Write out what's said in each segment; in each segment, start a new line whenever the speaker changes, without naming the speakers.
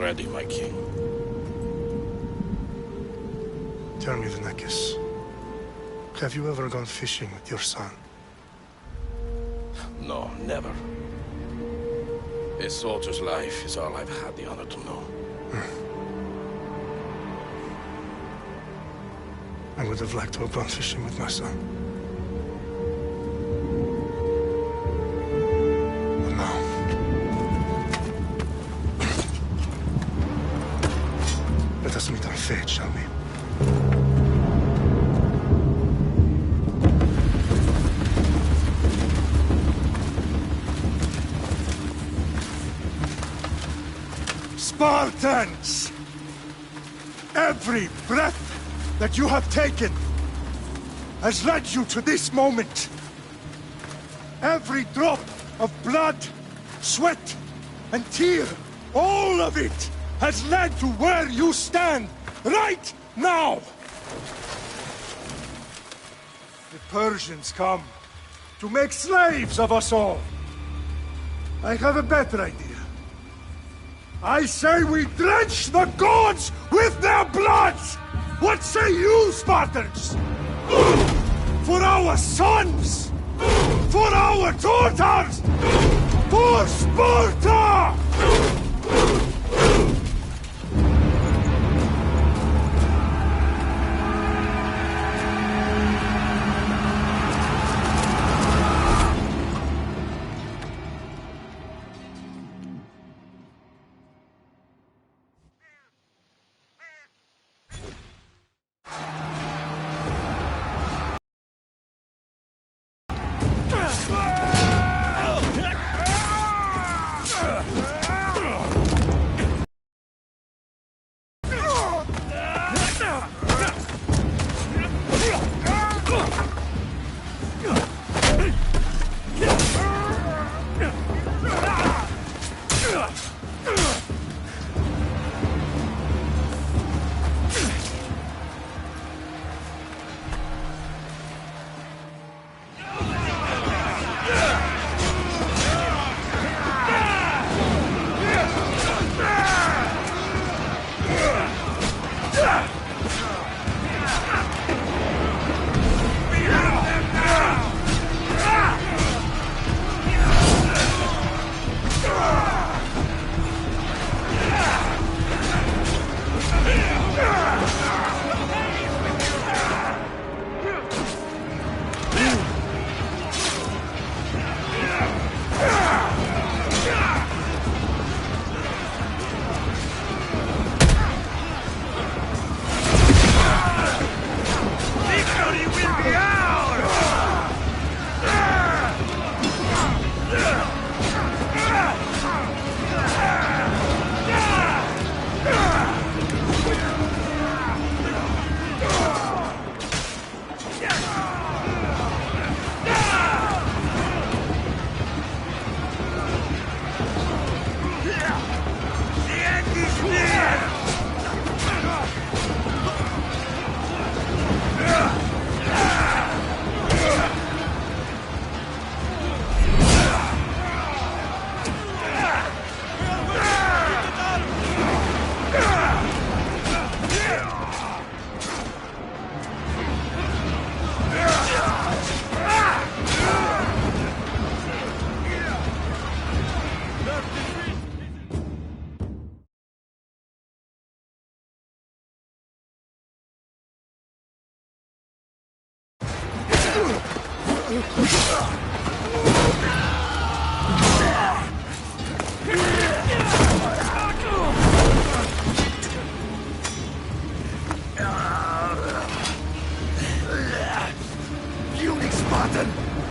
ready, my king.
Tell me, Vinakis, have you ever gone fishing with your son?
No, never. A soldier's life is all I've had the honor to know.
I would have liked to have gone fishing with my son. But now... let us meet on fate, shall we?
Spartans! Every breath that you have taken has led you to this moment. Every drop of blood, sweat, and tear, all of it has led to where you stand right now. The Persians come to make slaves of us all. I have a better idea. I say we drench the gods with their blood! What say you, Spartans? For our sons! For our daughters! For Sparta!
Puny Spartan!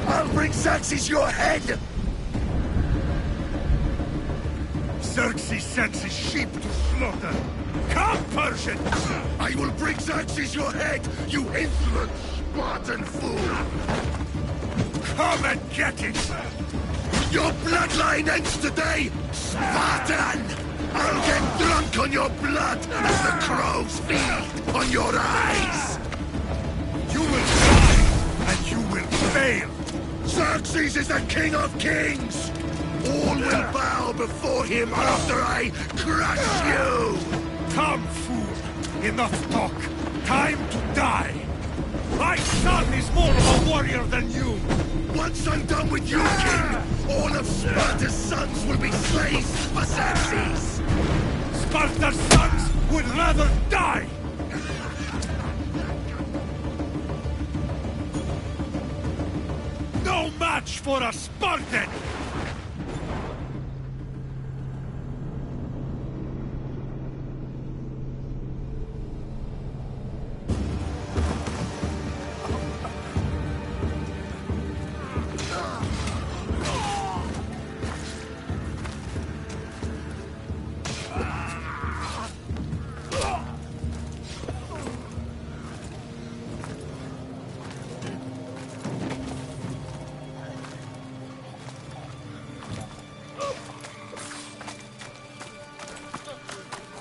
I'll bring Xerxes your head!
Xerxes sends his sheep to slaughter. Come, Persians!
I will bring Xerxes your head, you insolent Spartan fool!
Come and get it!
Your bloodline ends today, Spartan! I'll get drunk on your blood as the crows feed on your eyes!
You will die, and you will fail!
Xerxes is the king of kings! All will bow before him after I crush you!
Come, fool! Enough talk! Time to die! My son is more of a warrior than you!
Once I'm done with you, King, all of Sparta's sons will be slaves for Xerxes!
Sparta's sons would rather die! No match for a Spartan!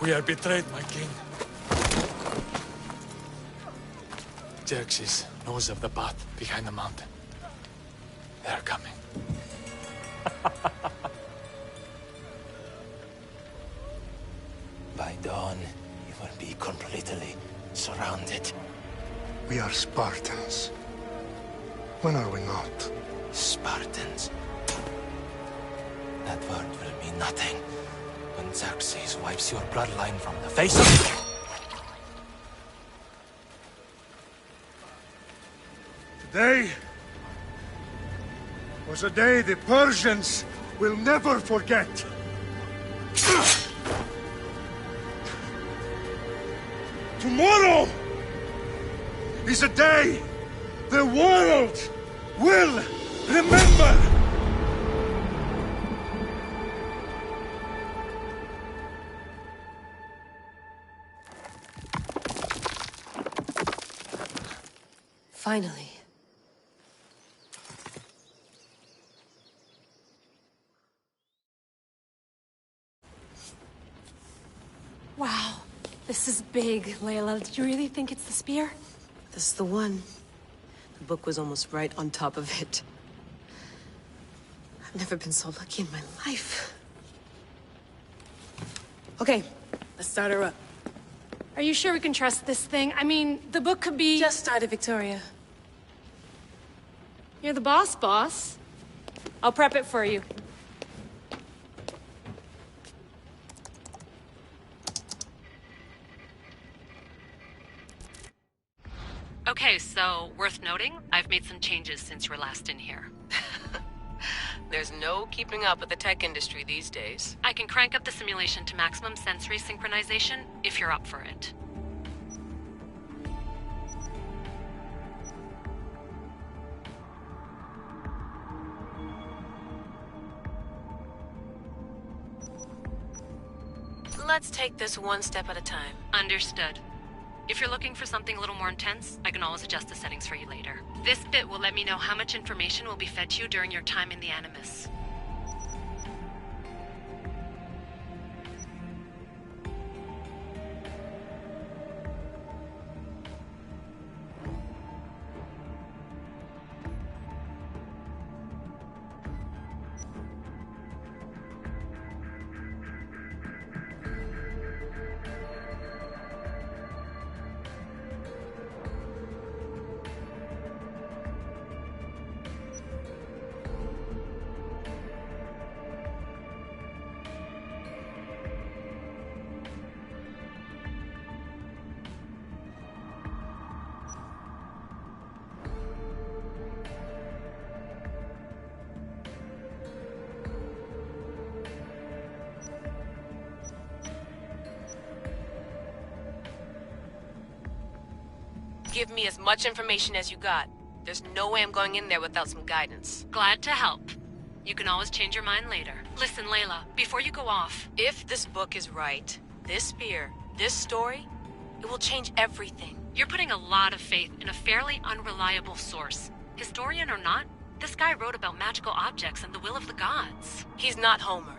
We are betrayed, my king. Xerxes knows of the path behind the mountain. They are coming.
By dawn, you will be completely surrounded.
We are Spartans. When are we not?
Spartans. That word will mean nothing when Xerxes wipes your bloodline from the face of...
Today was a day the Persians will never forget. Tomorrow is a day the world will remember.
Finally.
Wow, this is big, Layla. Did you really think it's the spear?
This is the one. The book was almost right on top of it. I've never been so lucky in my life. Okay, let's start her up.
Are you sure we can trust this thing? I mean, the book could be...
Just started, Victoria.
You're the boss. I'll prep it for you.
Okay, so, worth noting, I've made some changes since you were last in here.
There's no keeping up with the tech industry these days.
I can crank up the simulation to maximum sensory synchronization, if you're up for it.
Let's take this one step at a time.
Understood. If you're looking for something a little more intense, I can always adjust the settings for you later. This bit will let me know how much information will be fed to you during your time in the Animus.
Give me as much information as you got. There's no way I'm going in there without some guidance.
Glad to help. You can always change your mind later. Listen, Layla, before you go off...
If this book is right, this spear, this story, it will change everything.
You're putting a lot of faith in a fairly unreliable source. Historian or not, this guy wrote about magical objects and the will of the gods.
He's not Homer.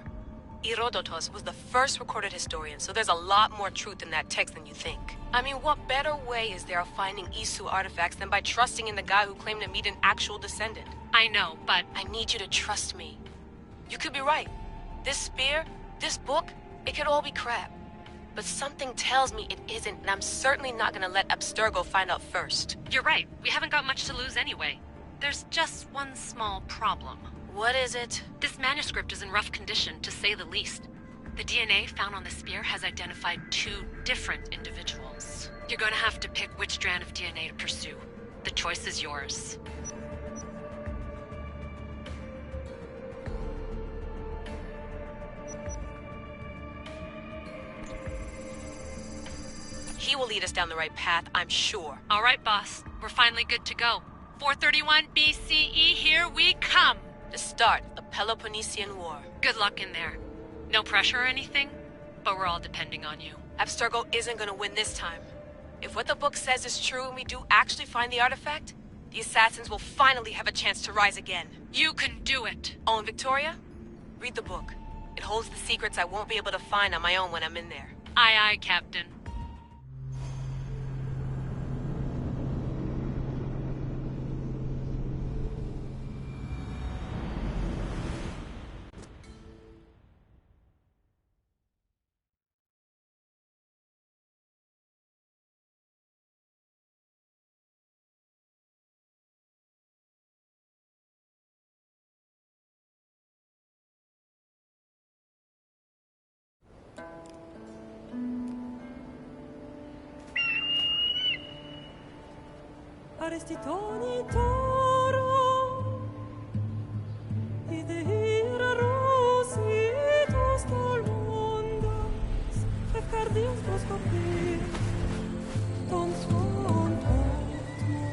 Herodotus was the first recorded historian, so there's a lot more truth in that text than you think. I mean, what better way is there of finding Isu artifacts than by trusting in the guy who claimed to meet an actual descendant?
I know, but...
I need you to trust me. You could be right. This spear, this book, it could all be crap. But something tells me it isn't, and I'm certainly not gonna let Abstergo find out first.
You're right. We haven't got much to lose anyway. There's just one small problem.
What is it?
This manuscript is in rough condition, to say the least. The DNA found on the spear has identified 2 different individuals. You're gonna have to pick which strand of DNA to pursue. The choice is yours.
He will lead us down the right path, I'm sure.
All right, boss. We're finally good to go. 431 BCE, here we come!
The start of the Peloponnesian War.
Good luck in there. No pressure or anything, but we're all depending on you.
Abstergo isn't gonna win this time. If what the book says is true and we do actually find the artifact, the assassins will finally have a chance to rise again.
You can do it!
Oh, and Victoria? Read the book. It holds the secrets I won't be able to find on my own when I'm in there.
Aye, aye, Captain.
Arrestitoni toro, idehira rositos tolmondas, fefcardius proscopir, ton suon totmo.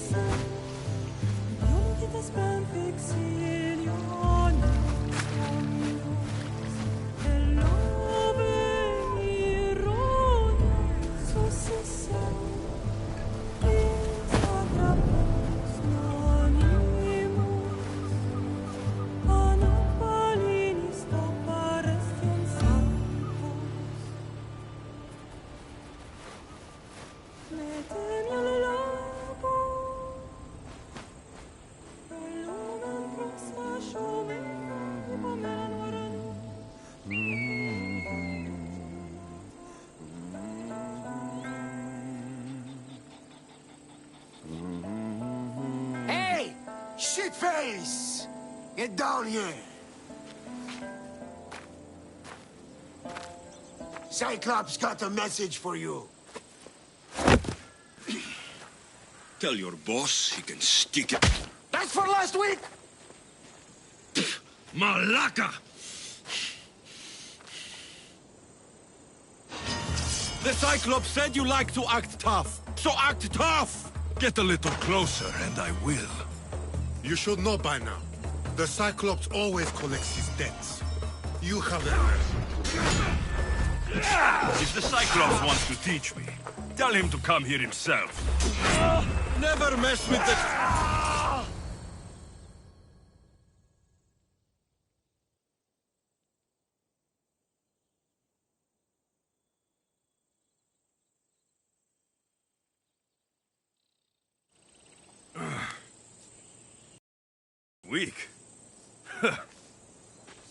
Pagalenisa, ionitas ben fixilion.
Shitface! Get down here! Cyclops got a message for you.
Tell your boss he can stick it.
That's for last week!
Malaka! The Cyclops said you like to act tough, so act tough! Get a little closer and I will.
You should know by now. The Cyclops always collects his debts. You have
If the Cyclops wants to teach me, tell him to come here himself. Never mess with the... Week?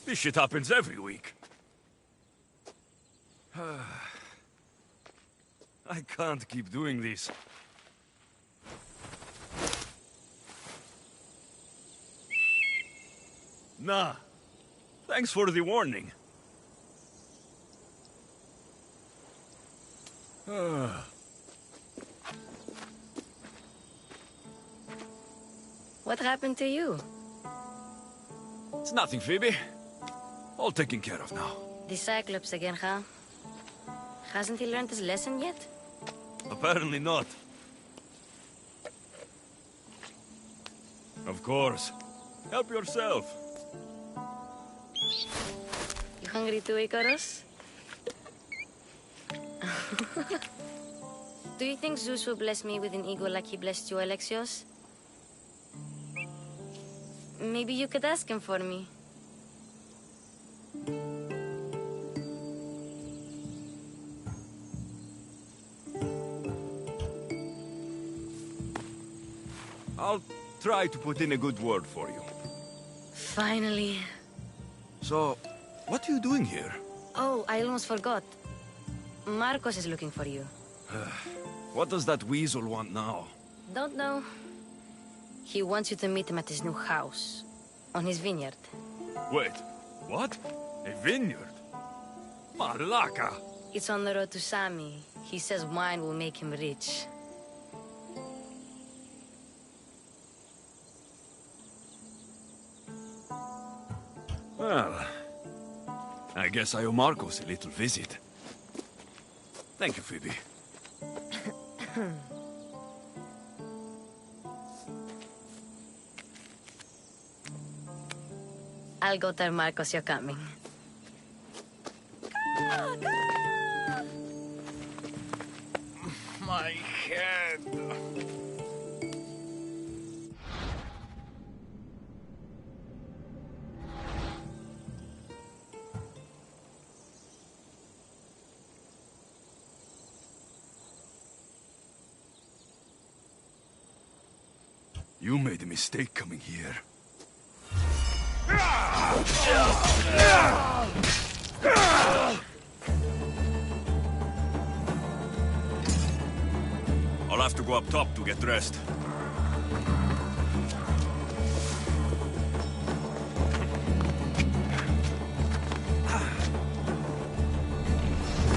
This shit happens every week. I can't keep doing this. Nah. Thanks for the warning.
What happened to you?
It's nothing, Phoebe. All taken care of now.
The Cyclops again, huh? Hasn't he learned his lesson yet?
Apparently not. Of course. Help yourself.
You hungry too, Icarus? Do you think Zeus will bless me with an ego like he blessed you, Alexios? Maybe you could ask him for me.
I'll try to put in a good word for you.
Finally.
So, what are you doing here?
Oh, I almost forgot. Marcos is looking for you.
What does that weasel want now?
Don't know. He wants you to meet him at his new house. On his vineyard.
Wait, what? A vineyard? Malaka!
It's on the road to Sami. He says wine will make him rich.
Well, I guess I owe Marcos a little visit. Thank you, Phoebe.
I'll go tell Marcos you're coming.
My head.
You made a mistake coming here. I'll have to go up top to get dressed.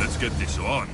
Let's get this on.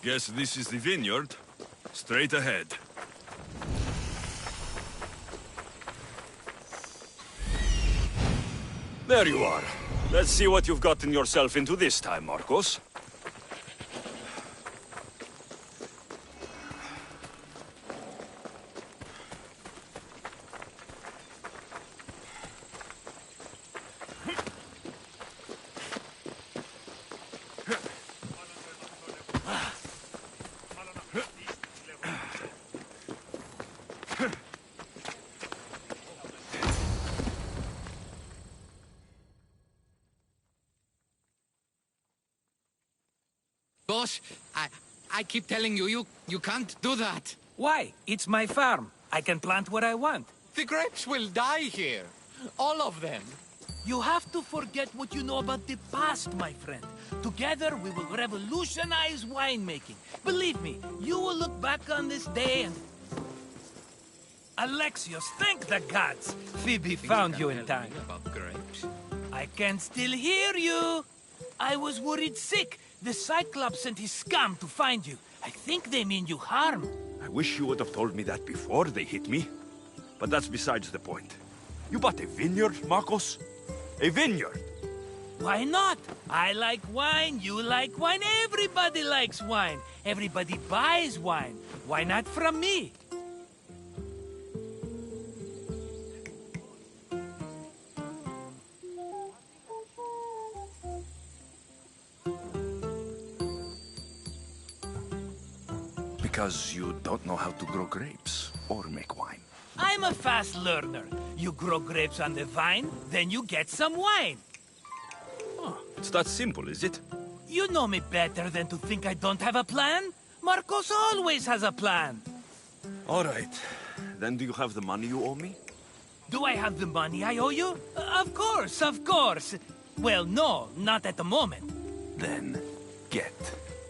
Guess this is the vineyard. Straight ahead. There you are. Let's see what you've gotten yourself into this time, Marcos.
Boss, I keep telling you, you can't do that.
Why? It's my farm. I can plant what I want.
The grapes will die here. All of them.
You have to forget what you know about the past, my friend. Together, we will revolutionize winemaking. Believe me, you will look back on this day and... Alexios, thank the gods! Phoebe found you in time.
About grapes.
I can still hear you! I was worried sick. The Cyclops sent his scum to find you. I think they mean you harm.
I wish you would have told me that before they hit me. But that's besides the point. You bought a vineyard, Marcos? A vineyard?
Why not? I like wine, you like wine, everybody likes wine. Everybody buys wine. Why not from me?
Because you don't know how to grow grapes or make wine.
I'm a fast learner. You grow grapes on the vine, then you get some wine.
Oh, it's that simple, is it?
You know me better than to think I don't have a plan. Marcos always has a plan.
All right. Then do you have the money you owe me?
Do I have the money I owe you? Of course, of course. Well, no, not at the moment.
Then get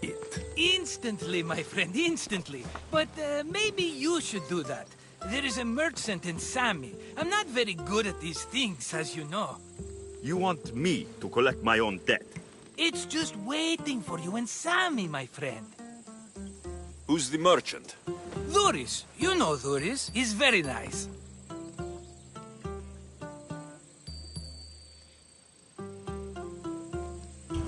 it.
Instantly, my friend, instantly. But maybe you should do that. There is a merchant in Sami. I'm not very good at these things, as you know.
You want me to collect my own debt?
It's just waiting for you in Sami, my friend.
Who's the merchant?
Dhuris. You know Dhuris. He's very nice.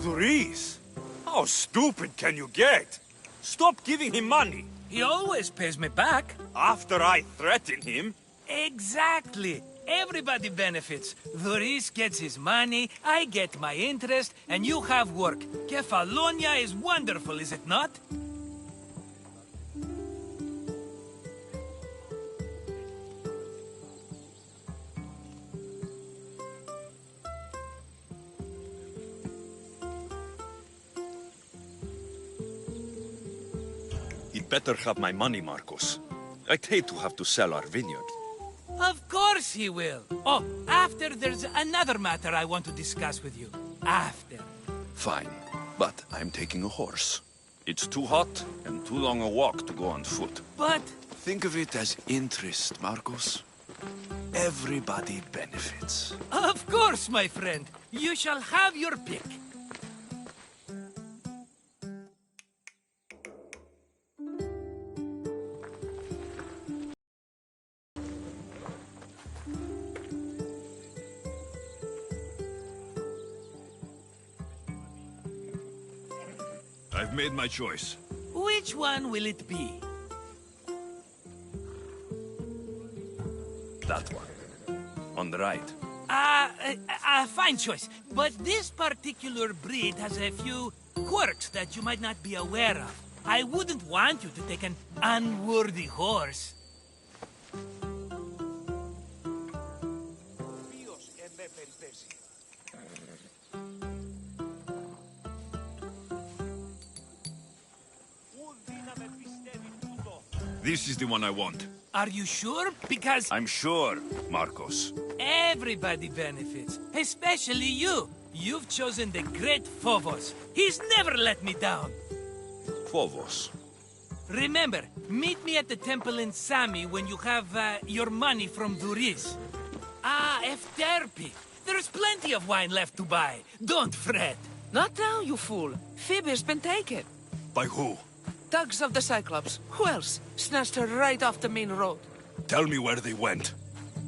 Dhuris? How stupid can you get? Stop giving him money.
He always pays me back.
After I threaten him?
Exactly. Everybody benefits. Dhuris gets his money, I get my interest, and you have work. Kefalonia is wonderful, is it not?
He'd better have my money, Marcos. I'd hate to have to sell our vineyard.
Of course he will. Oh, after there's another matter I want to discuss with you. After.
Fine, but I'm taking a horse. It's too hot and too long a walk to go on foot.
But...
Think of it as interest, Marcos. Everybody benefits.
Of course, my friend. You shall have your pick.
I've made my choice.
Which one will it be?
That one. On the right.
Fine choice. But this particular breed has a few quirks that you might not be aware of. I wouldn't want you to take an unworthy horse.
This is the one I want.
Are you sure? Because...
I'm sure, Marcos.
everybody benefits, especially you. You've chosen the great Phobos. He's never let me down.
Phobos.
Remember, meet me at the temple in Sami when you have your money from Dhuris. Ah, Efterpi. There's plenty of wine left to buy. Don't fret.
Not now, you fool. Phoebe's been taken.
By who?
Thugs of the Cyclops. Who else? Snatched her right off the main road.
Tell me where they went.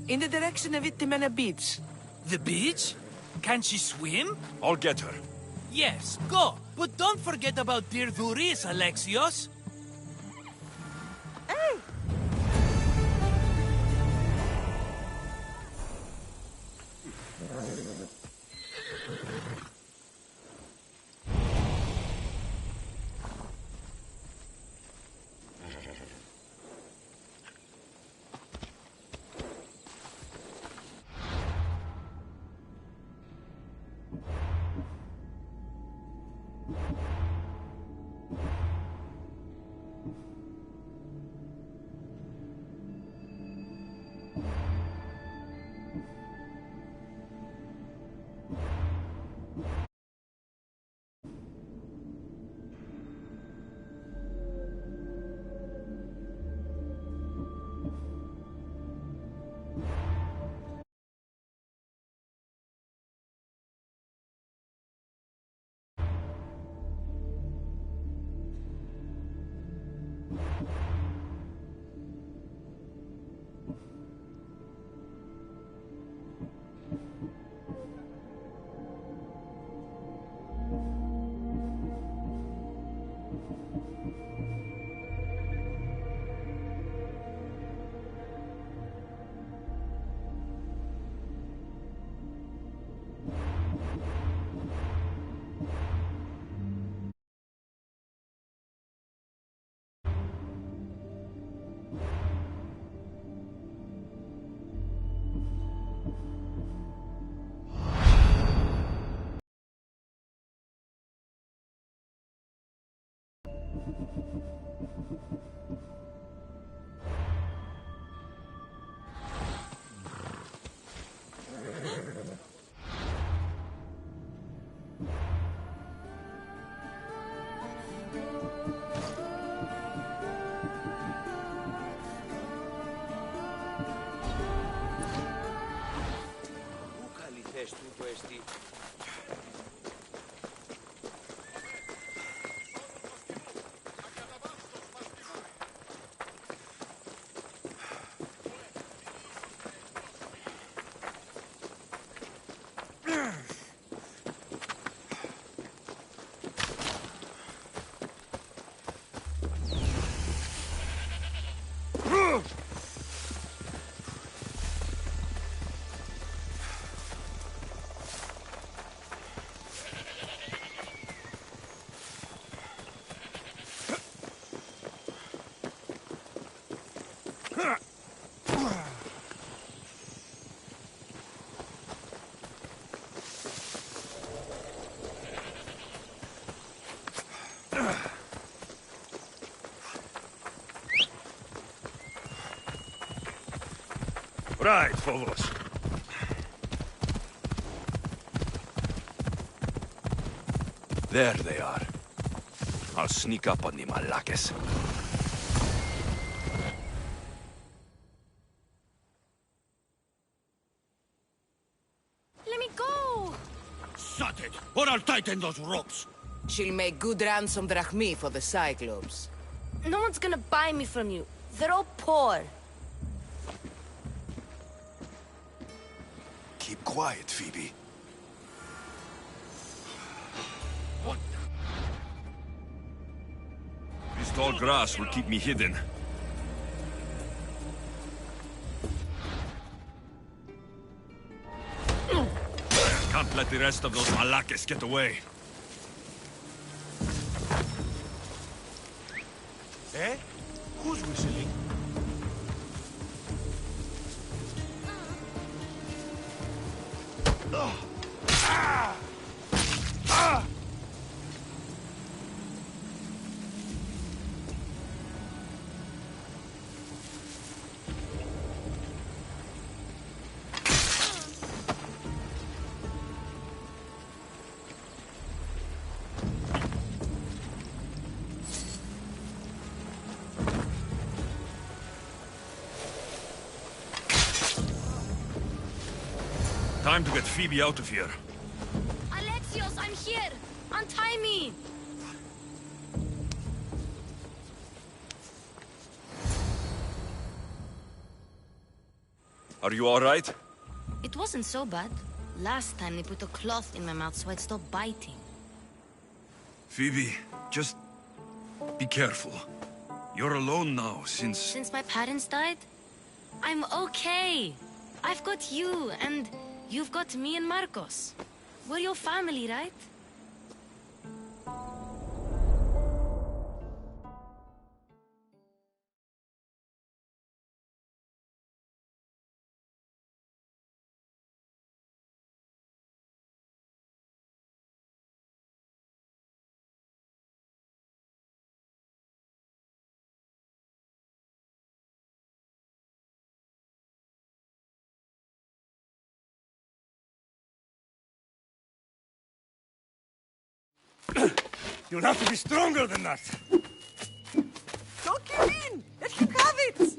In the direction of Itimena Beach.
The beach? Can she swim?
I'll get her.
Yes, go. But don't forget about dear Dhuris, Alexios.
Right, Phobos. There they are. I'll sneak up on the Malakes.
Let me go!
Shut it, or I'll tighten those ropes.
She'll make good ransom drachmi for the Cyclops.
No one's gonna buy me from you. They're all poor.
Keep quiet, Phoebe.
What?
This tall grass will keep me hidden. Can't let the rest of those Malakes get away.
Eh? Who's whistling?
Time to get Phoebe out of here.
Alexios, I'm here! Untie me!
Are you all right?
It wasn't so bad. Last time they put a cloth in my mouth so I'd stop biting.
Phoebe, just be careful. You're alone now since...
Since my parents died? I'm okay. I've got you, and you've got me and Marcos. We're your family, right?
You'll have to be stronger than that.
Don't give in! Let him have it!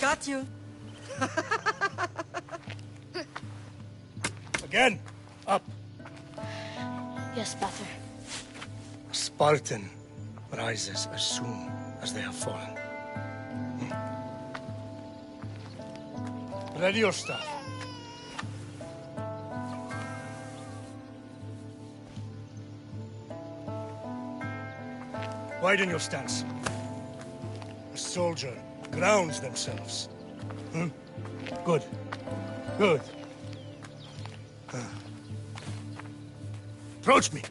Got you.
Again. Up.
Yes, Father.
A Spartan rises as soon as they have fallen.
Ready your staff. Widen your stance. A soldier grounds themselves. Good. Good. Approach me.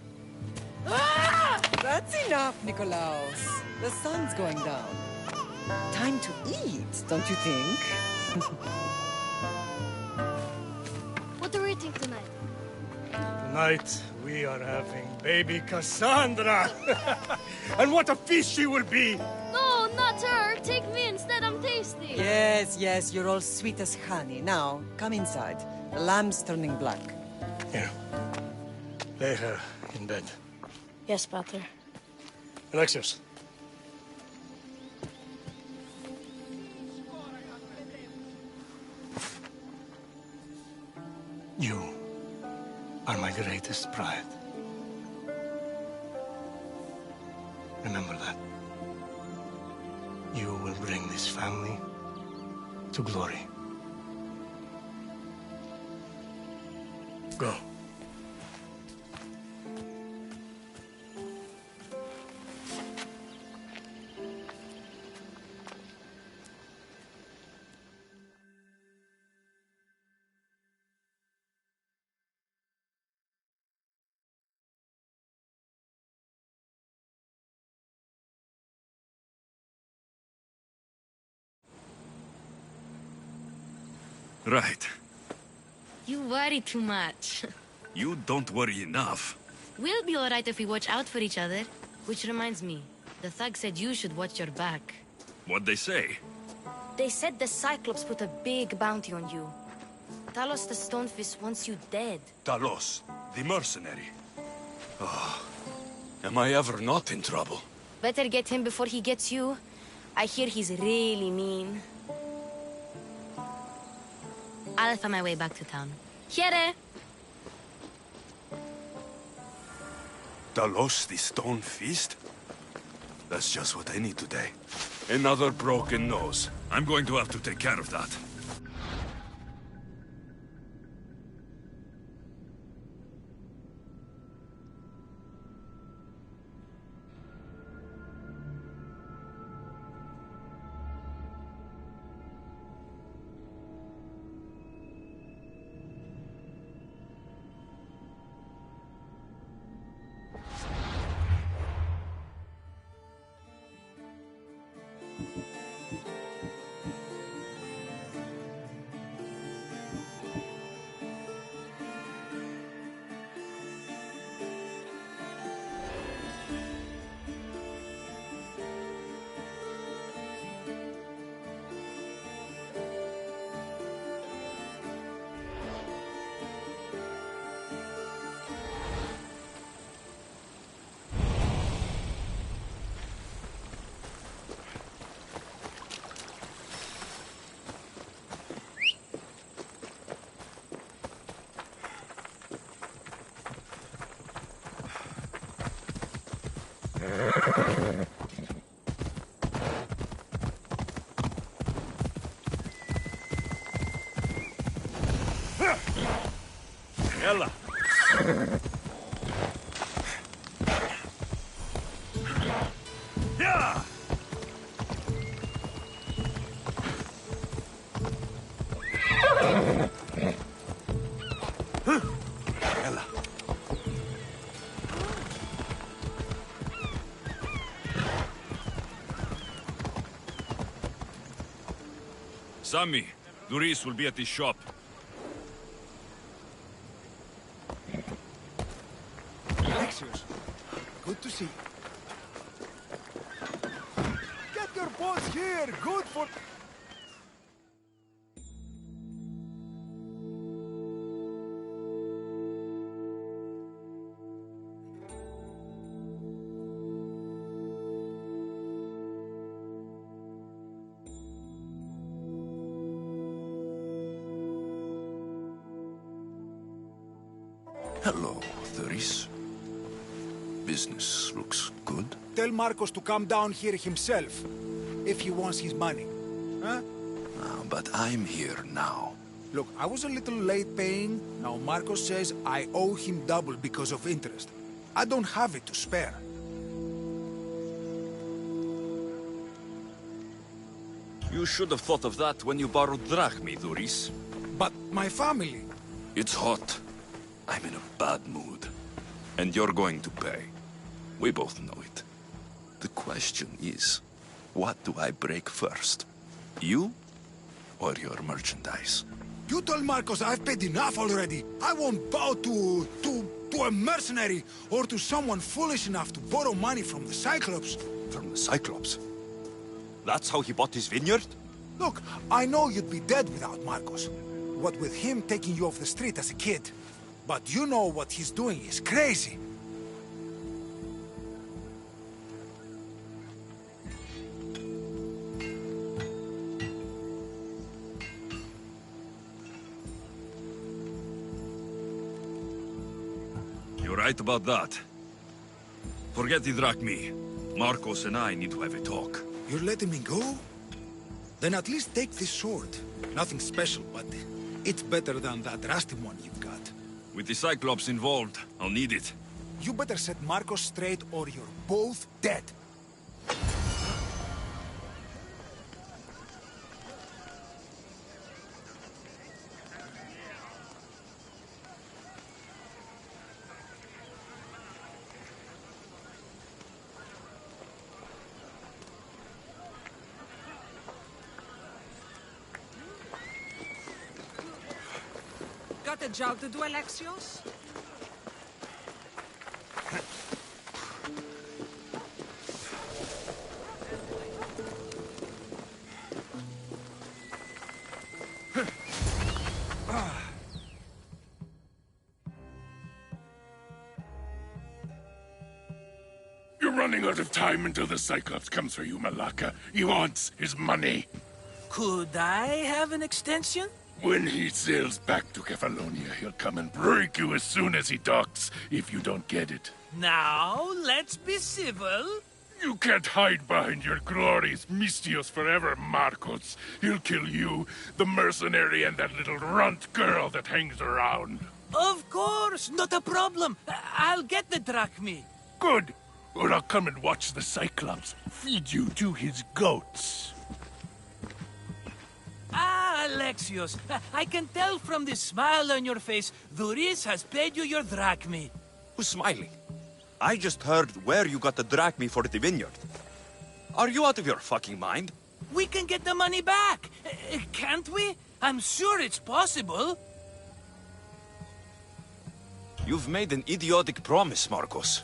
Ah! That's enough, Nikolaos. The sun's going down. Time to eat, don't you think?
What are we eating tonight?
Tonight, we are having baby Cassandra! And what a feast she will be!
No, not her. Take me instead. I'm tasty.
Yes, yes, you're all sweet as honey. Now, come inside. The lamb's turning black.
Here. Lay her in bed.
Yes, Pater.
Alexios. You are my greatest pride. Remember that. You will bring this family to glory. Go.
Right.
You worry too much.
You don't worry enough.
We'll be alright if we watch out for each other. Which reminds me, the thug said you should watch your back.
What'd they say?
They said the Cyclops put a big bounty on you. Talos the Stonefist wants you dead.
Talos, the mercenary. Oh, am I ever not in trouble?
Better get him before he gets you. I hear he's really mean. I'll find my way back to town. Here!
Talos, the Stone Fist? That's just what I need today. Another broken nose. I'm going to have to take care of that. Ella! Yeah! Ella. Sammy, Duris will be at his shop.
Alexios, good to see you. Get your boats here, good for...
Hello, Duris. Business looks good.
Tell Marcos to come down here himself, if he wants his money. Huh?
But I'm here now.
Look, I was a little late paying. Now Marcos says I owe him double because of interest. I don't have it to spare.
You should have thought of that when you borrowed drachmi, Duris.
But my family...
It's hot. I'm in a bad mood. And you're going to pay. We both know it. The question is, what do I break first? You or your merchandise?
You told Marcos I've paid enough already. I won't bow to a mercenary or to someone foolish enough to borrow money from the Cyclops.
From the Cyclops? That's how he bought his vineyard?
Look, I know you'd be dead without Marcos. What with him taking you off the street as a kid. But you know what he's doing is crazy.
You're right about that. Forget the drachmi. Marcos and I need to have a talk.
You're letting me go? Then at least take this sword. Nothing special, but it's better than that rusty one you've got.
With the Cyclops involved, I'll need it.
You better set Marcos straight or you're both dead.
Got a job to do, Alexios?
You're running out of time until the Cyclops comes for you, Malaka. He wants his money.
Could I have an extension?
When he sails back to Kefalonia, he'll come and break you as soon as he docks, if you don't get it.
Now, let's be civil.
You can't hide behind your glories, Mistios forever, Marcos. He'll kill you, the mercenary, and that little runt girl that hangs around.
Of course, not a problem. I'll get the drachmi.
Good. Or I'll come and watch the Cyclops feed you to his goats.
Ah, Alexios, I can tell from the smile on your face, Duris has paid you your drachmi.
Who's smiling? I just heard where you got the drachmi for the vineyard. Are you out of your fucking mind?
We can get the money back, can't we? I'm sure it's possible.
You've made an idiotic promise, Marcos.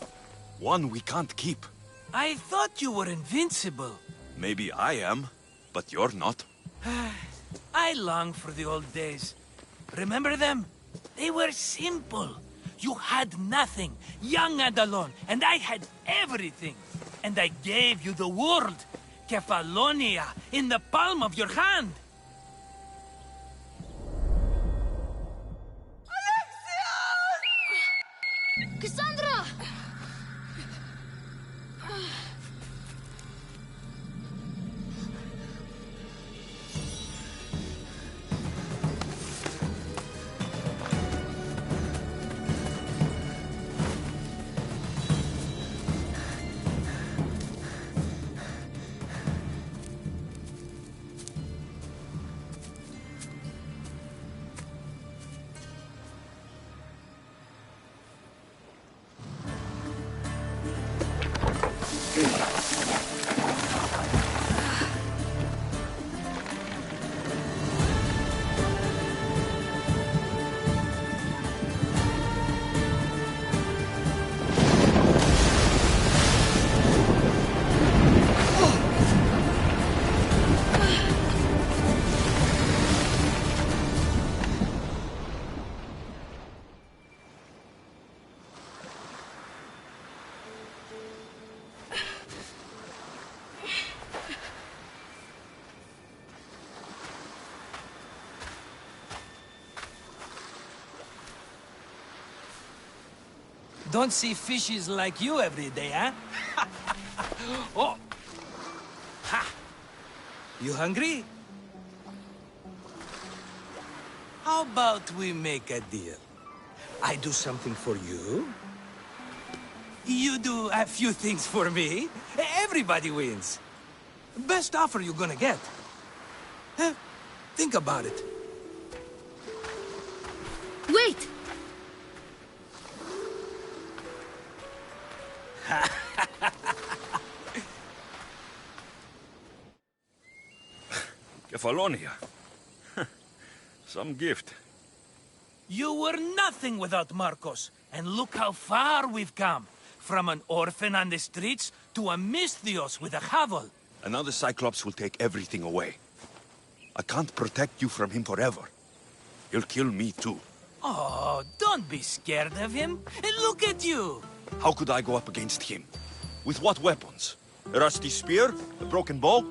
One we can't keep.
I thought you were invincible.
Maybe I am, but you're not.
I long for the old days. Remember them? They were simple. You had nothing, young and alone, and I had everything. And I gave you the world, Kefalonia, in the palm of your hand.
Alexios! Cassandra!
Don't see fishes like you every day, huh? Oh! Ha! You hungry? How about we make a deal? I do something for you. You do a few things for me. Everybody wins. Best offer you're gonna get. Think about it.
Wait!
Kefalonia. Some gift.
You were nothing without Marcos, and look how far we've come. From an orphan on the streets to a Misthios with a hovel.
And now the Cyclops will take everything away. I can't protect you from him forever. He'll kill me too.
Oh, don't be scared of him. And look at you.
How could I go up against him? With what weapons? A rusty spear? A broken bow?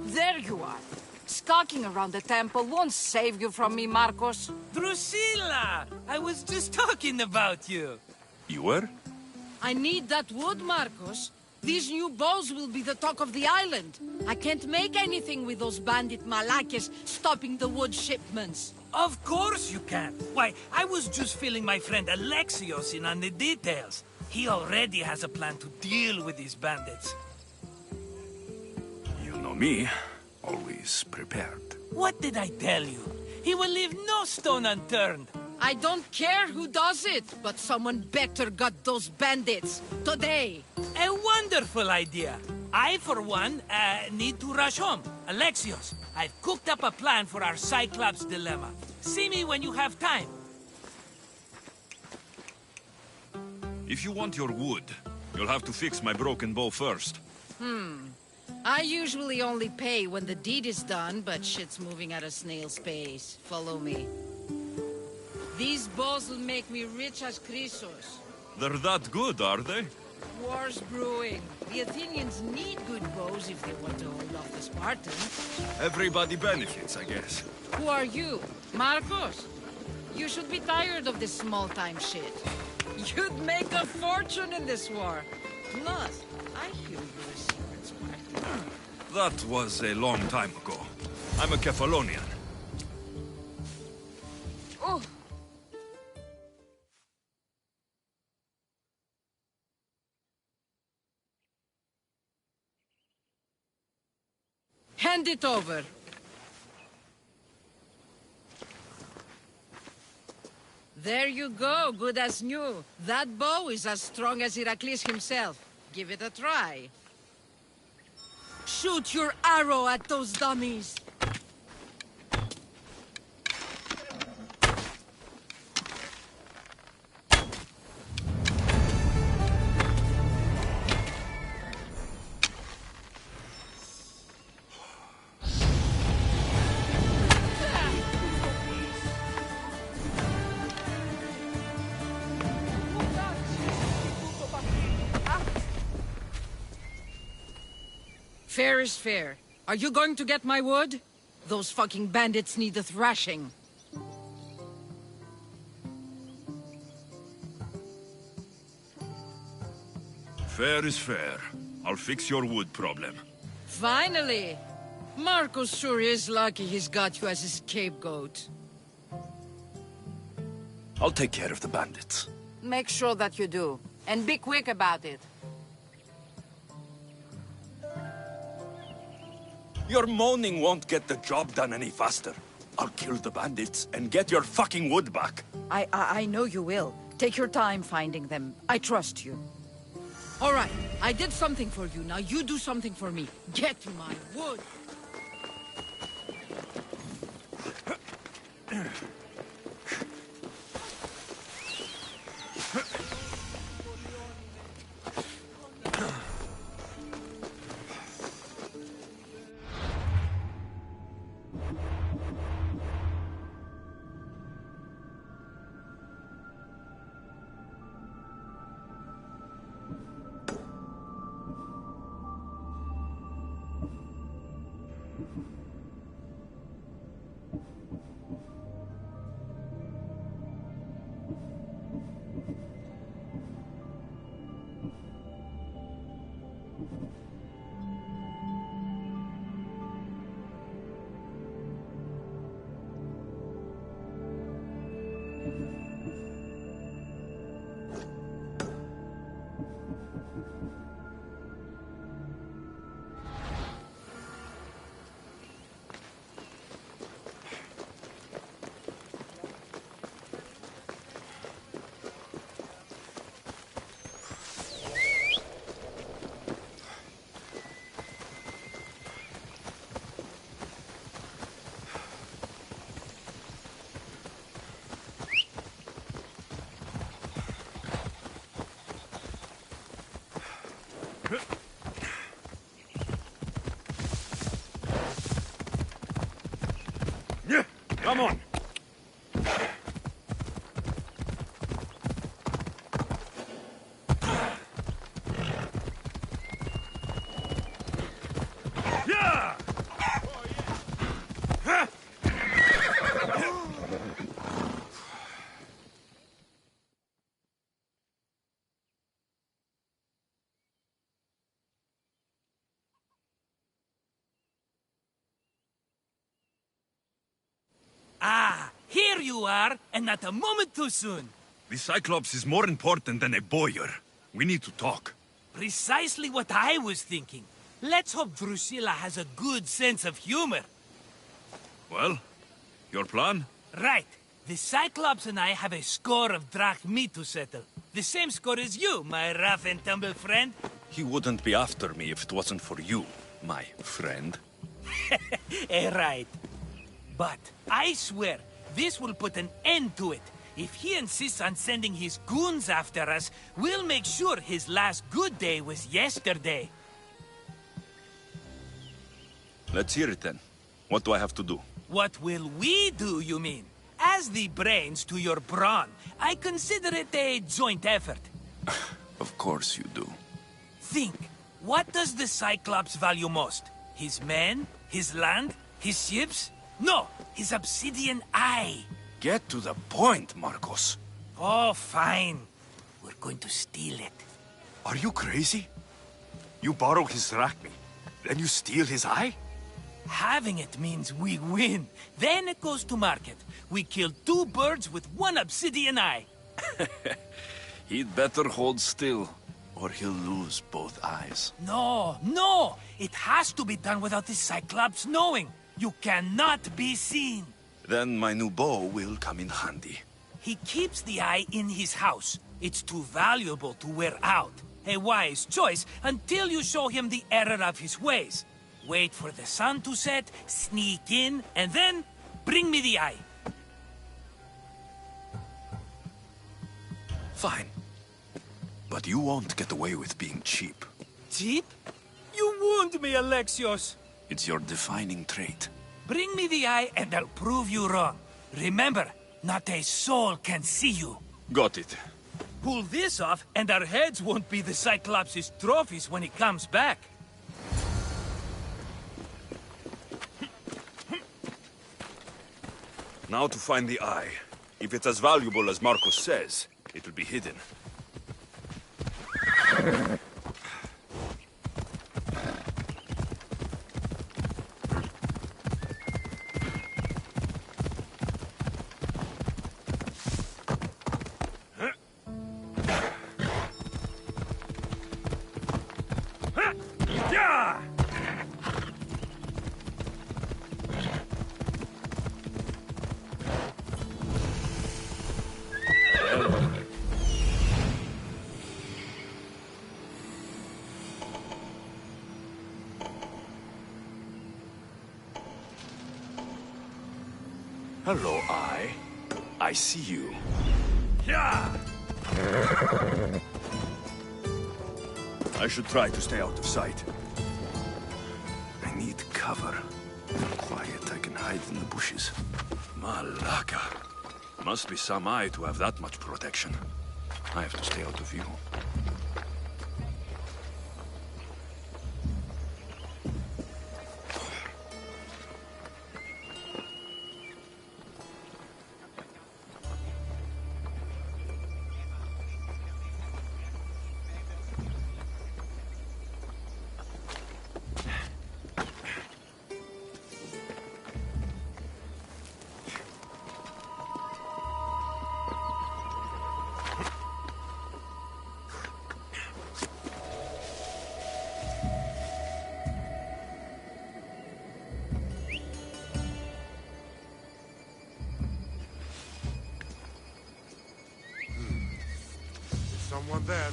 There you are. Skulking around the temple won't save you from me, Marcos.
Drusilla! I was just talking about you.
You were?
I need that wood, Marcos. These new bows will be the talk of the island. I can't make anything with those bandit malakes stopping the wood shipments.
Of course you can. Why, I was just filling my friend Alexios in on the details. He already has a plan to deal with these bandits.
You know me. Always prepared.
What did I tell you? He will leave no stone unturned.
I don't care who does it, but someone better got those bandits. Today.
A wonderful idea. I, for one, need to rush home. Alexios, I've cooked up a plan for our Cyclops dilemma. See me when you have time.
If you want your wood, you'll have to fix my broken bow first.
I usually only pay when the deed is done, but shit's moving at a snail's pace. Follow me. These bows will make me rich as Chrysos.
They're that good, are they?
War's brewing. The Athenians need good bows if they want to hold off the Spartans.
Everybody benefits, I guess.
Who are you? Marcos? You should be tired of this small-time shit. You'd make a fortune in this war. Plus, I hear you're a secret Spartan.
That was a long time ago. I'm a Kephalonian.
Oh. Hand it over. There you go, good as new. That bow is as strong as Heracles himself. Give it a try. Shoot your arrow at those dummies. Fair is fair. Are you going to get my wood? Those fucking bandits need a thrashing.
Fair is fair. I'll fix your wood problem.
Finally! Marcos sure is lucky he's got you as his scapegoat.
I'll take care of the bandits.
Make sure that you do. And be quick about it.
Your moaning won't get the job done any faster. I'll kill the bandits and get your fucking wood back.
I know you will. Take your time finding them. I trust you. All right, I did something for you. Now you do something for me. Get my wood.
on! Yeah!
Ah, here you are, and not a moment too soon.
The Cyclops is more important than a boyar. We need to talk.
Precisely what I was thinking. Let's hope Drusilla has a good sense of humor.
Well, your plan?
Right. The Cyclops and I have a score of drachmi to settle. The same score as you, my rough and tumble friend.
He wouldn't be after me if it wasn't for you, my friend.
Right. But I swear, this will put an end to it. If he insists on sending his goons after us, we'll make sure his last good day was yesterday.
Let's hear it then. What do I have to do?
What will we do, you mean? As the brains to your brawn, I consider it a joint effort.
Of course you do.
Think, what does the Cyclops value most? His men? His land? His ships? No, his obsidian eye.
Get to the point, Marcos.
Oh, fine. We're going to steal it.
Are you crazy? You borrow his drachmi, then you steal his eye?
Having it means we win. Then it goes to market. We kill 2 birds with 1 obsidian eye.
He'd better hold still, or he'll lose both eyes.
No, no! It has to be done without the Cyclops knowing. You cannot be seen.
Then my new bow will come in handy.
He keeps the eye in his house. It's too valuable to wear out. A wise choice until you show him the error of his ways. Wait for the sun to set, sneak in, and then bring me the eye.
Fine. But you won't get away with being cheap.
Cheap? You wound me, Alexios.
It's your defining trait.
Bring me the eye and I'll prove you wrong. Remember, not a soul can see you.
Got it.
Pull this off and our heads won't be the Cyclops' trophies when he comes back.
Now to find the eye. If it's as valuable as Marcos says, it will be hidden. Hello, Eye. I see you.
Yeah!
I should try to stay out of sight. I need cover. Quiet, I can hide in the bushes. Malaka. Must be some eye to have that much protection. I have to stay out of view.
Someone there.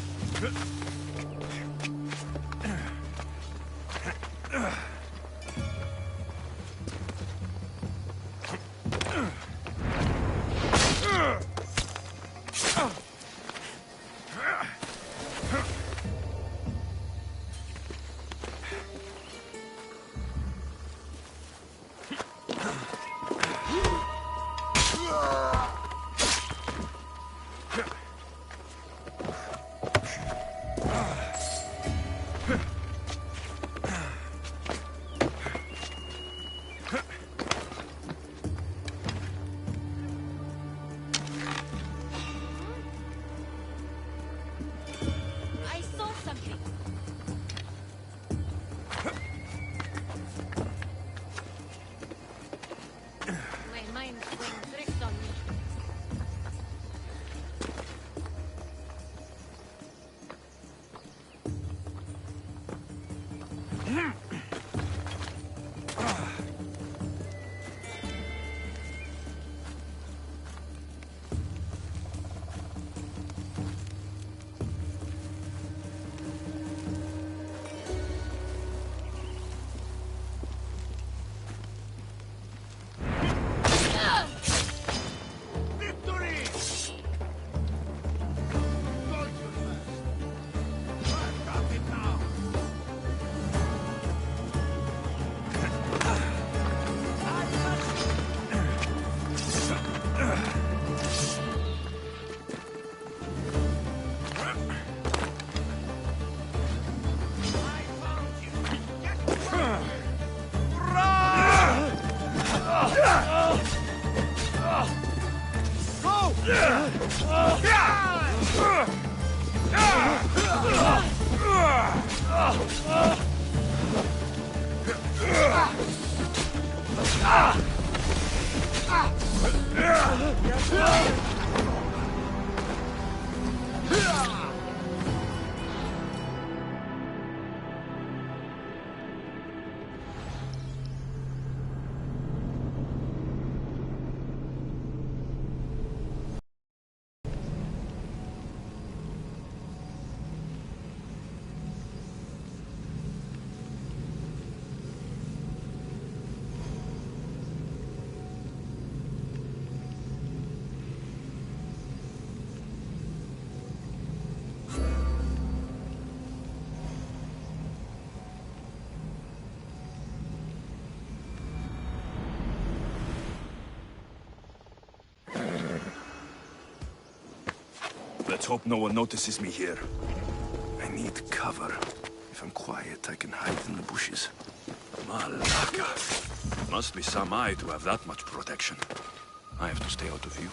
Let's hope no one notices me here. I need cover. If I'm quiet, I can hide in the bushes. Malaka. Must be some eye to have that much protection. I have to stay out of view.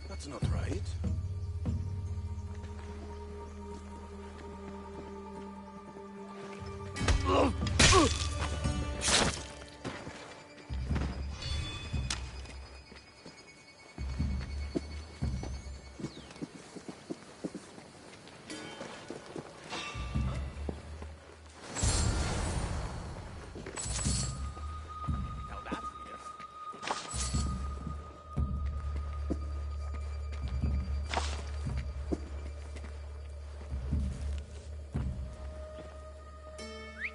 That's not right.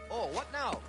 Oh, what now?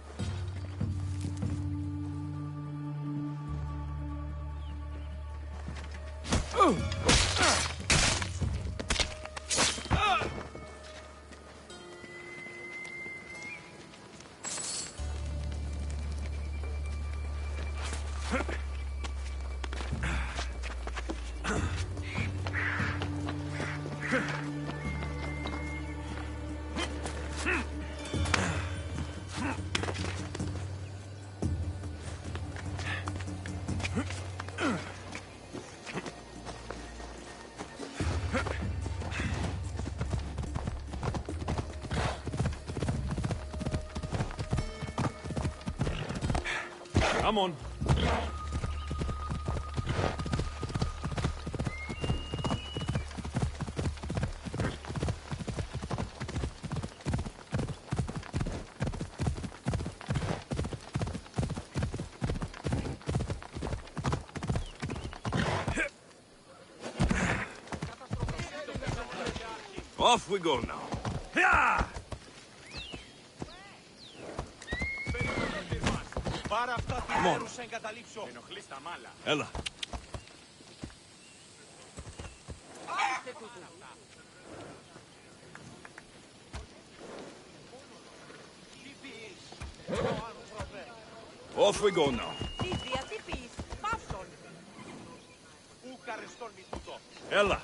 Come on. Off we go now.
Yeah!
Come on. Ella. Off we go now. Ella.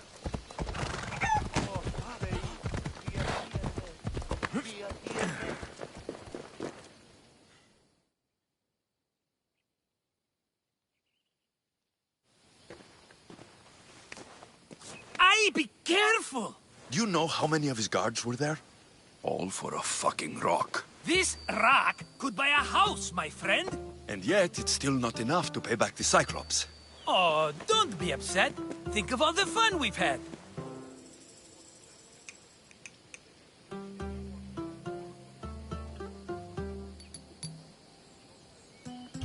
Be careful!
Do you know how many of his guards were there? All for a fucking rock.
This rock could buy a house, my friend.
And yet, it's still not enough to pay back the Cyclops.
Oh, don't be upset. Think of all the fun we've had.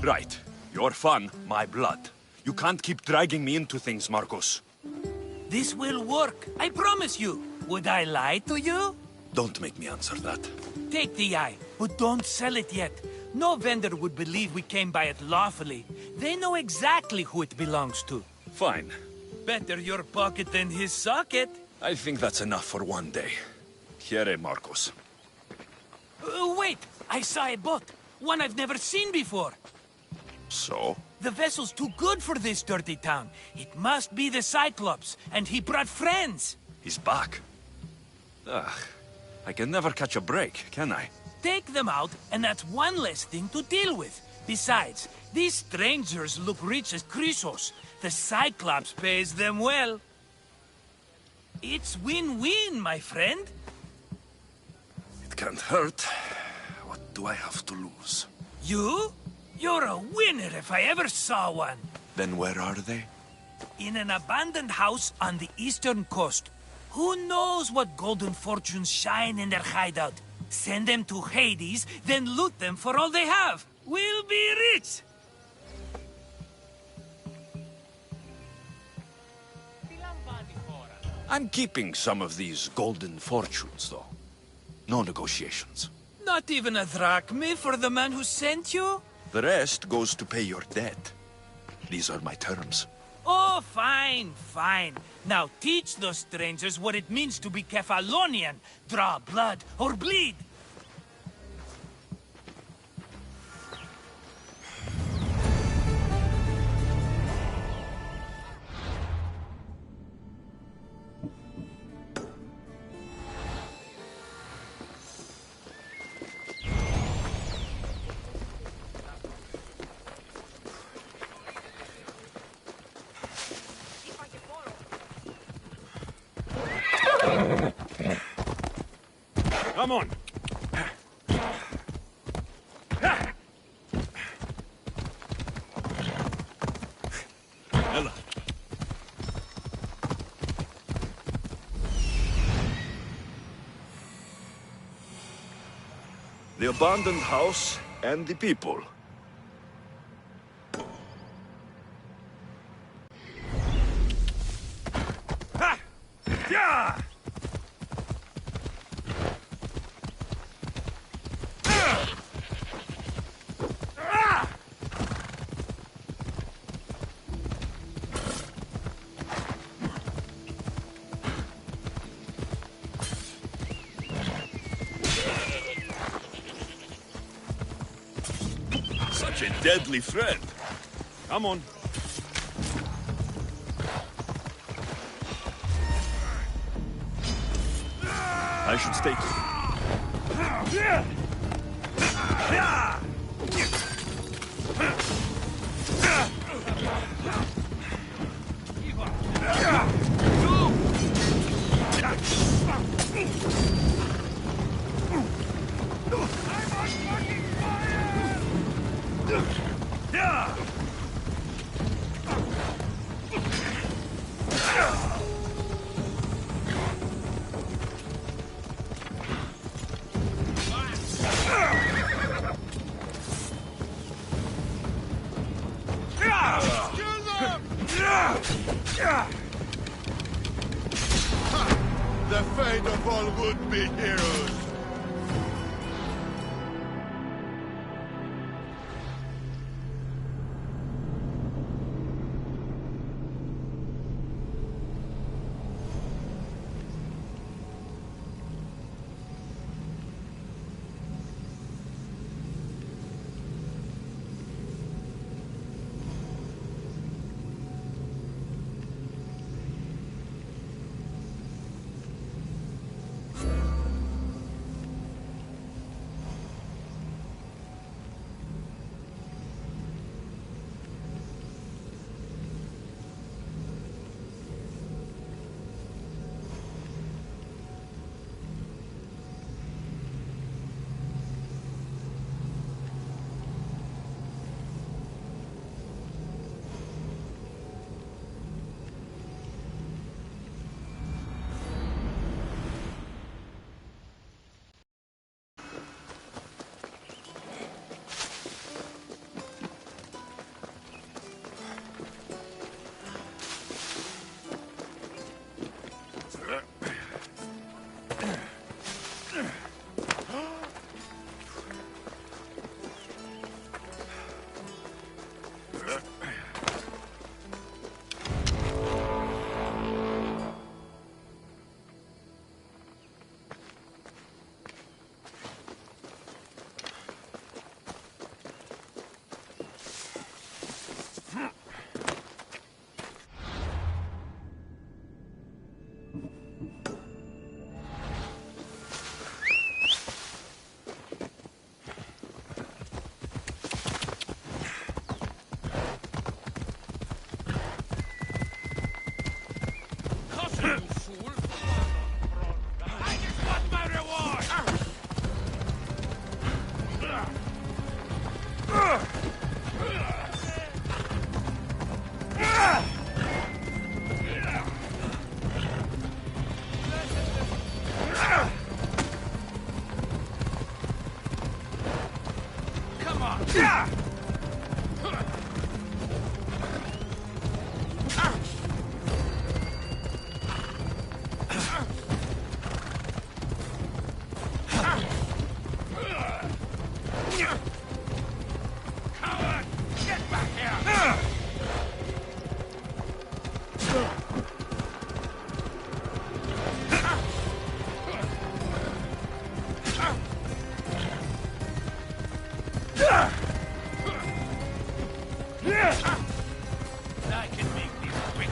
Right. Your fun, my blood. You can't keep dragging me into things, Marcos.
This will work, I promise you. Would I lie to you?
Don't make me answer that.
Take the eye, but don't sell it yet. No vendor would believe we came by it lawfully. They know exactly who it belongs to.
Fine.
Better your pocket than his socket.
I think that's enough for one day. Here, Marcos.
Wait! I saw a boat. One I've never seen before.
So?
The vessel's too good for this dirty town. It must be the Cyclops, and he brought friends.
He's back. Ugh. I can never catch a break, can I?
Take them out, and that's one less thing to deal with. Besides, these strangers look rich as Chrysos. The Cyclops pays them well. It's win-win, my friend.
It can't hurt. What do I have to lose?
You? You're a winner if I ever saw one.
Then where are they?
In an abandoned house on the eastern coast. Who knows what golden fortunes shine in their hideout? Send them to Hades, then loot them for all they have. We'll be rich!
I'm keeping some of these golden fortunes, though. No negotiations.
Not even a drachme for the man who sent you?
The rest goes to pay your debt. These are my terms.
Oh, fine, fine. Now teach those strangers what it means to be Kephalonian. Draw blood or bleed.
Come on. Ella. The abandoned house and the people. Ha! Yeah! Such a deadly friend. Come on. I should stay here.
The fate of all would-be heroes.
I can make this quick.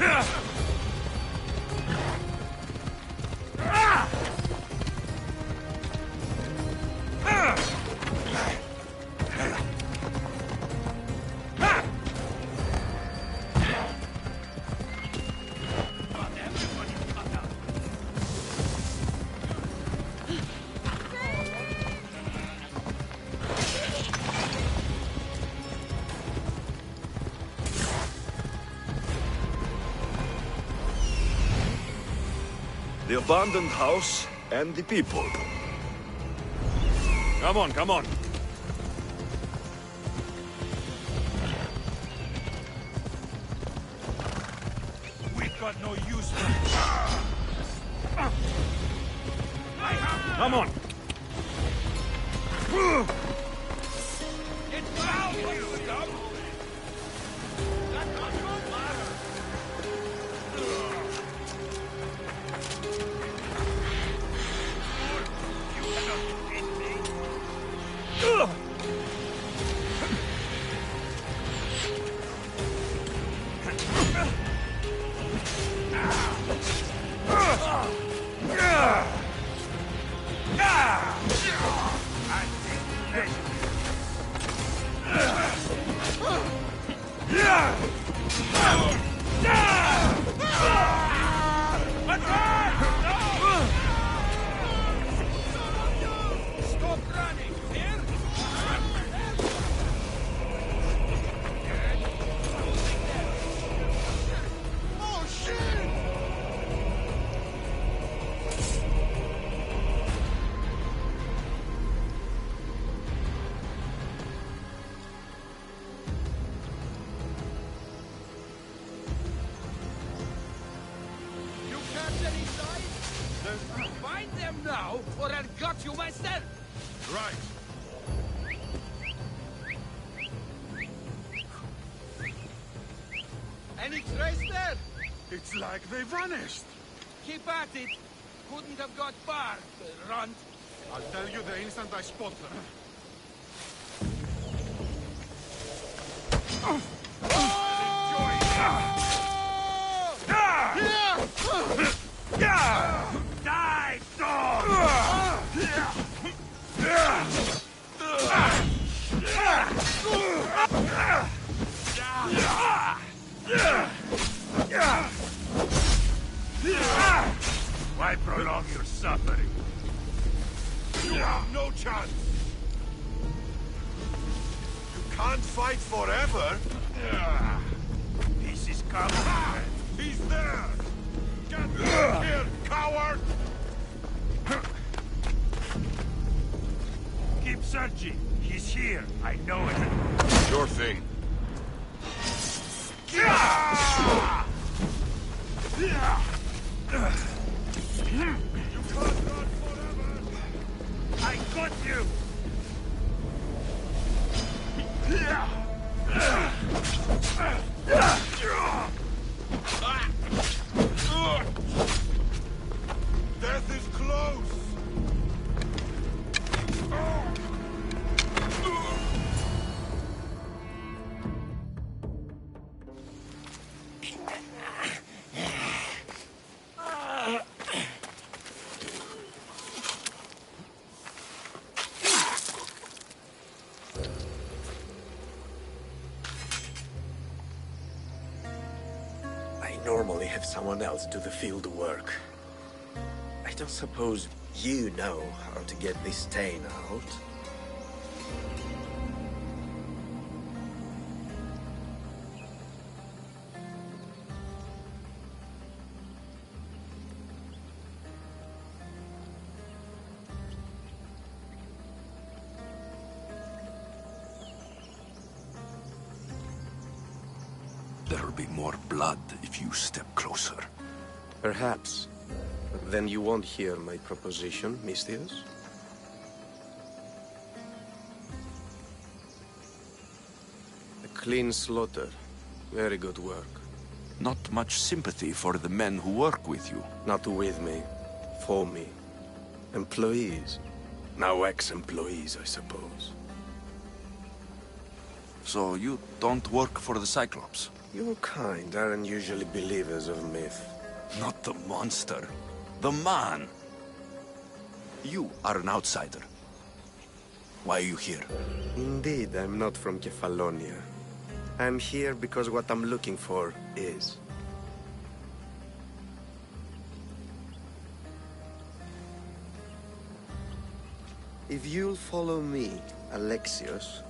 The abandoned house and the people. Come on, come on.
We've got no use for it.
Come on.
Get down, you dumb! That doesn't matter. You cannot beat me. Stop running, here! Oh, shit! You catch any signs? Find them now, or I'll gut you myself!
Right.
Any trace there?
It's like they vanished.
Keep at it. Couldn't have got far, runt.
I'll tell you the instant I spot them.
Die, dog!
Why prolong your suffering? You have no chance. You can't fight forever.
This is coming.
He's there! Get back here, coward!
Keep searching. He's here. I know it.
Sure thing.
You can't run forever. I got you.
Death is close!
I normally have someone else do the field work. I don't suppose you know how to get this stain out?
There'll be more blood if you step closer.
Perhaps. But then you won't hear my proposition, Mistius. A clean slaughter. Very good work.
Not much sympathy for the men who work with you.
Not with me. For me. Employees. Now ex-employees, I suppose.
So you don't work for the Cyclops?
Your kind aren't usually believers of myth.
Not the monster. The man. You are an outsider. Why are you here?
Indeed, I'm not from Kefalonia. I'm here because what I'm looking for is. If you'll follow me, Alexios...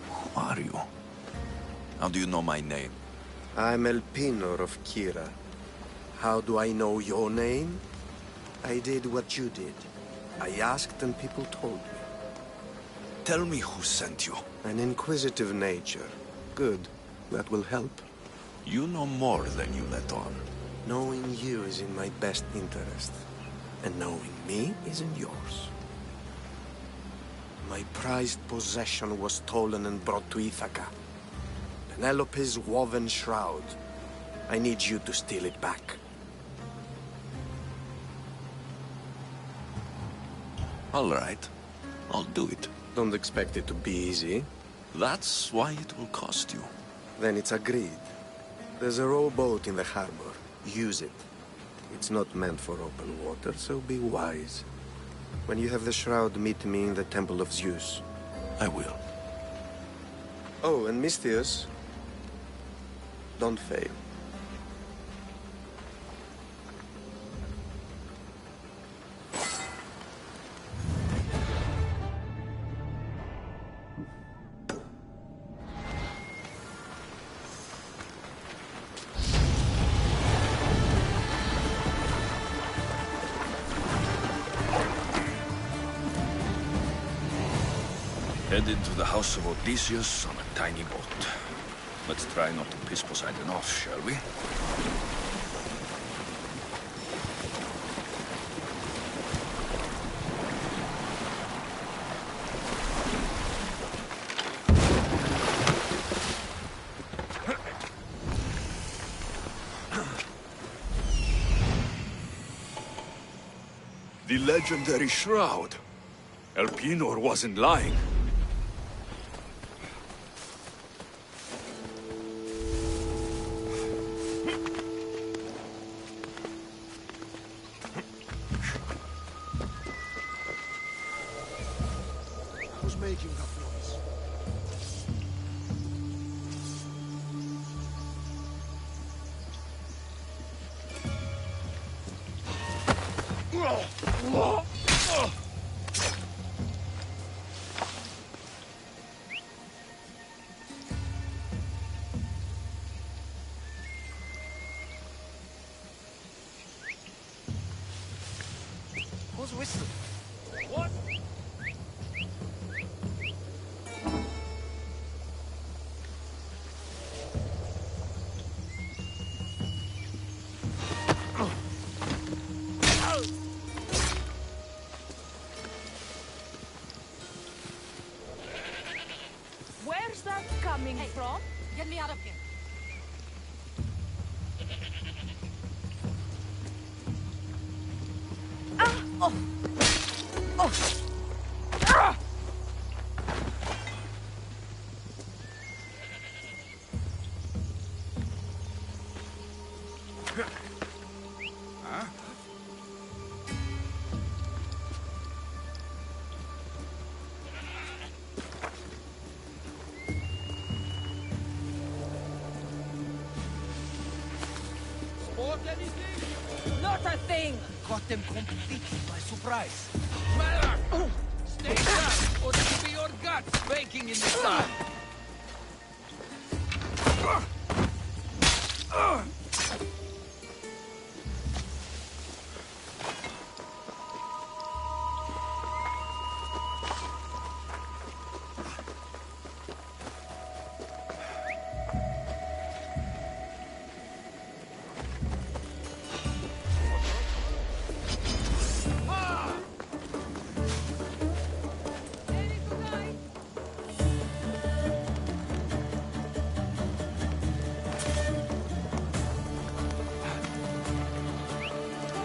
Who are you? How do you know my name?
I'm Elpinor of Kira. How do I know your name? I did what you did. I asked and people told me.
Tell me who sent you.
An inquisitive nature. Good. That will help.
You know more than you let on.
Knowing you is in my best interest. And knowing me is in yours. My prized possession was stolen and brought to Ithaca. Penelope's woven shroud. I need you to steal it back.
All right. I'll do it.
Don't expect it to be easy.
That's why it will cost you.
Then it's agreed. There's a rowboat in the harbor. Use it. It's not meant for open water, so be wise. When you have the shroud, meet me in the Temple of Zeus.
I will.
Oh, and Mistius, don't fail.
Head into the house of Odysseus on a tiny boat. Let's try not to piss Poseidon off, shall we? The legendary shroud. Elpinor wasn't lying.
Who's making that noise?
Who's whistling?
What?
Where's that coming from? Get me out of here. Ah! Oh! Oh! Ah!
Huh?
Sport anything?
Not a
thing!
Caught them completely by surprise.
Mother! Stay down, or it will be your guts baking in the sun!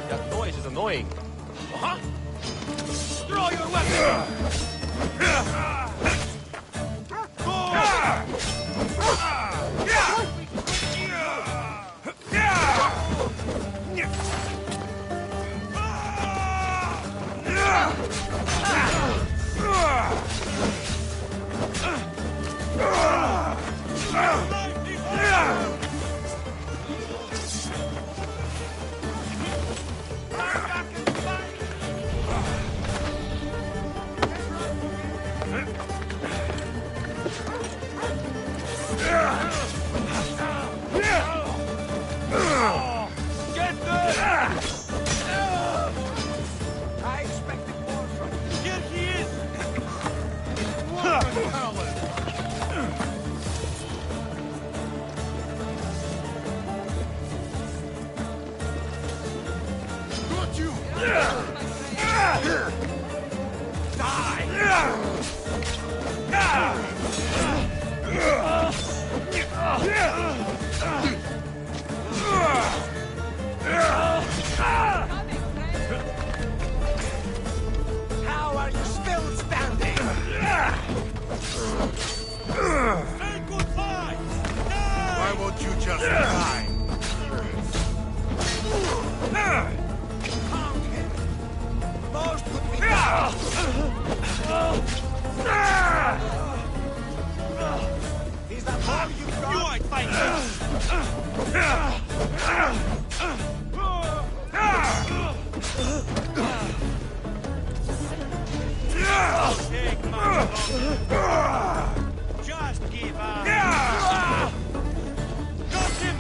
That noise is annoying.
Huh? Throw your weapon! Get there! I expected more from you. Here he is! Woman power!
Got you!
How are you still standing? Say goodbye!
Why won't you just die?
Count him! Most could be done! Is that all you've got? You ain't Take my Just give up! Got him!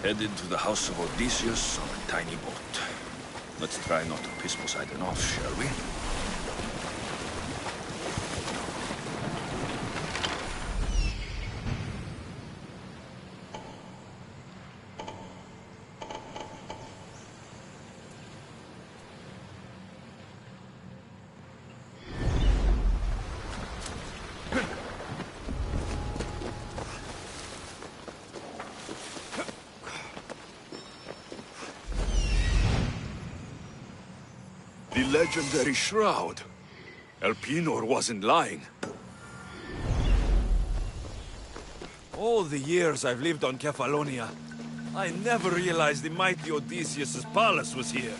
Headed to the house of Odysseus on a tiny boat. Let's try not to piss Poseidon off, shall we? The legendary shroud. Elpinor wasn't lying. All the years I've lived on Kefalonia, I never realized the mighty Odysseus' palace was here.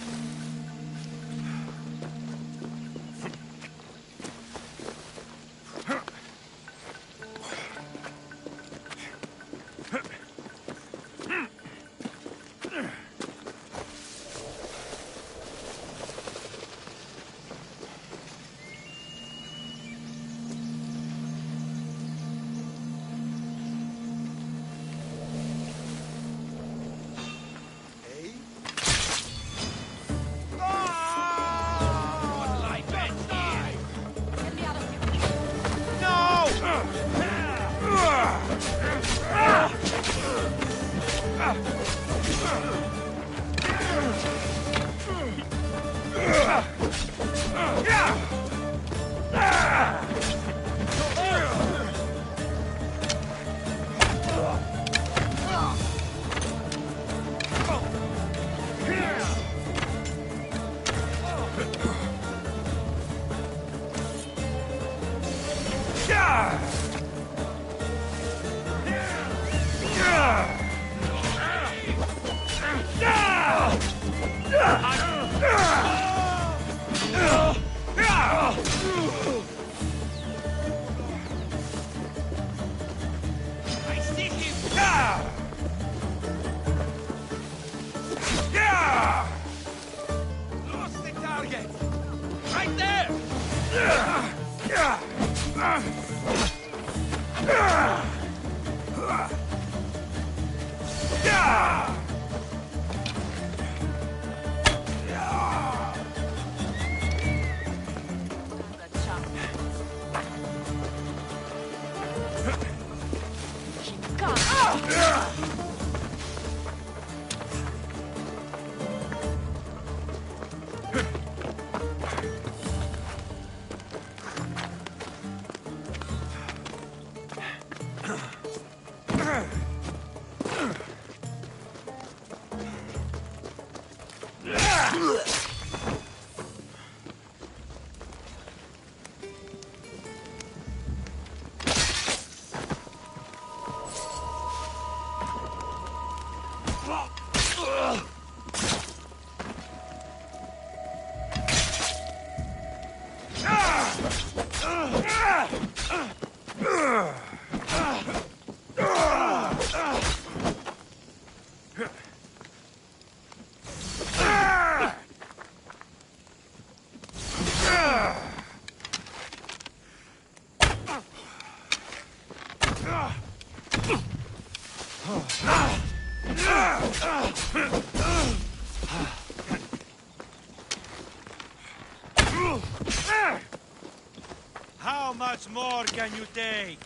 How much more can you take?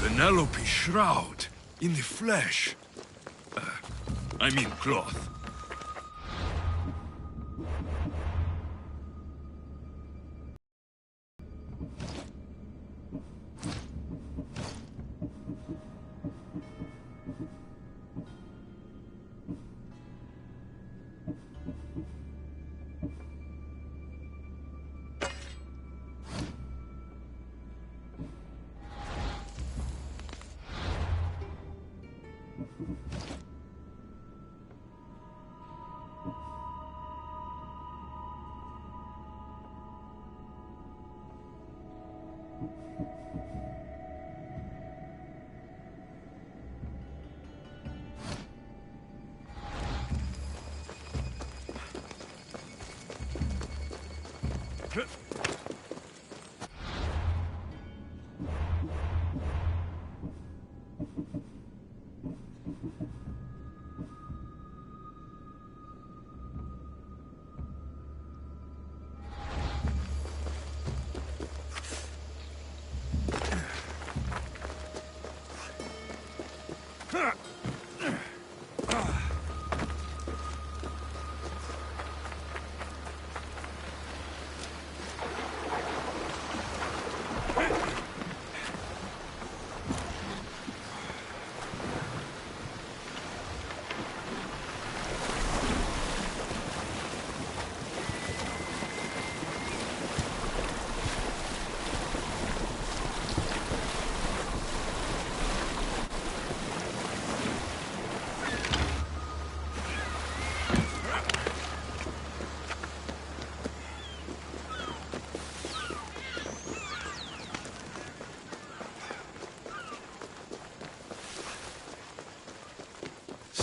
Penelope's shroud, in the flesh. I mean cloth.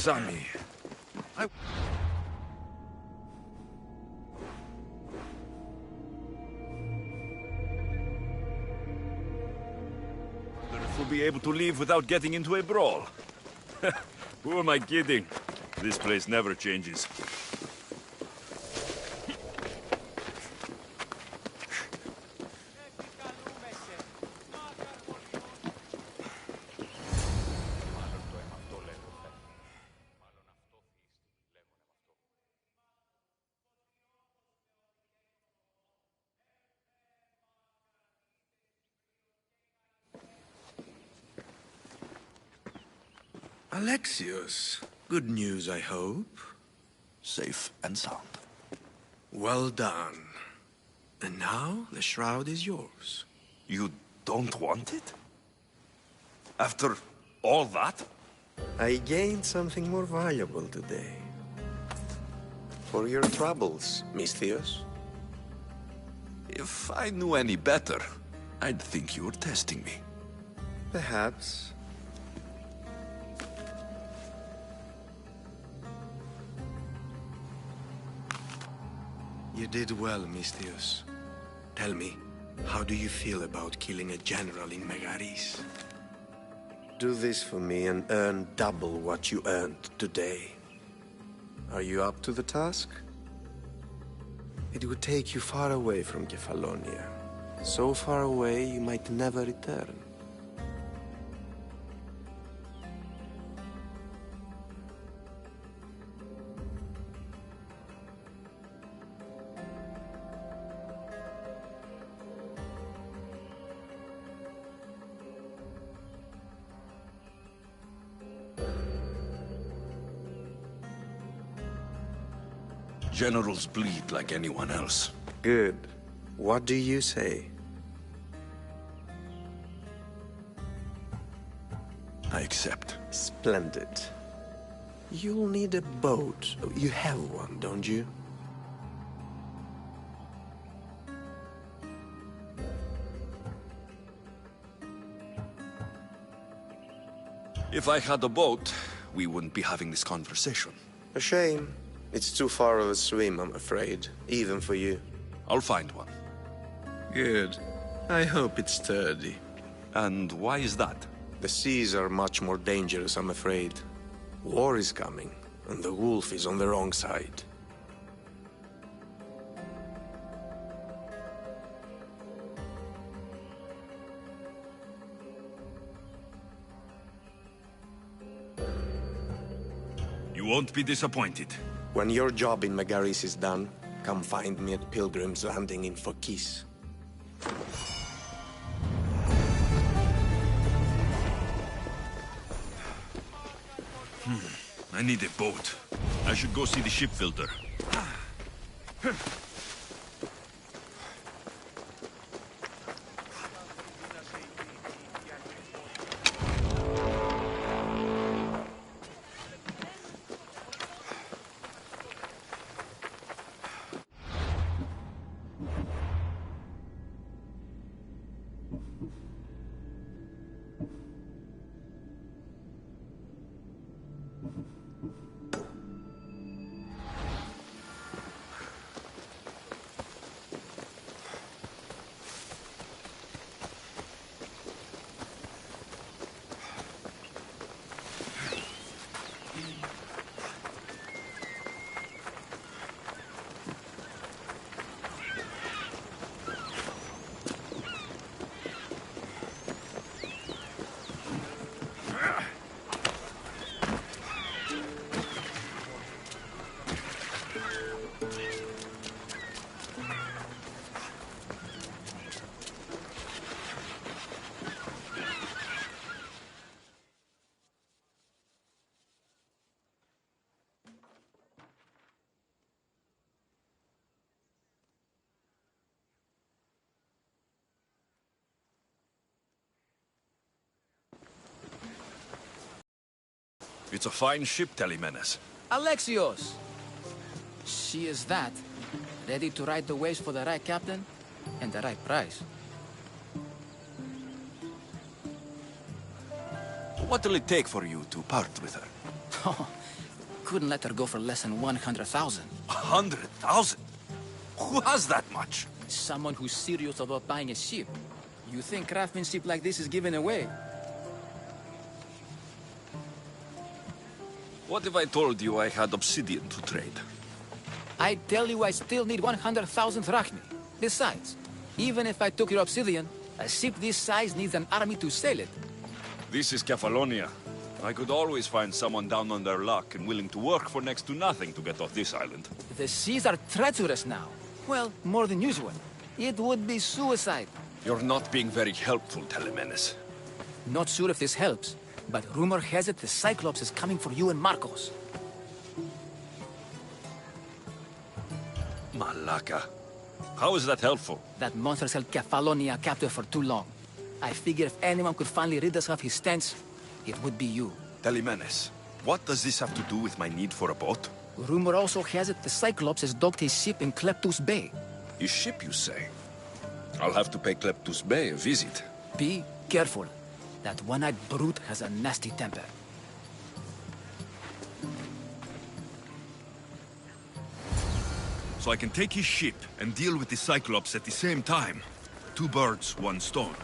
Sammy. If we'll be able to leave without getting into a brawl. Who am I kidding? This place never changes.
Alexios, good news, I hope.
Safe and sound.
Well done. And now, the shroud is yours.
You don't want it? After all that?
I gained something more valuable today. For your troubles, Misthios.
If I knew any better, I'd think you were testing me.
Perhaps. You did well, Misthios. Tell me, how do you feel about killing a general in Megaris? Do this for me and earn double what you earned today. Are you up to the task? It would take you far away from Kefalonia. So far away you might never return.
Generals bleed like anyone else.
Good. What do you say?
I accept.
Splendid. You'll need a boat. You have one, don't you?
If I had a boat, we wouldn't be having this conversation.
A shame. It's too far of a swim, I'm afraid, even for you.
I'll find one.
Good. I hope it's sturdy.
And why is that?
The seas are much more dangerous, I'm afraid. War is coming, and the wolf is on the wrong side.
You won't be disappointed.
When your job in Megaris is done, come find me at Pilgrim's Landing in Phokis.
I need a boat. I should go see the shipbuilder. It's a fine ship, Telemenes.
Alexios! She is that. Ready to ride the waves for the right captain and the right price.
What'll it take for you to part with her?
Oh, couldn't let her go for less than 100,000.
100,000? Who has that much?
Someone who's serious about buying a ship. You think craftsmanship like this is given away?
What if I told you I had obsidian to trade?
I tell you I still need 100,000 drachmi. Besides, even if I took your obsidian, a ship this size needs an army to sail it.
This is Kefalonia. I could always find someone down on their luck and willing to work for next to nothing to get off this island.
The seas are treacherous now. Well, more than usual. It would be suicide.
You're not being very helpful, Telemenes.
Not sure if this helps, but rumor has it the Cyclops is coming for you and Marcos.
Malaka. How is that helpful?
That monster's held Kefalonia captive for too long. I figure if anyone could finally rid us of his stench, it would be you.
Telemenes, what does this have to do with my need for a boat?
Rumor also has it the Cyclops has docked his ship in Kleptus Bay.
His ship, you say? I'll have to pay Kleptus Bay a visit.
Be careful. That one-eyed brute has a nasty temper.
So I can take his ship and deal with the Cyclops at the same time. 2 birds, 1 stone.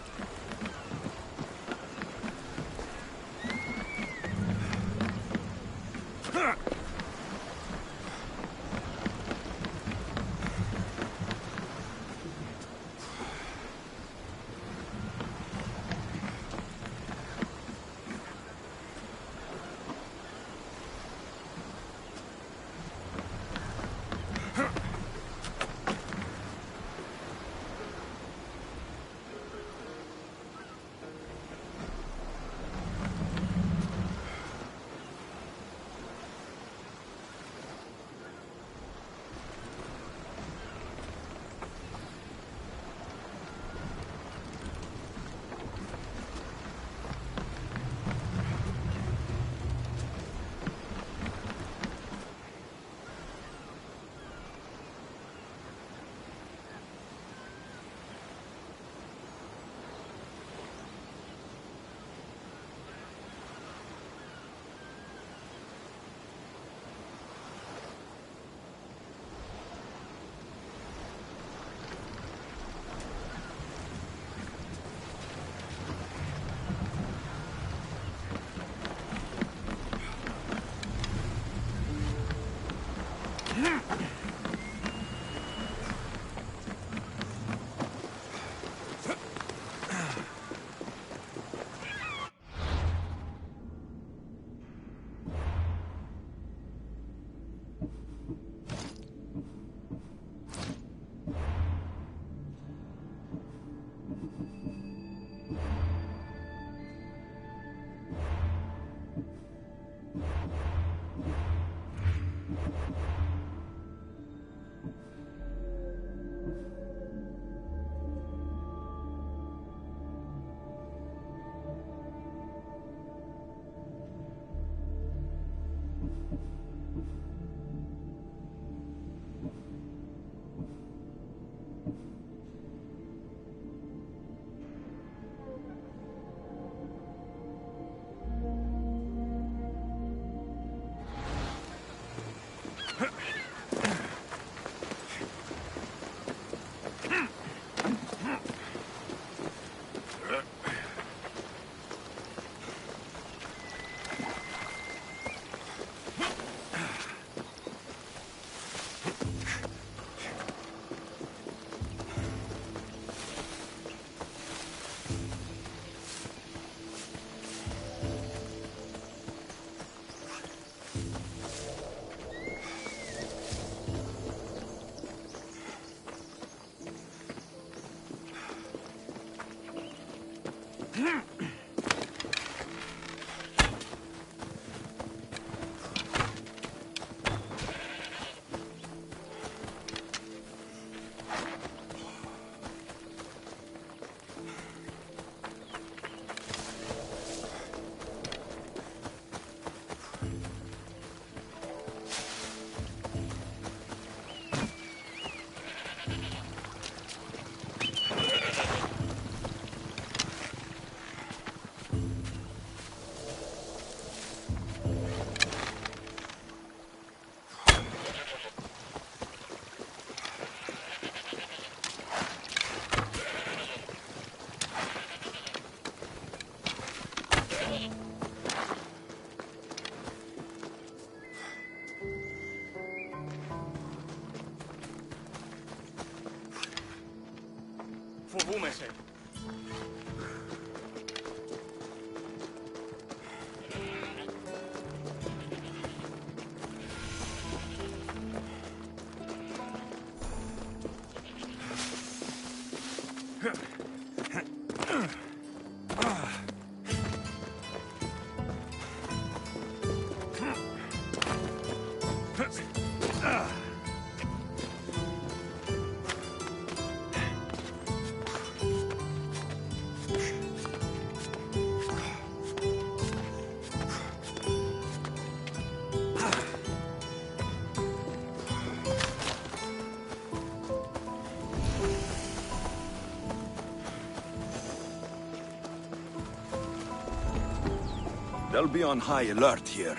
They'll be on high alert here.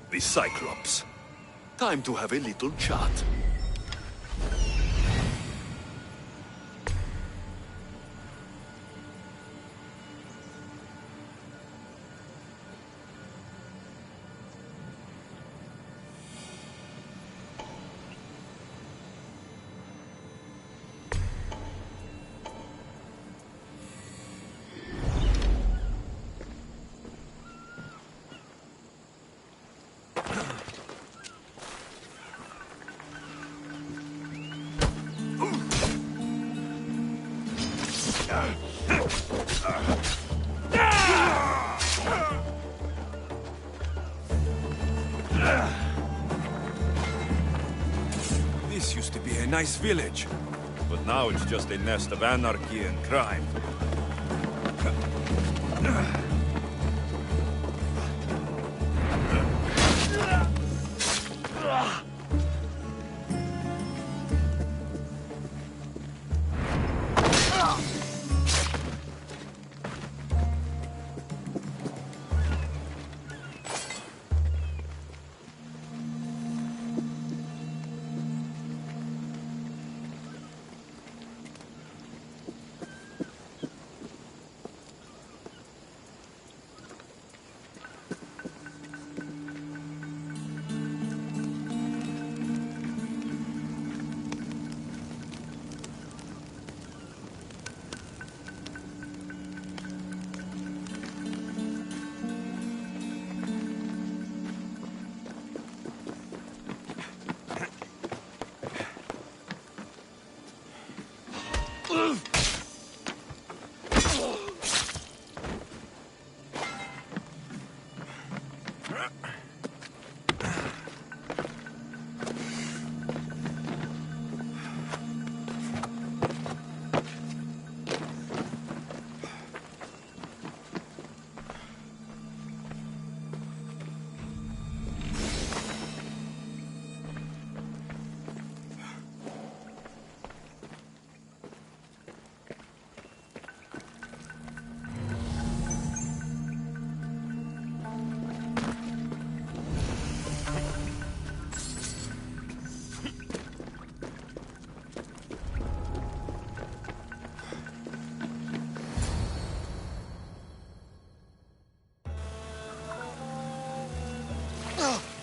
The Cyclops. Time to have a little chat. This used to be a nice village, but now it's just a nest of anarchy and crime.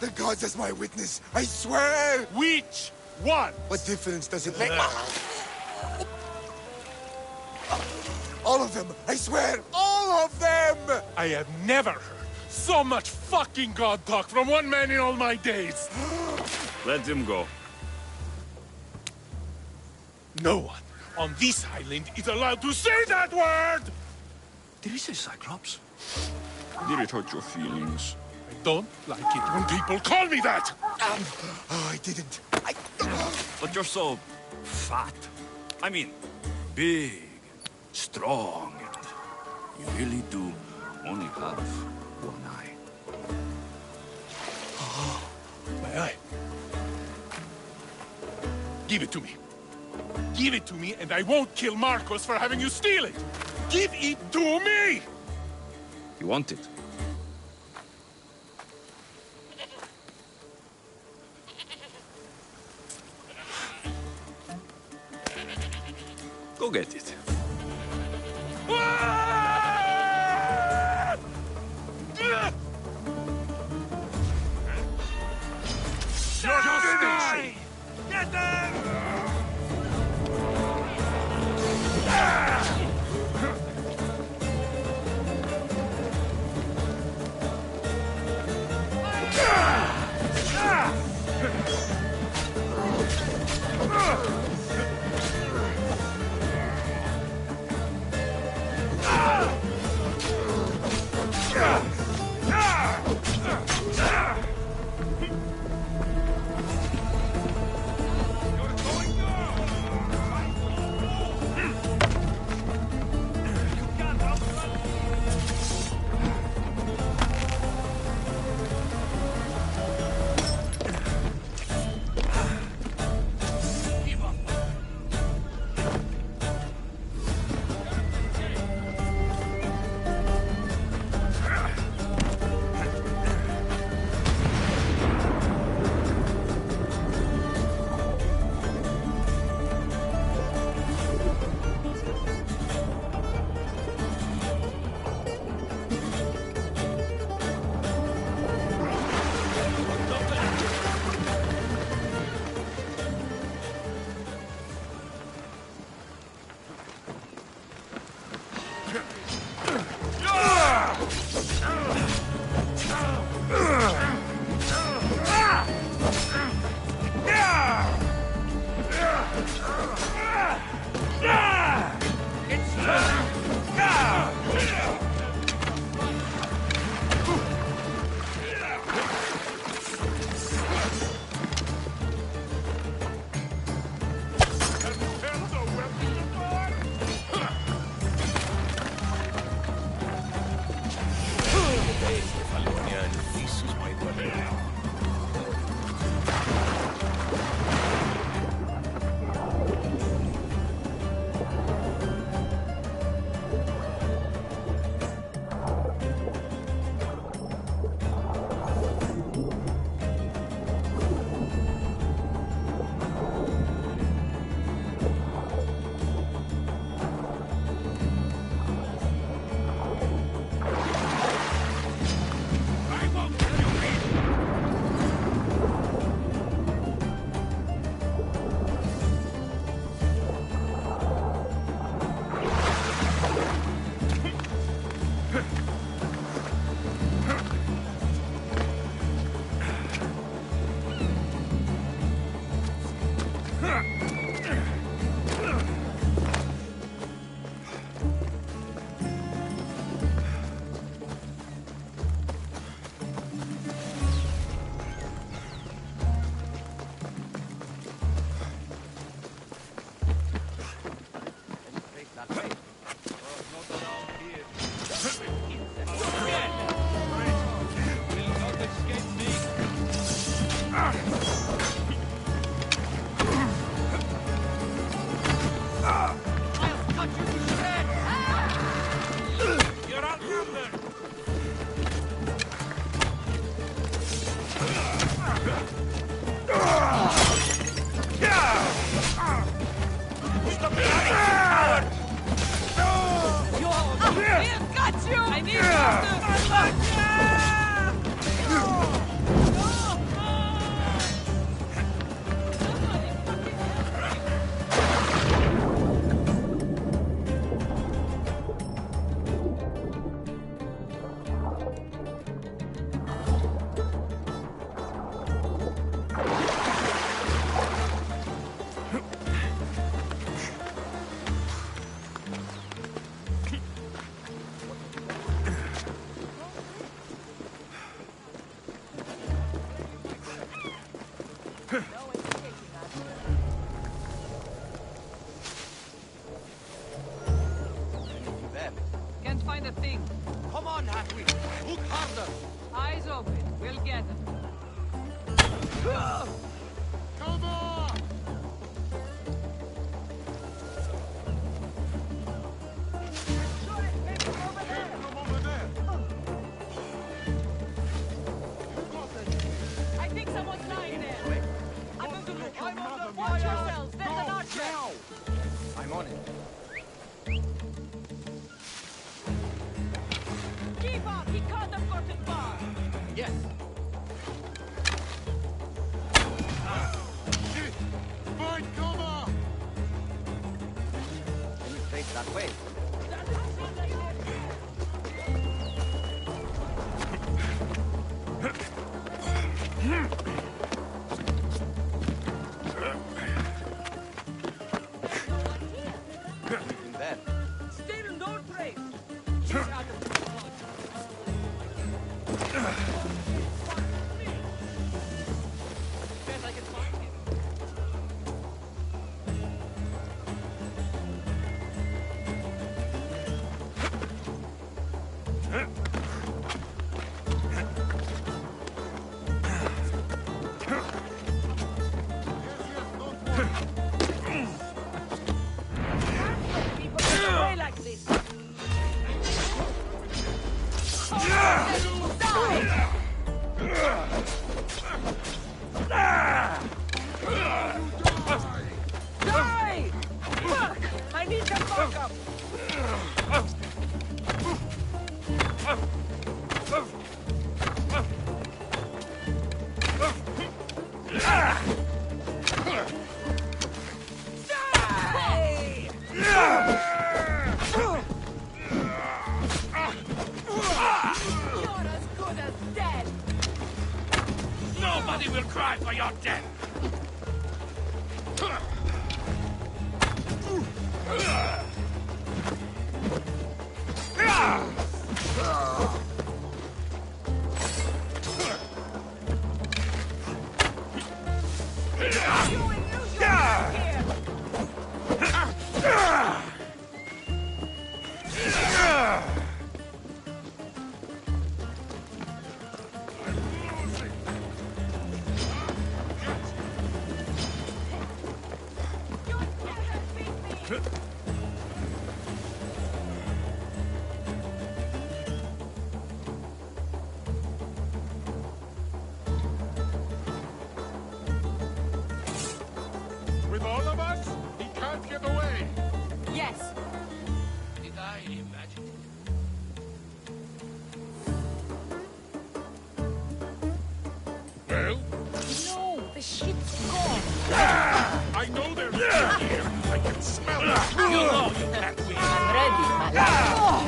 The gods as my witness, I swear!
Which one?
What difference does it make? All of them! I swear, all of them!
I have never heard so much fucking god talk from one man in all my days.
Let him go.
No one on this island is allowed to say that word!
Did he say Cyclops? Did it hurt your feelings?
I don't like it when people call me that!
Oh, I didn't.
But you're so fat. I mean, big, strong. You really do only have one eye.
My eye. Give it to me. Give it to me, and I won't kill Marcos for having you steal it! Give it to me!
You want it? Go get it.
Justice!
Get them!
got you! I need you! Can't find a thing.
Come on, halfway. Look harder.
Eyes open. We'll get them.
Come on!
I think someone's lying there. I'm on the look. Watch yourselves. There's an archer.
I'm on it.
Keep up. He can't have gotten far.
Yes.
Find cover!
Can you face that way? In there.
Still no trace. She's out of the Bet I can find him. People get away like this. Die! Fuck! I need some backup! Die! You're as good as dead!
Nobody will cry for your death! With all of us, he can't get away.
Yes.
Did I imagine? Well?
No, the ship's gone.
I know there's here. I can smell it. You know you can't win.
I'm ready, my love.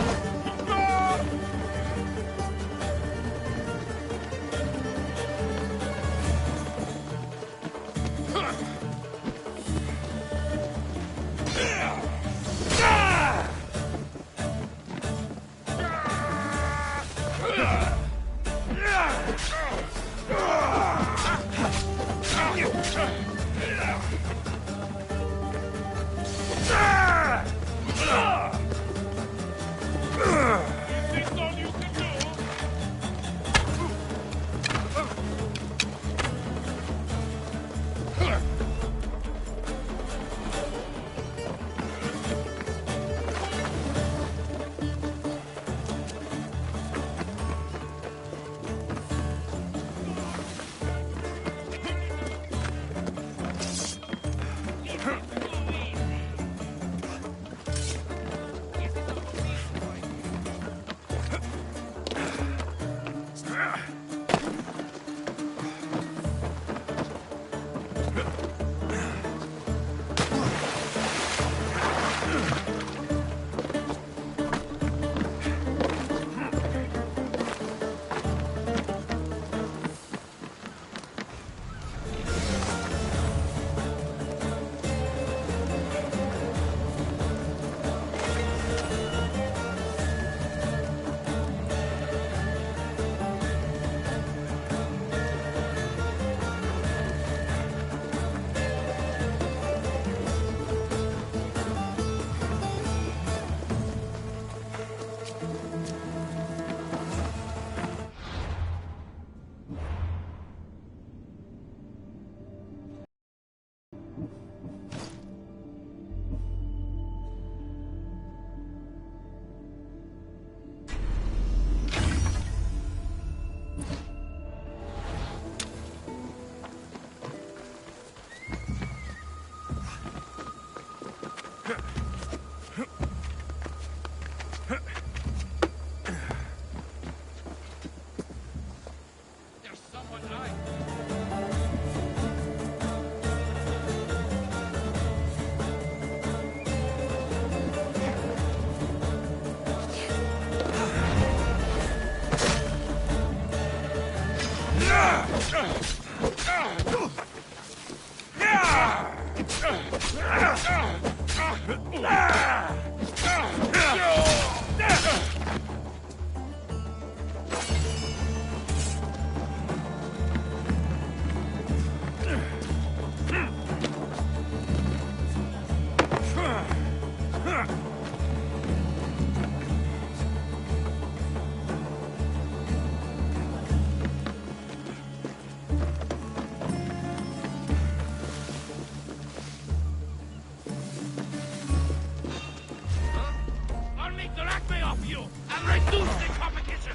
I'll make the acme off you and reduce the competition!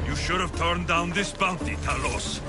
You should have turned down this bounty, Talos.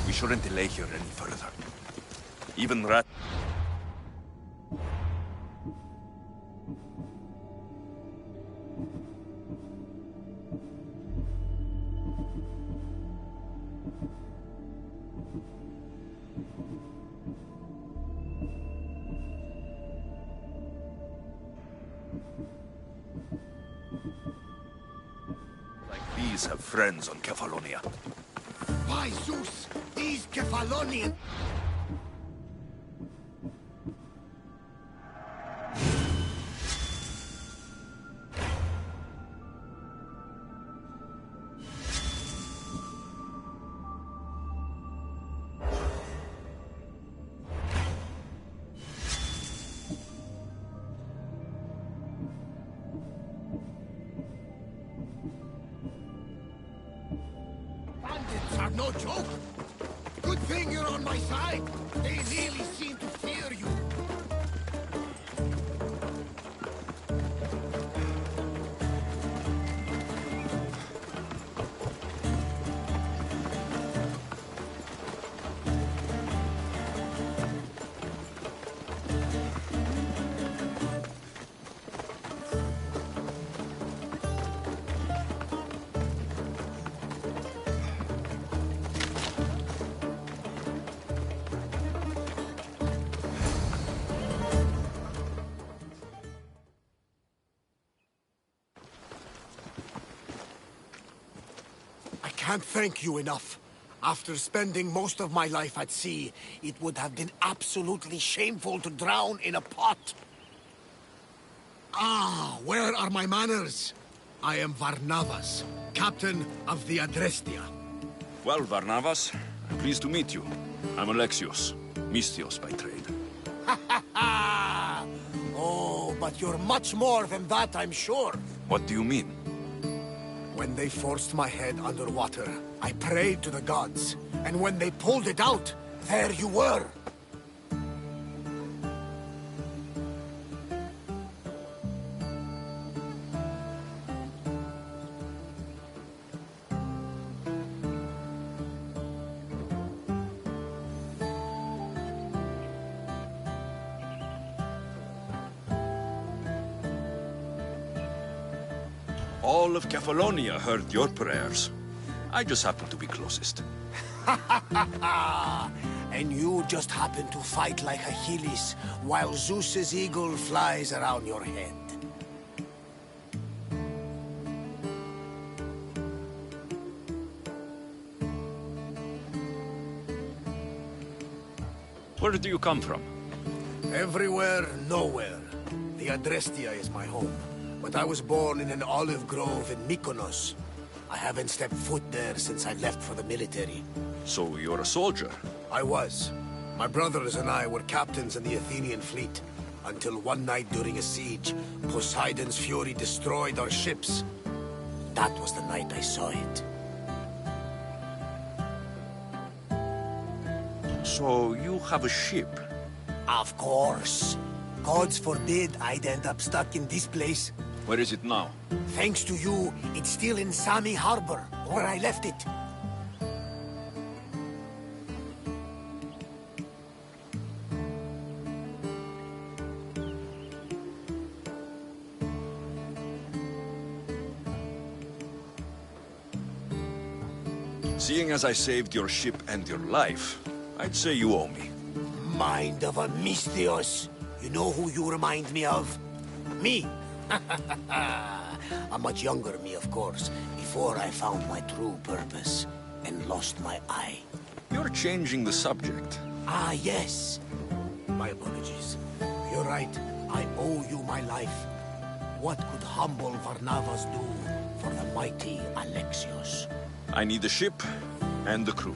We shouldn't delay here any further. Even Rat... us have friends on Kefalonia.
By Zeus, these Kefalonian... Bandits are no joke. Good thing you're on my side. They really seem to fear you. I can't thank you enough. After spending most of my life at sea, it would have been absolutely shameful to drown in a pot. Ah, where are my manners? I am Varnavas, captain of the Adrestia.
Well, Varnavas, I'm pleased to meet you. I'm Alexios, Mystios by trade.
Oh, but you're much more than that, I'm sure.
What do you mean?
When they forced my head underwater, I prayed to the gods. And when they pulled it out, there you were.
All of Kefalonia heard your prayers. I just happen to be closest.
And you just happen to fight like Achilles, while Zeus's eagle flies around your head.
Where do you come from?
Everywhere, nowhere. The Adrestia is my home. But I was born in an olive grove in Mykonos. I haven't stepped foot there since I left for the military.
So you're a soldier?
I was. My brothers and I were captains in the Athenian fleet. Until one night during a siege, Poseidon's fury destroyed our ships. That was the night I saw it.
So you have a ship?
Of course. Gods forbid I'd end up stuck in this place.
Where is it now?
Thanks to you, it's still in Sami Harbor, where I left it.
Seeing as I saved your ship and your life, I'd say you owe me.
Mind of a Mystios. You know who you remind me of? Me. A much younger me, of course, before I found my true purpose and lost my eye.
You're changing the subject.
Ah, yes. My apologies. You're right. I owe you my life. What could humble Varnavas do for the mighty Alexios?
I need a ship and a crew.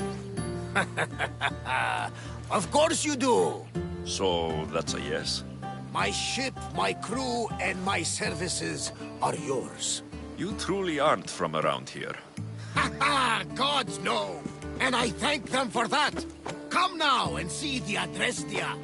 Of course you do.
So that's a yes?
My ship, my crew, and my services are yours.
You truly aren't from around here.
Ha ha! Gods know! And I thank them for that! Come now and see the Adrestia!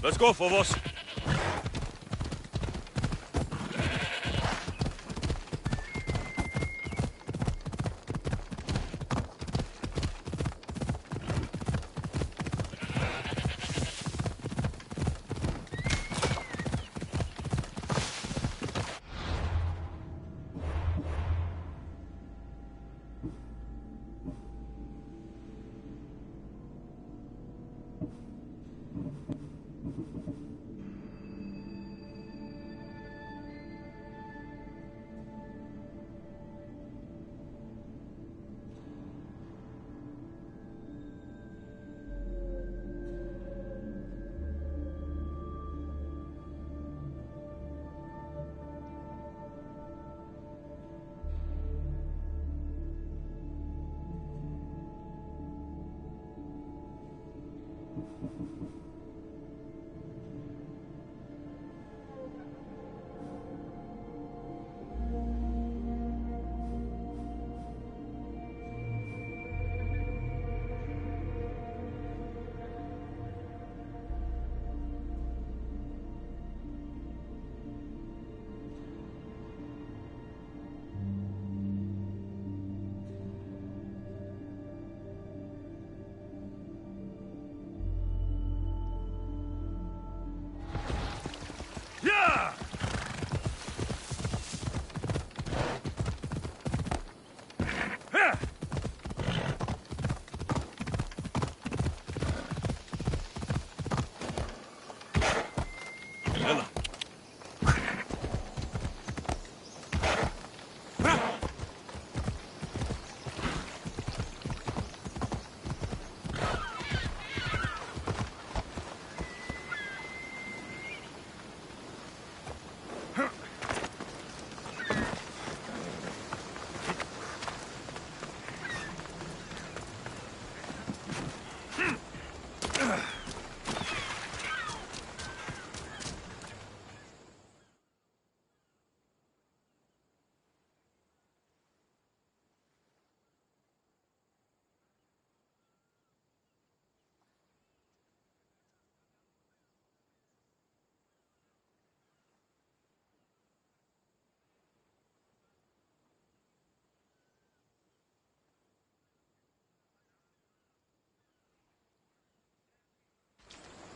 Let's go, Phobos. Yeah! Yalla.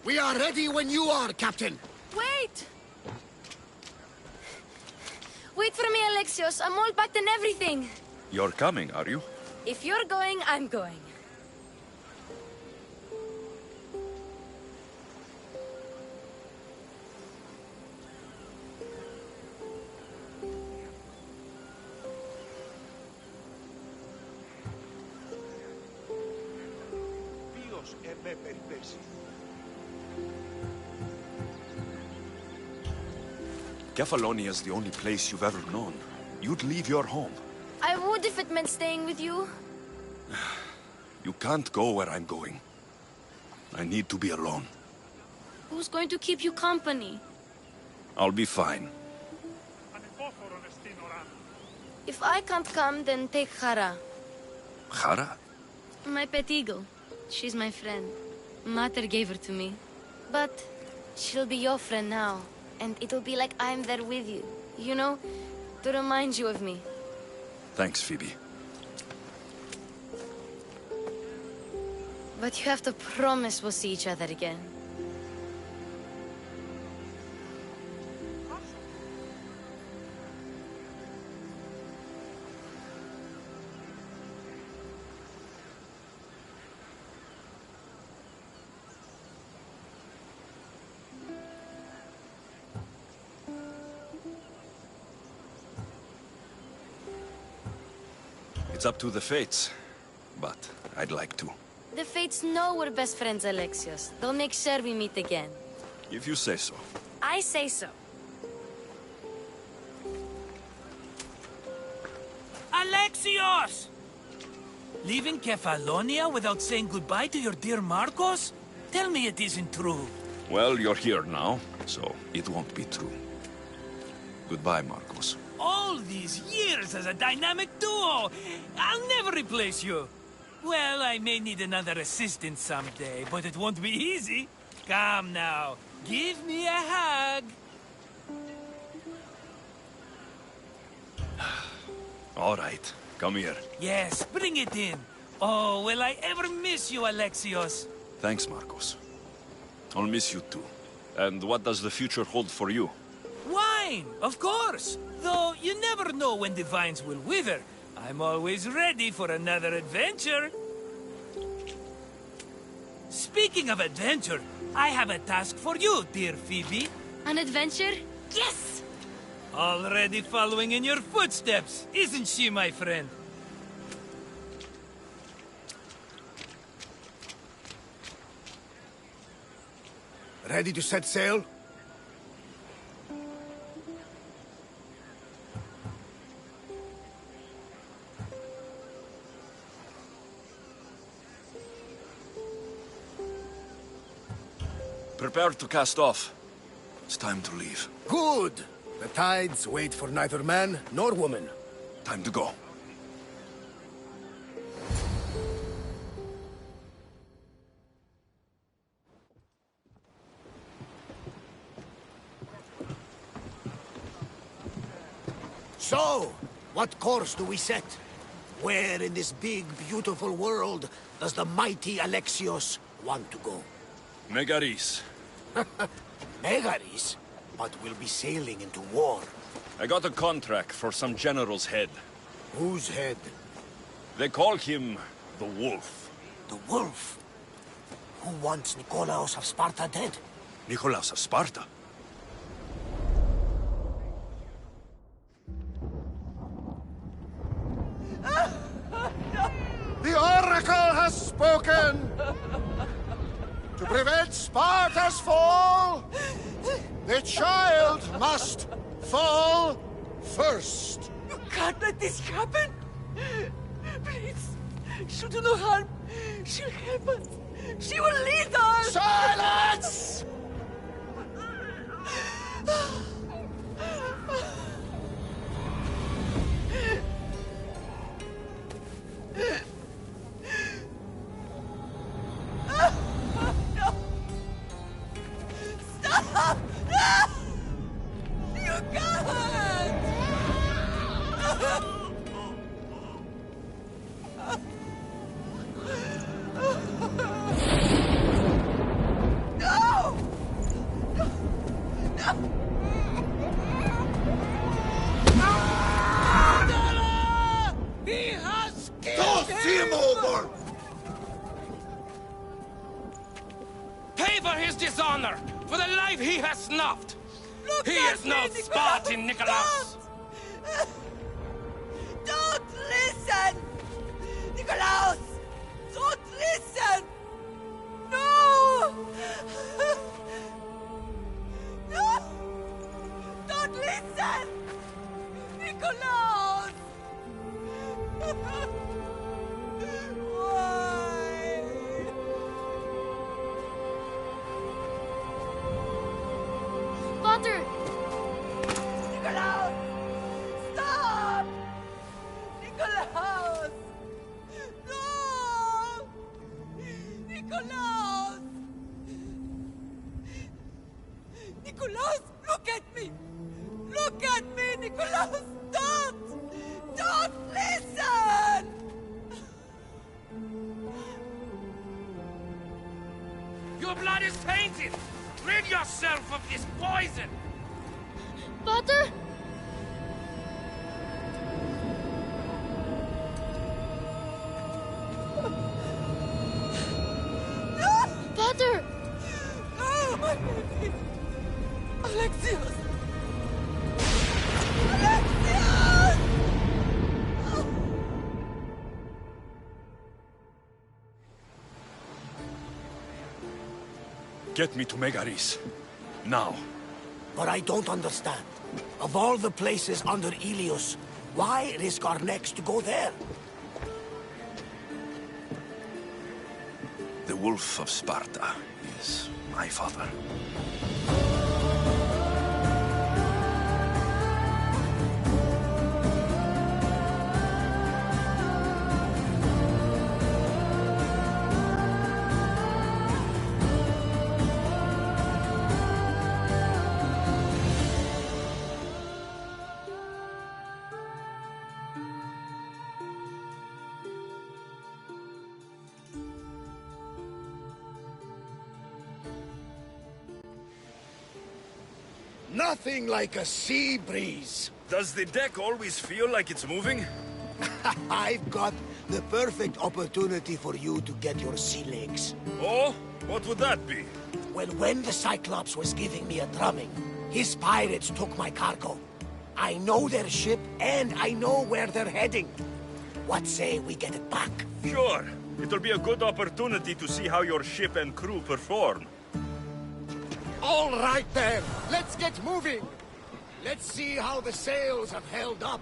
We are ready when you are, Captain.
Wait! Wait for me, Alexios. I'm all packed and everything.
You're coming, are you?
If you're going, I'm going.
Dios me perpesi.
Kefalonia is the only place you've ever known. You'd leave your home.
I would if it meant staying with you.
You can't go where I'm going. I need to be alone.
Who's going to keep you company?
I'll be fine.
If I can't come, then take Hara.
Hara?
My pet eagle. She's my friend. Mater gave her to me. But she'll be your friend now. And it'll be like I'm there with you. You know? To remind you of me.
Thanks, Phoebe.
But you have to promise we'll see each other again.
It's up to the fates, but I'd like to.
The fates know we're best friends, Alexios. They'll make sure we meet again.
If you say so.
I say so.
Alexios! Leaving Kefalonia without saying goodbye to your dear Marcos? Tell me it isn't true.
Well, you're here now, so it won't be true. Goodbye, Marcos.
All these years as a dynamic duo! I'll never replace you! Well, I may need another assistant someday, but it won't be easy. Come now, give me a hug.
All right, come here.
Yes, bring it in. Oh, will I ever miss you, Alexios?
Thanks, Marcos. I'll miss you too. And what does the future hold for you?
Wine, of course. Though you never know when the vines will wither. I'm always ready for another adventure. Speaking of adventure, I have a task for you, dear Phoebe.
An adventure? Yes!
Already following in your footsteps, isn't she, my friend?
Ready to set sail?
Prepare to cast off. It's time to leave.
Good! The tides wait for neither man nor woman.
Time to go.
So, what course do we set? Where in this big, beautiful world does the mighty Alexios want to go?
Megaris.
Megaris? But we'll be sailing into war.
I got a contract for some general's head.
Whose head?
They call him the Wolf.
The Wolf? Who wants Nikolaos of Sparta dead?
Nikolaos of Sparta?
The Oracle has spoken! To prevent Sparta's fall, the child must fall first.
You can't let this happen! Please, she'll do no harm. She'll help us. She will lead us!
Silence!
No! Stop! No! You can't! No! No! He has killed him!
over!
Pay for his dishonor, for the life he has snuffed.
Look
He
at
is no
me,
Spartan, Nikolaos.
Don't listen! Nikolaos! Don't listen! No! No! Don't listen! Nikolaos! Why?
Father!
Nikolaos! Stop! Nikolaos! No! Nikolaos! Nikolaos, look at me! Look at me, Nikolaos! Don't! Don't listen!
Your blood is tainted. Rid yourself of this poison.
Father? Father!
No, my baby! Alexios! Alexios!
Get me to Megaris. Now.
But I don't understand. Of all the places under Ilios, why risk our necks to go there?
The Wolf of Sparta is my father.
Nothing like a sea breeze.
Does the deck always feel like it's moving?
I've got the perfect opportunity for you to get your sea legs.
Oh? What would that be?
Well, when the Cyclops was giving me a drumming, his pirates took my cargo. I know their ship, and I know where they're heading. What say we get it back?
Sure. It'll be a good opportunity to see how your ship and crew perform.
All right then, let's get moving. Let's see how the sails have held up.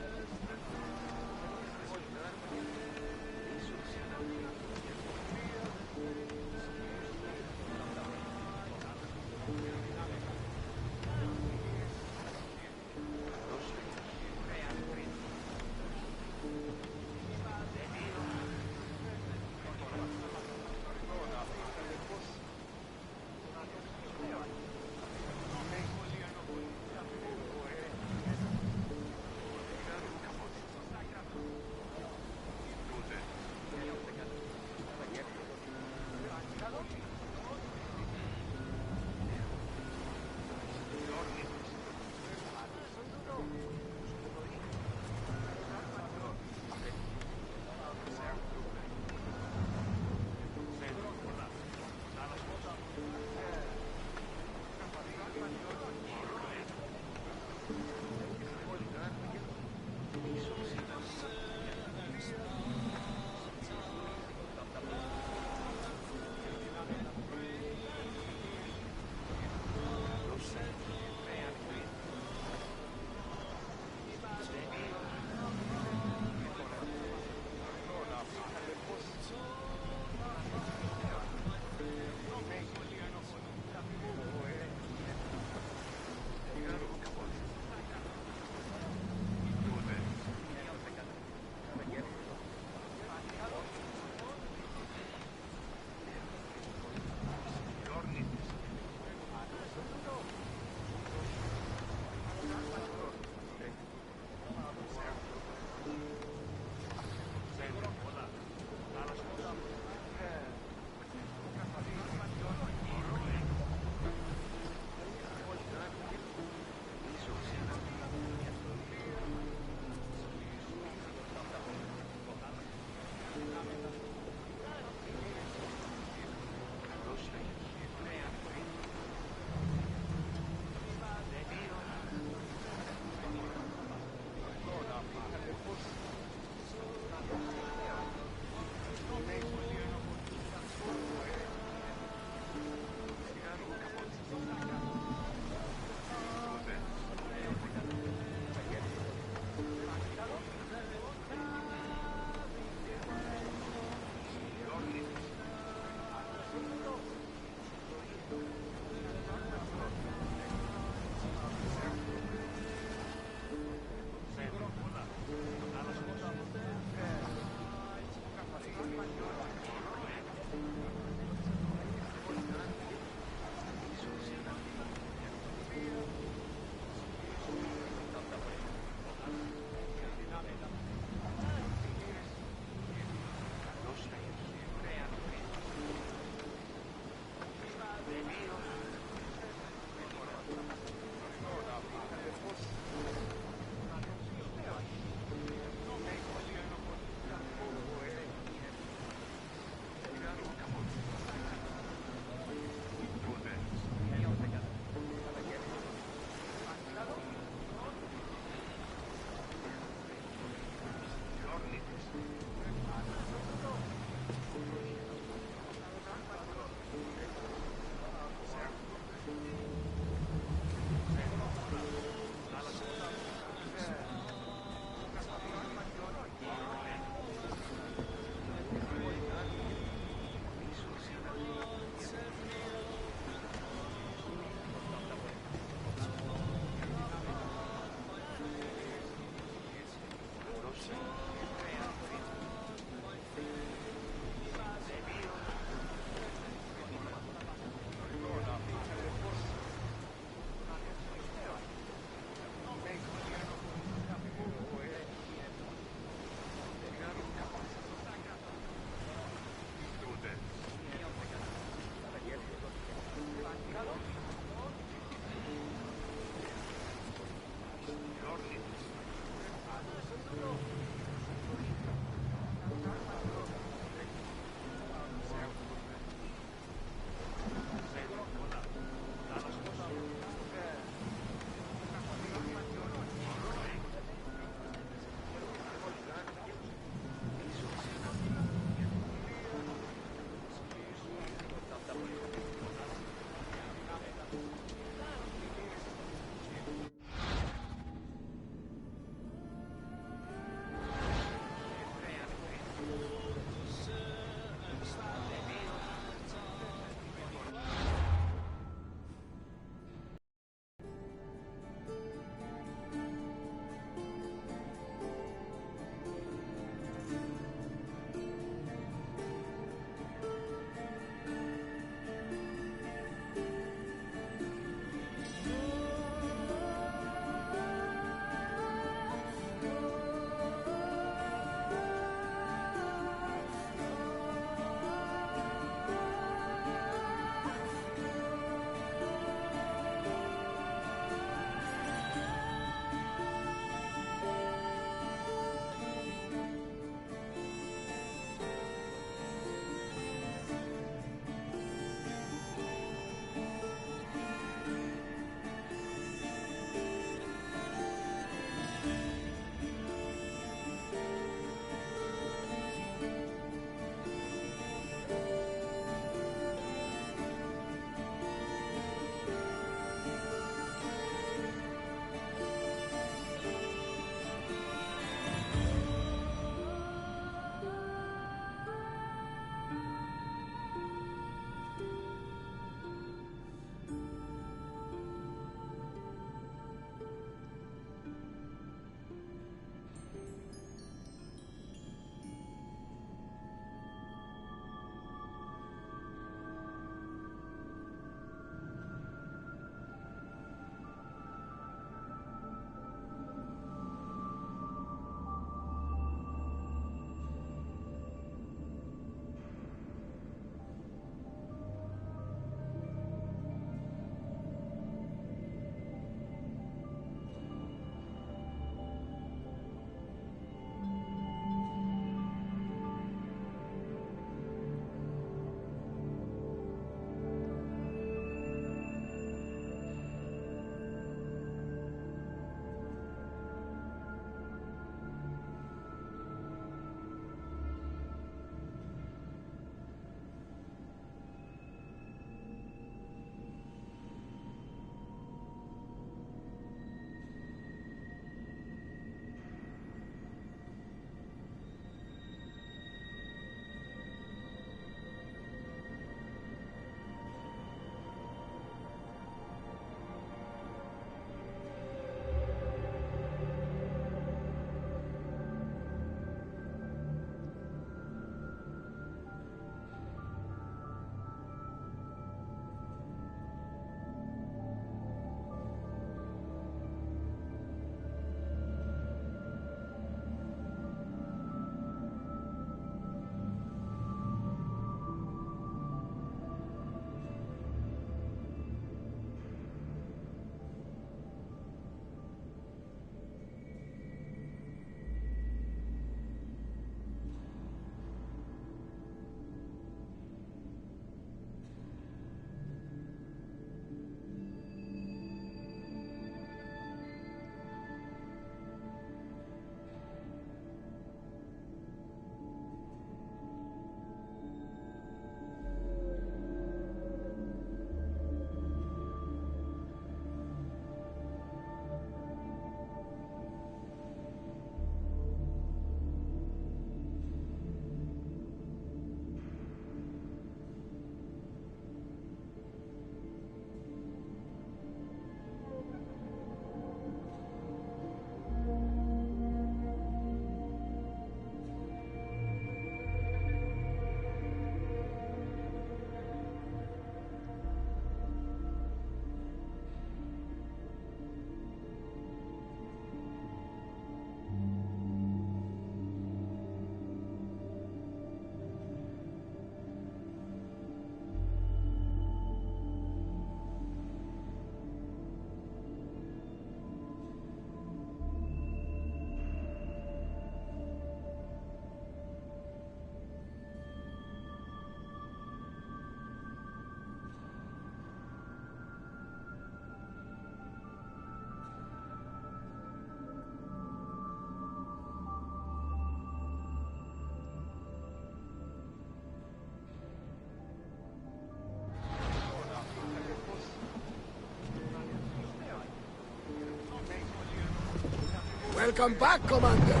Welcome back, Commander.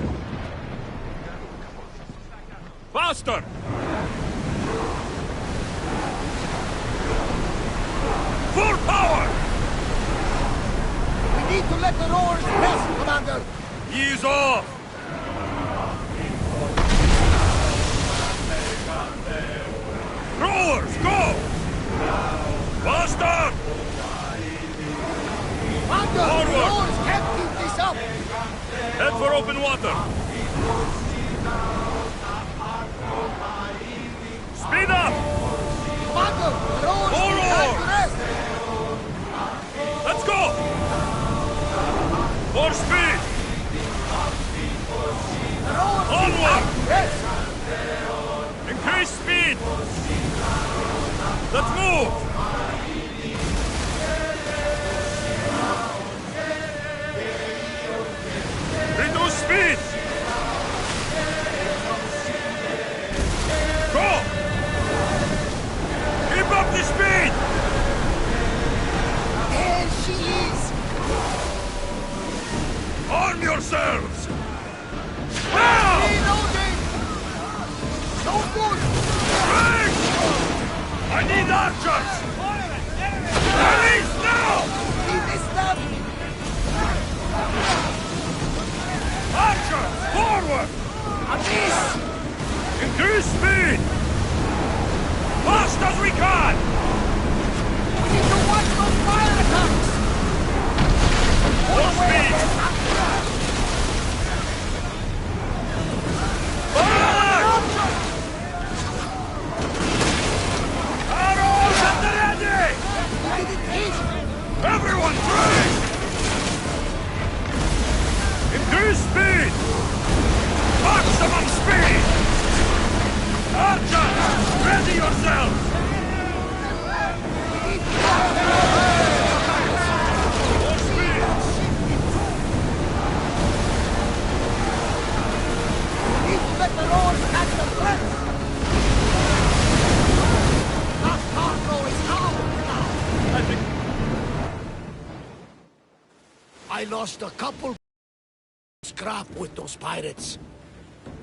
Faster! Full power!
We need to let the roars rest, Commander.
Ease off! Rowers, go! Faster!
Commander, the
Forward!
roars can't keep this up.
Head for open water! Speed up!
Commander, the roars
More
need time to
roars!
rest.
Let's go! More speed!
The roars need
Onward!
time to rest.
Increase speed! Let's move! Reduce speed! Go! Keep up the speed!
There she is.
Arm yourselves! Now!
Reloading. So good.
Break! I need archers! Release now!
He missed them.
Archers, forward!
A miss.
Increase speed! Fast as we can!
We need to watch those fire attacks.
More speed! Forward! Arrows at the ready!
We did it hit.
Everyone train! Increase speed! Maximum speed! Archers, ready yourselves! More speed!
We need to let the roars catch the breath. That cargo is ours now.
I think...
I lost a couple scrap with those pirates.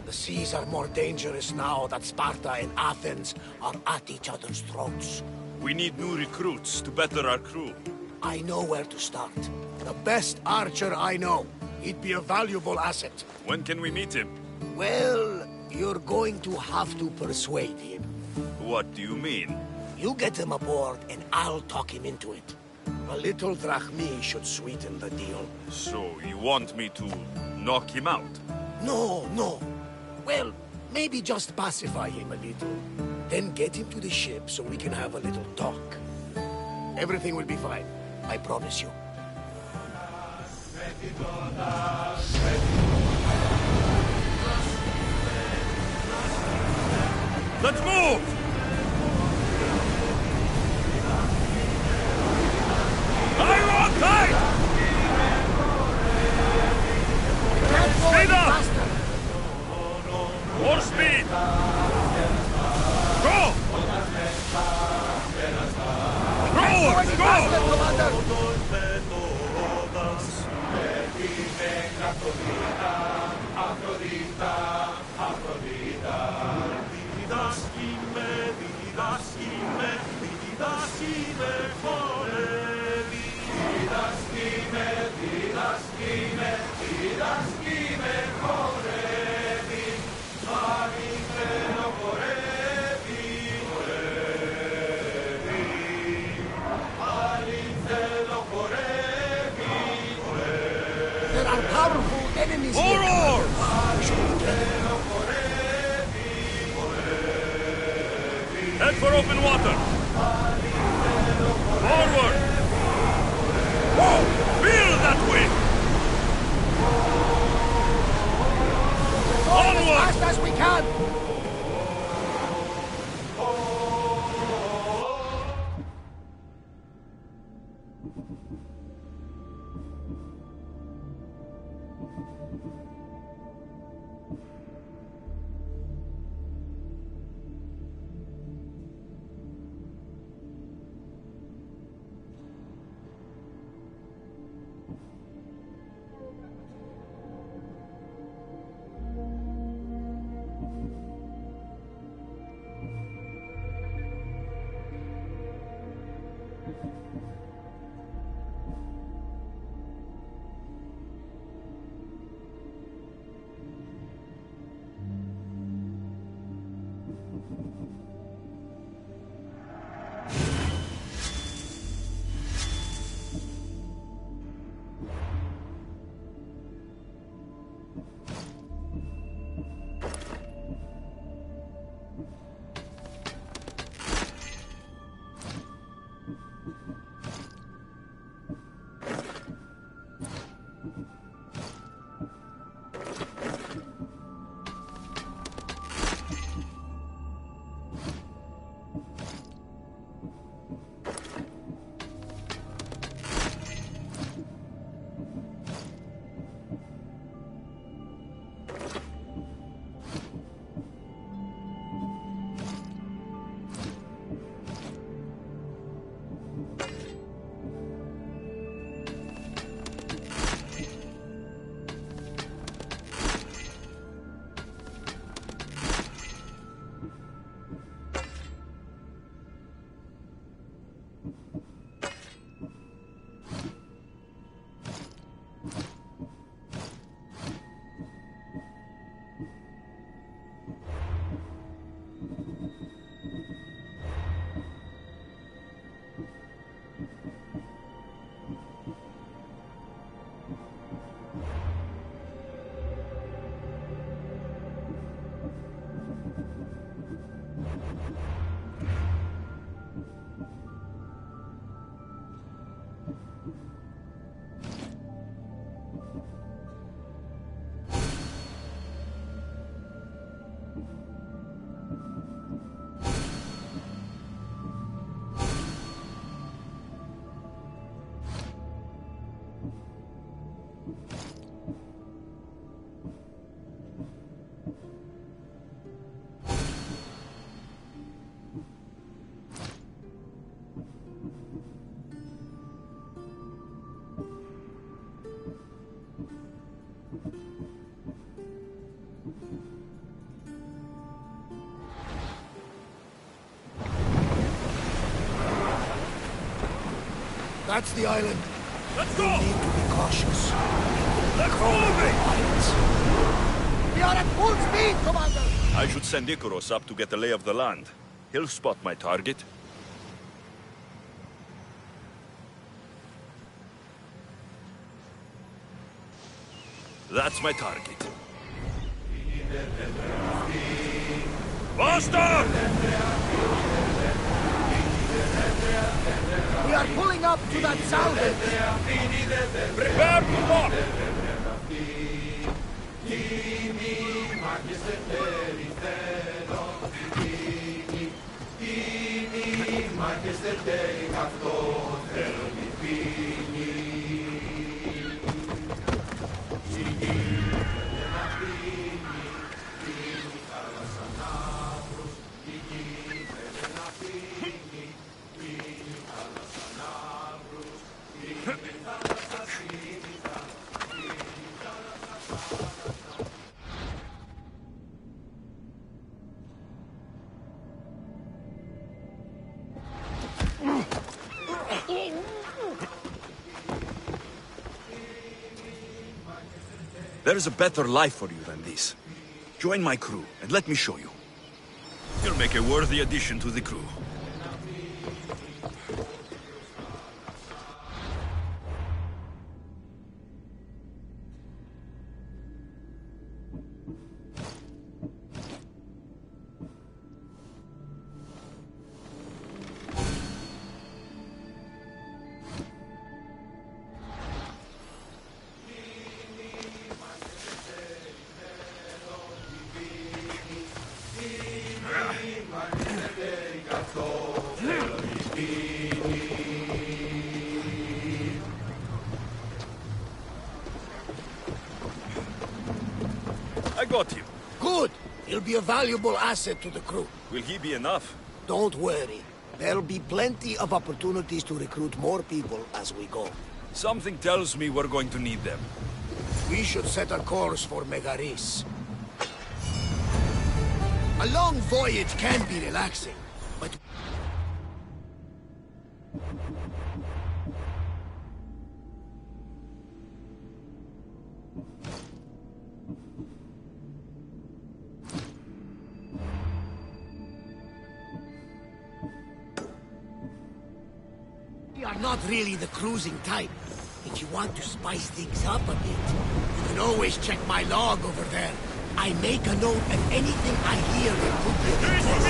The seas are more dangerous now that Sparta and Athens are at each other's throats.
We need new recruits to better our crew.
I know where to start. The best archer I know. He'd be a valuable asset.
When can we meet him?
Well, you're going to have to persuade him.
What do you mean?
You get him aboard and I'll talk him into it. A little drachmi should sweeten the deal.
So, you want me to knock him out?
No, no. Well, maybe just pacify him a little. Then get him to the ship so we can have a little talk. Everything will be fine. I promise you.
Let's move! Iron tight! Speed up! More speed! Go! Rowers, go!
There are powerful enemies here.
Head for open water! Forward! Whoa! Feel that wind! Onward!
As fast as we can! That's the island.
Let's go!
We need to be cautious.
Let's move it!
We are at full speed, Commander!
I should send Icaros up to get the lay of the land. He'll spot my target. That's my target.
Faster!
We are pulling up to that salvage!
Prepare to lock!
There is a better life for you than this. Join my crew, and let me show you. You'll make a worthy addition to the crew. I got him.
Good! He'll be a valuable asset to the crew.
Will he be enough?
Don't worry. There'll be plenty of opportunities to recruit more people as we go.
Something tells me we're going to need them.
We should set a course for Megaris. A long voyage can be relaxing, but... We are not really the cruising type. If you want to spice things up a bit, you can always check my log over there. I make a note of anything I hear that could be of interest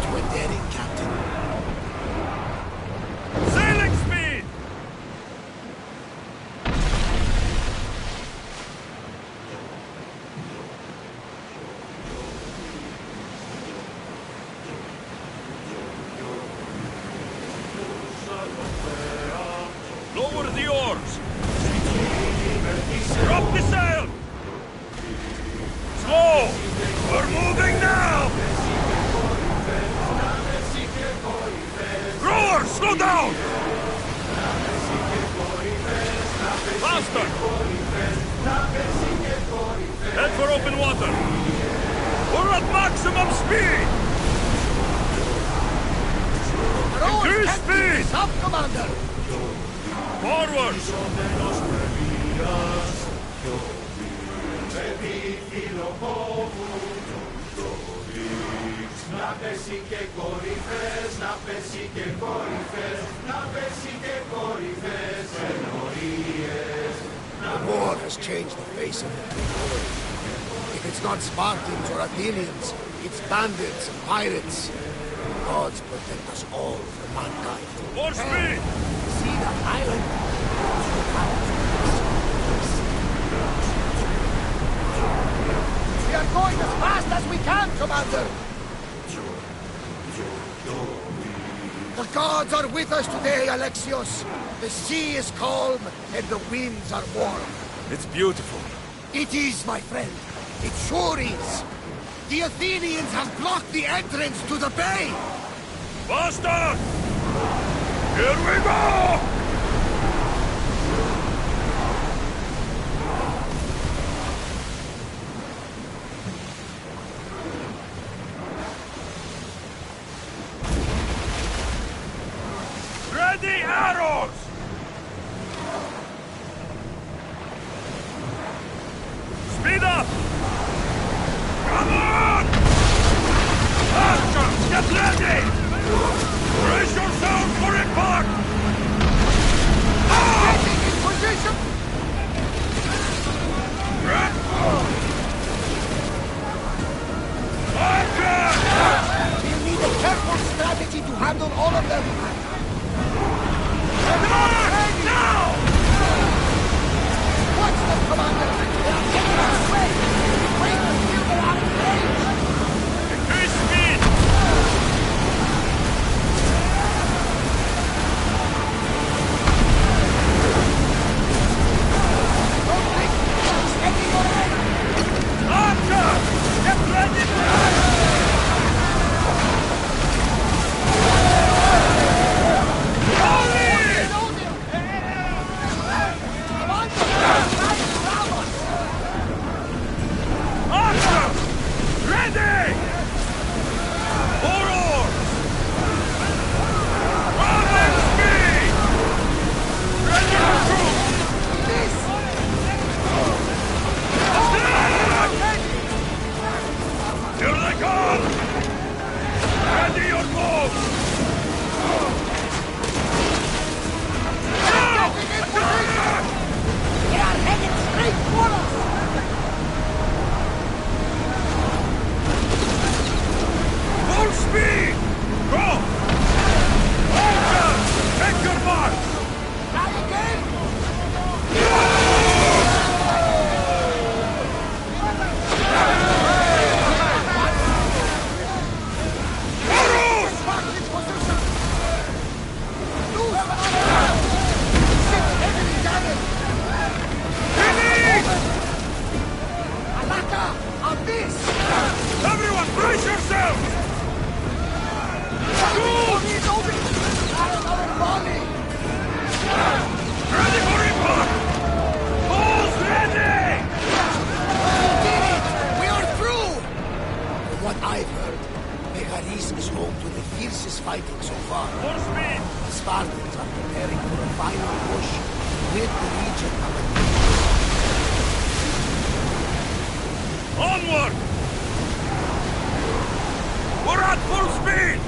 to a daring captain.
Sailing speed!
Faster! Head for open water! We're at maximum speed! Increase speed!
Up, Commander!
Forward!
The war has changed the face of the world. If it's not Spartans or Athenians, it's bandits and pirates. Gods protect us all from mankind.
More speed!
See that island? We are going as fast as we can, Commander! The gods are with us today, Alexios. The sea is calm and the winds are warm.
It's beautiful.
It is, my friend. It sure is. The Athenians have blocked the entrance to the bay!
Faster! Here we go! Ready arrows! Speed up! Come on! Archers, get ready! Brace yourselves for impact!
Getting in position! We'll need a careful strategy to handle all of them.
Now!
Watch them, Commander! They are taking us away! Wait until they're out of range!
Increase speed!
Don't think! Steady your head!
Archer! Get ready for action! Archer! Ready! Forward! Run speed! Ready to shoot! Here they come! Ready your bows!
They are headed straight for us!
Full speed! Go! Archer! Take your mark!
Try again!
Arrows!
Back in position! Loose! Ship heavily damaged!
Finish!
Alaka! On this!
Everyone, brace yourselves! Shoot!
Another volley!
Ready for impact! Balls ready!
We did it! We are through! From what I've heard, Megaris is home to the fiercest fighting so far.
More speed!
The Spartans are preparing for a final push with the Legion coming.
Onward! We're at full speed!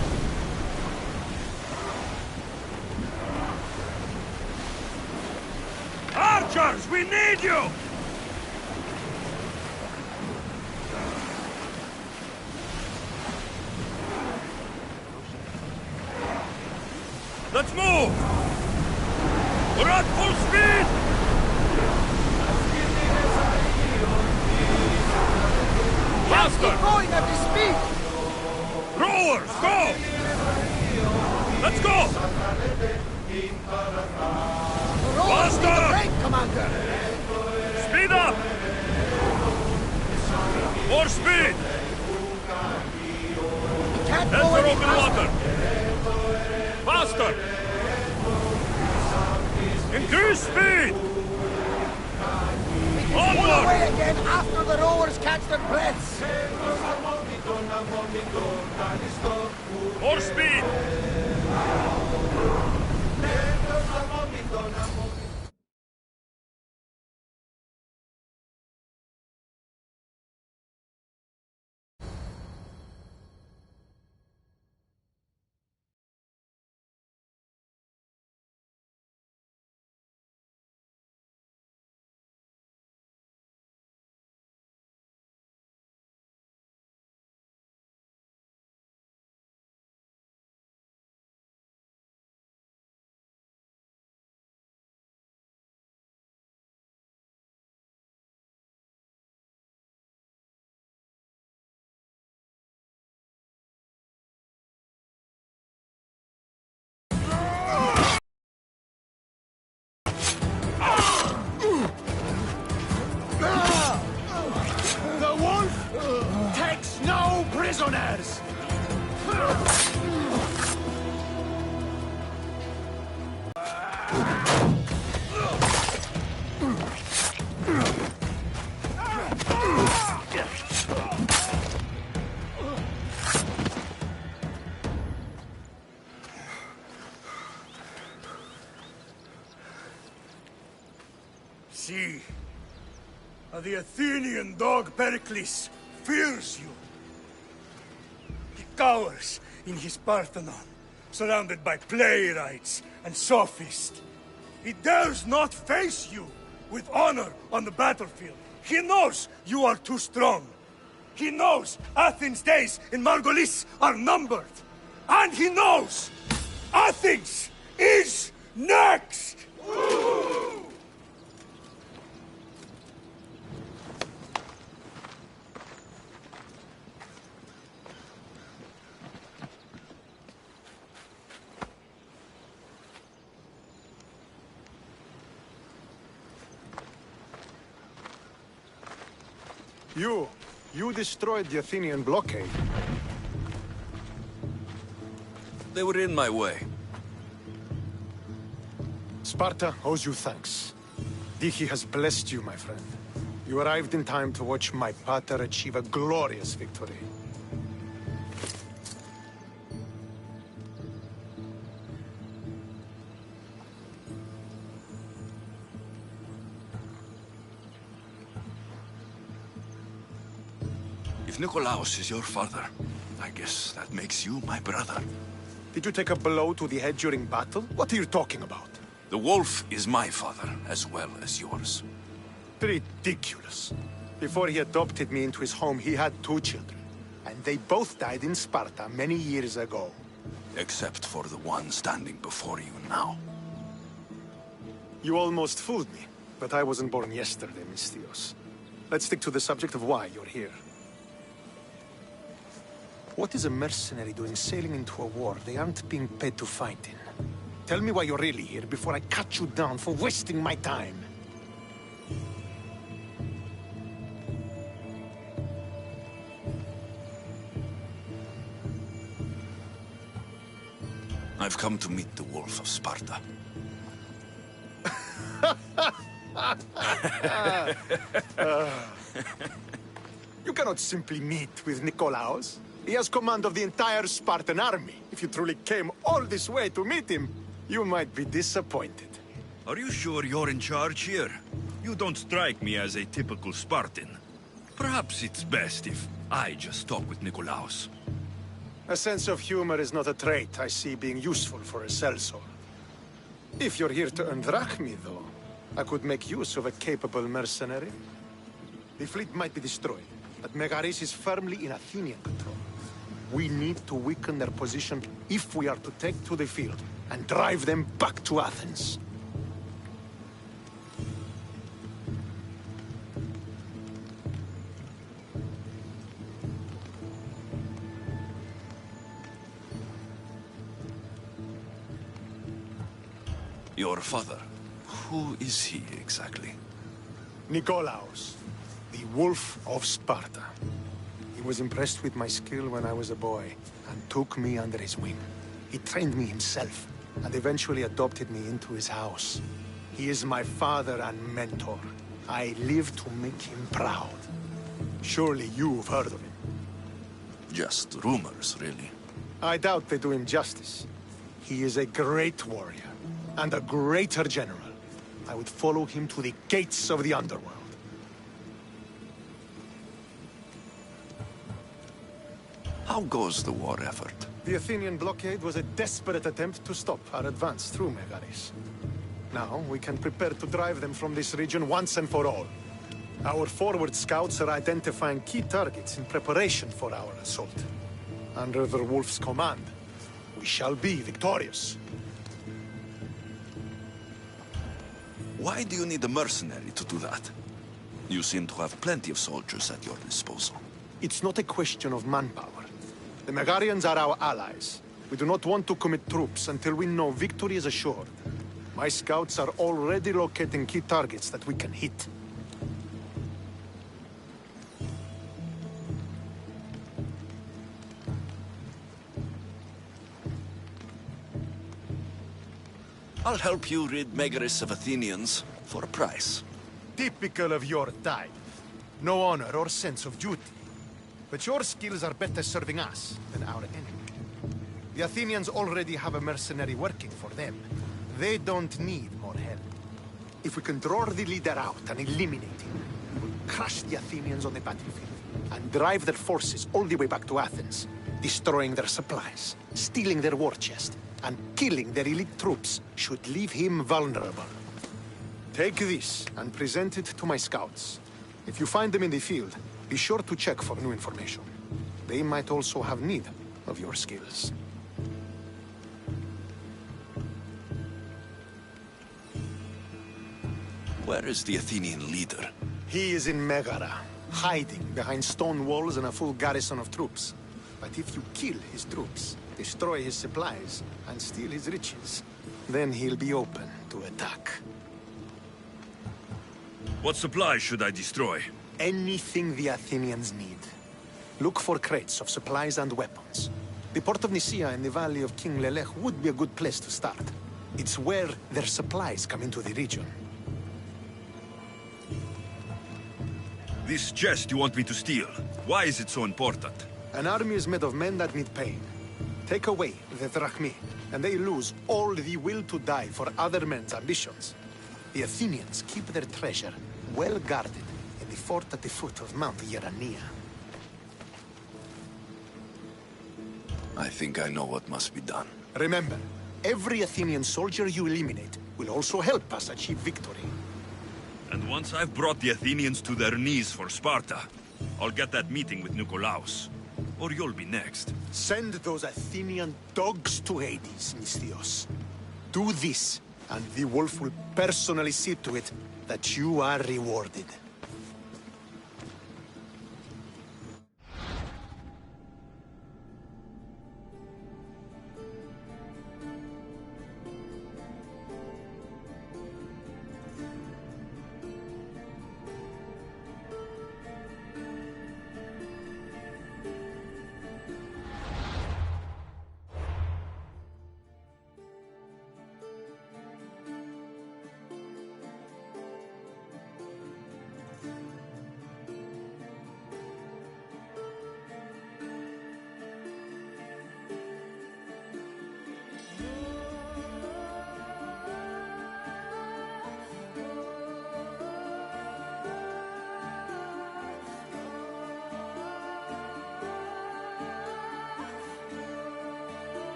Archers, we need you! Let's move! We're at full speed! Faster!
Keep going at this speed!
Rowers, go! Let's go!
Rowers need a
Faster!
break, Commander!
Speed up! More speed!
We can't
Head
go
for
any
open
faster!
water! Faster! Increase speed!
again after the rowers catch their breaths.
More speed!
The wolf takes no prisoners! See, the Athenian dog Pericles fears you. He cowers in his Parthenon, surrounded by playwrights and sophists. He dares not face you with honor on the battlefield. He knows you are too strong. He knows Athens' days in Margolis are numbered. And he knows Athens is next!
You destroyed the Athenian blockade.
They were in my way.
Sparta owes you thanks. Dihi has blessed you, my friend. You arrived in time to watch my pater achieve a glorious victory.
If Nikolaos is your father, I guess that makes you my brother.
Did you take a blow to the head during battle? What are you talking about?
The wolf is my father, as well as yours.
Ridiculous. Before he adopted me into his home, he had 2 children. And they both died in Sparta many years ago.
Except for the one standing before you now.
You almost fooled me, but I wasn't born yesterday, Mystios. Let's stick to the subject of why you're here. What is a mercenary doing sailing into a war they aren't being paid to fight in? Tell me why you're really here before I cut you down for wasting my time.
I've come to meet the Wolf of Sparta.
You cannot simply meet with Nikolaos. He has command of the entire Spartan army. If you truly came all this way to meet him, you might be disappointed.
Are you sure you're in charge here? You don't strike me as a typical Spartan. Perhaps it's best if I just talk with Nikolaos.
A sense of humor is not a trait I see being useful for a sellsword. If you're here to earn drachmi, though, I could make use of a capable mercenary. The fleet might be destroyed, but Megaris is firmly in Athenian control. We need to weaken their position if we are to take to the field and drive them back to Athens.
Your father, who is he exactly?
Nikolaos, the Wolf of Sparta. He was impressed with my skill when I was a boy, and took me under his wing. He trained me himself, and eventually adopted me into his house. He is my father and mentor. I live to make him proud. Surely you've heard of him.
Just rumors, really.
I doubt they do him justice. He is a great warrior, and a greater general. I would follow him to the gates of the underworld.
How goes the war effort?
The Athenian blockade was a desperate attempt to stop our advance through Megaris. Now, we can prepare to drive them from this region once and for all. Our forward scouts are identifying key targets in preparation for our assault. Under the Wolf's command, we shall be victorious.
Why do you need a mercenary to do that? You seem to have plenty of soldiers at your disposal.
It's not a question of manpower. The Megarians are our allies. We do not want to commit troops until we know victory is assured. My scouts are already locating key targets that we can hit.
I'll help you rid Megaris of Athenians for a price.
Typical of your type. No honor or sense of duty. But your skills are better serving us than our enemy. The Athenians already have a mercenary working for them. They don't need more help. If we can draw the leader out and eliminate him, we will crush the Athenians on the battlefield and drive their forces all the way back to Athens, destroying their supplies, stealing their war chest, and killing their elite troops should leave him vulnerable. Take this and present it to my scouts. If you find them in the field, be sure to check for new information. They might also have need of your skills.
Where is the Athenian leader?
He is in Megara, hiding behind stone walls and a full garrison of troops. But if you kill his troops, destroy his supplies, and steal his riches, then he'll be open to attack.
What supplies should I destroy?
Anything the Athenians need. Look for crates of supplies and weapons. The port of Nicaea in the valley of King Lelech would be a good place to start. It's where their supplies come into the region.
This chest you want me to steal, why is it so important?
An army is made of men that need pain. Take away the drachmi, and they lose all the will to die for other men's ambitions. The Athenians keep their treasure well guarded in the fort at the foot of Mount Yerania.
I think I know what must be done.
Remember, every Athenian soldier you eliminate will also help us achieve victory.
And once I've brought the Athenians to their knees for Sparta, I'll get that meeting with Nikolaos. Or you'll be next.
Send those Athenian dogs to Hades, Misthios. Do this, and the wolf will personally see to it that you are rewarded.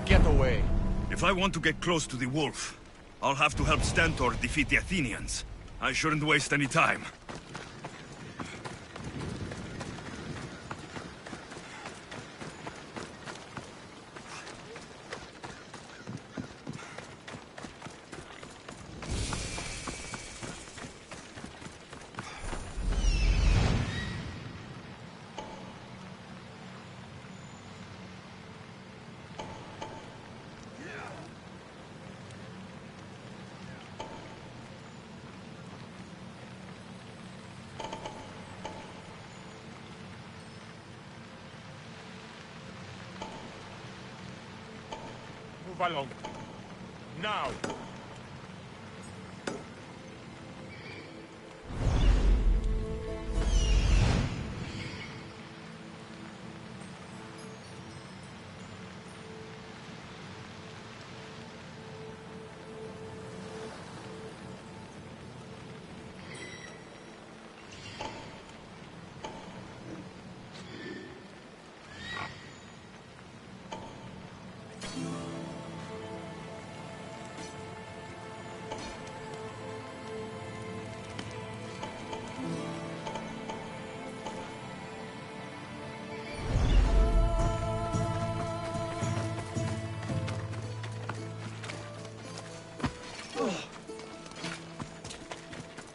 Get away.
If I want to get close to the wolf, I'll have to help Stentor defeat the Athenians. I shouldn't waste any time.
Move along. Now!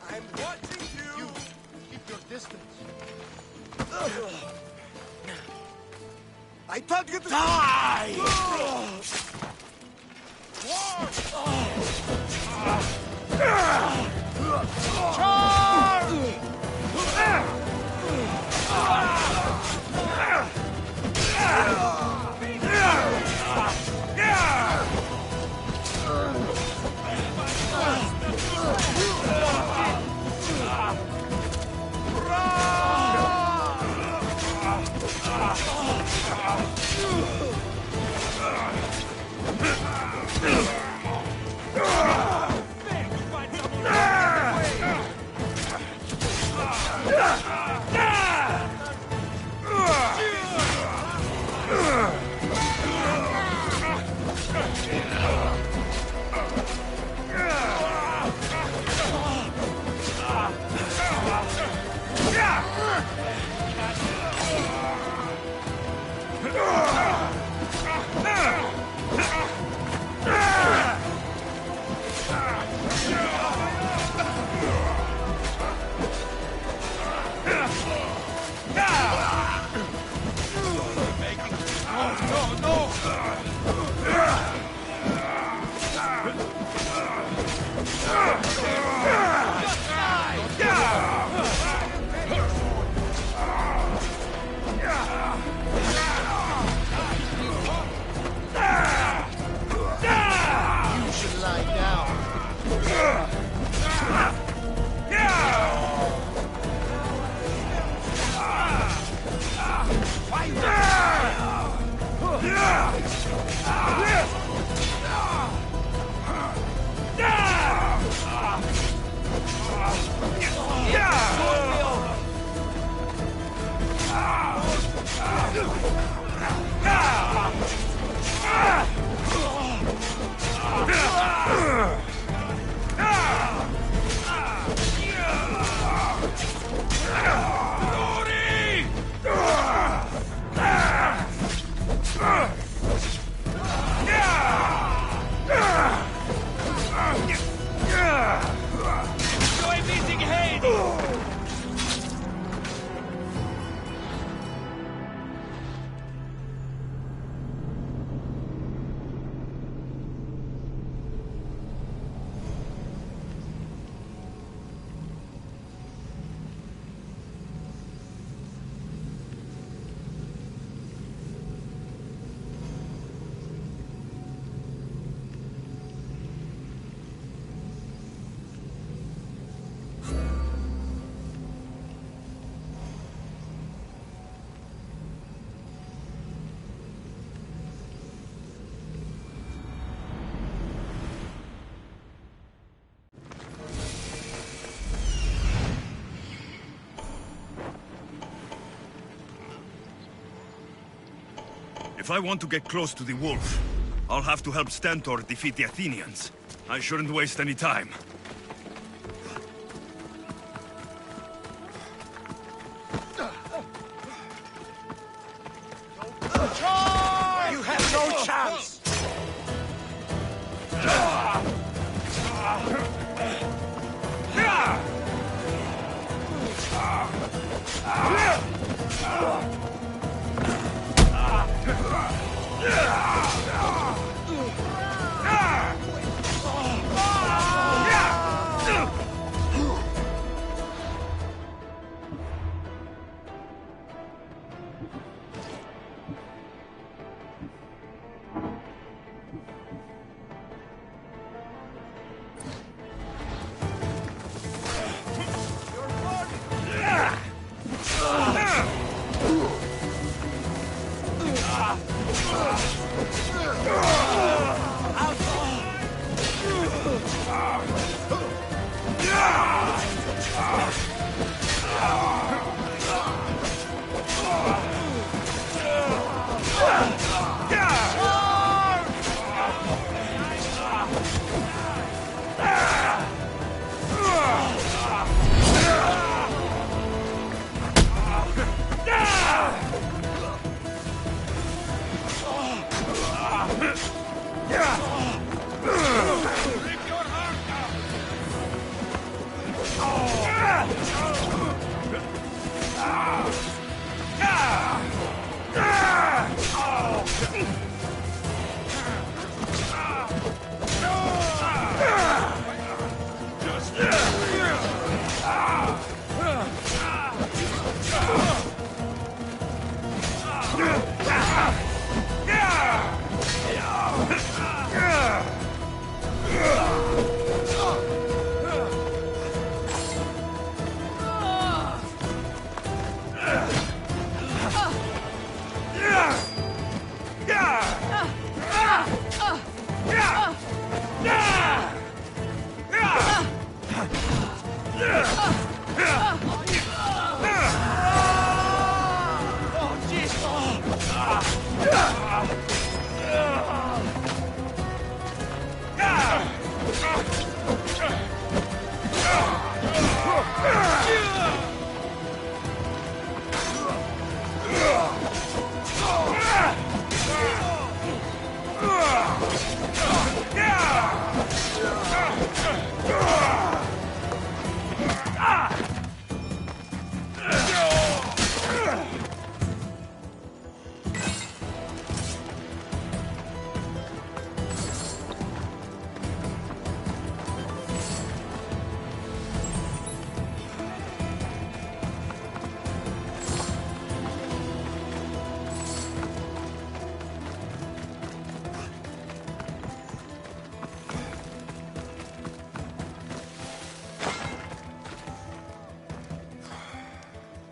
I'm watching you! Keep your distance. I told you to die!
If I want to get close to the wolf, I'll have to help Stentor defeat the Athenians. I shouldn't waste any time.
You have no chance!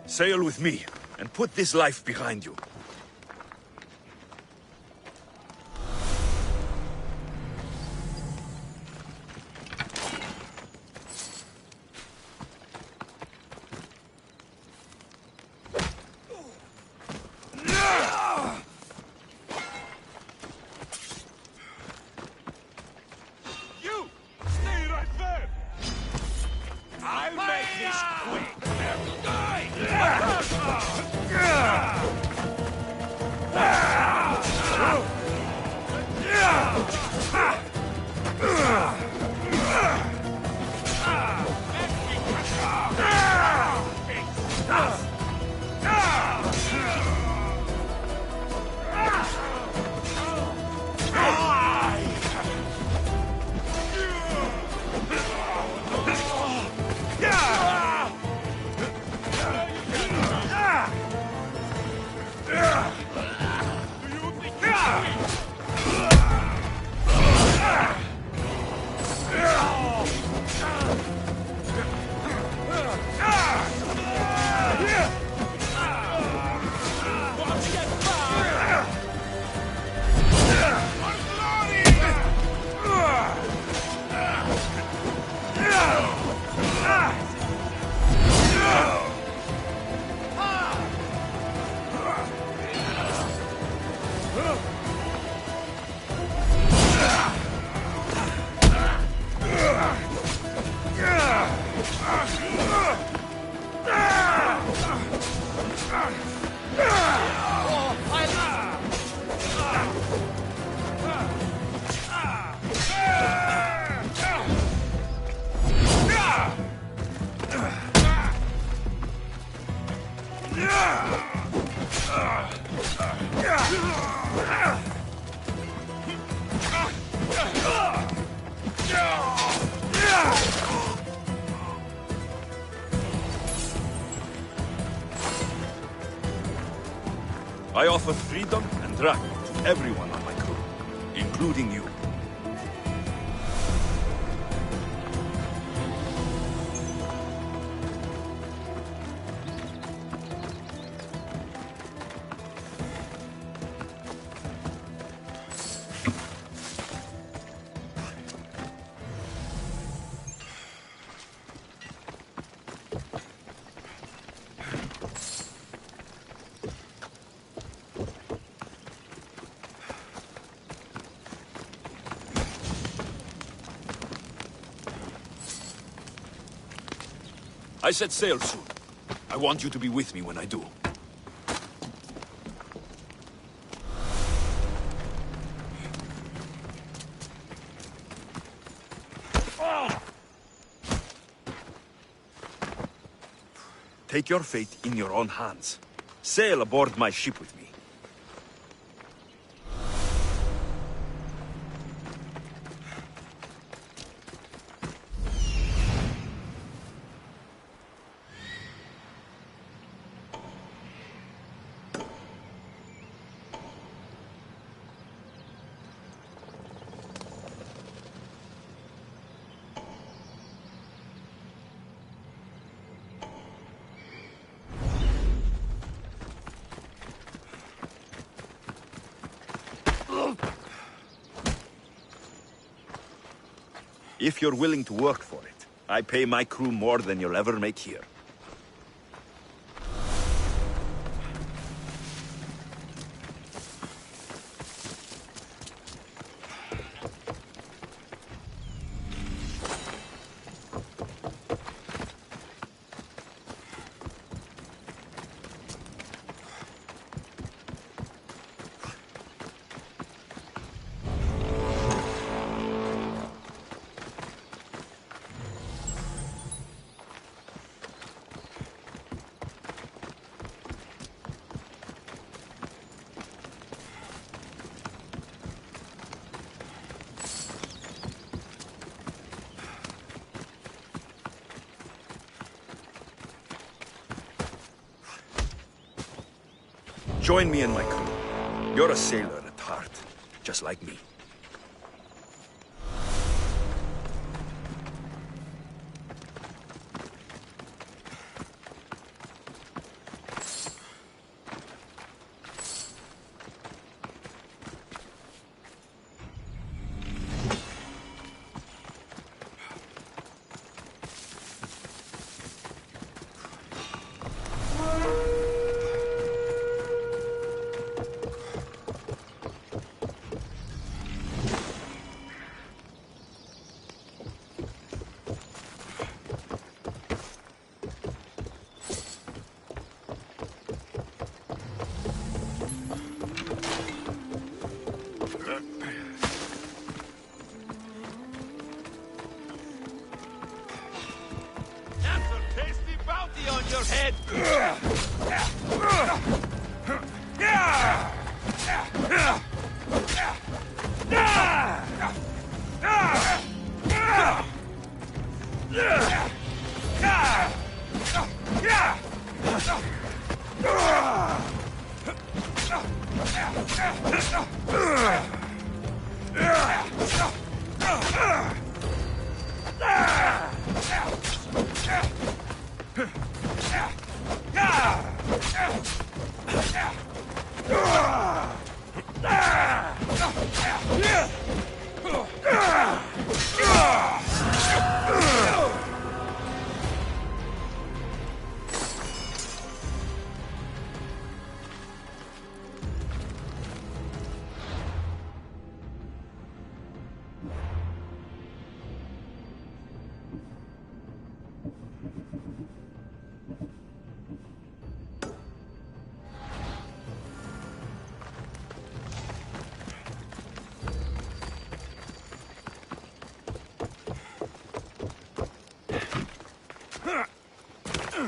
Sail with me, and put this life behind you.
You! Stay right there! I'll make this quick!
I offer freedom and right to everyone on my crew, including you. I set sail soon. I want you to be with me when I do. Take your fate in your own hands. Sail aboard my ship with me. If you're willing to work for it, I pay my crew more than you'll ever make here. Join me and my crew. You're a sailor at heart, just like me.
Your head!
So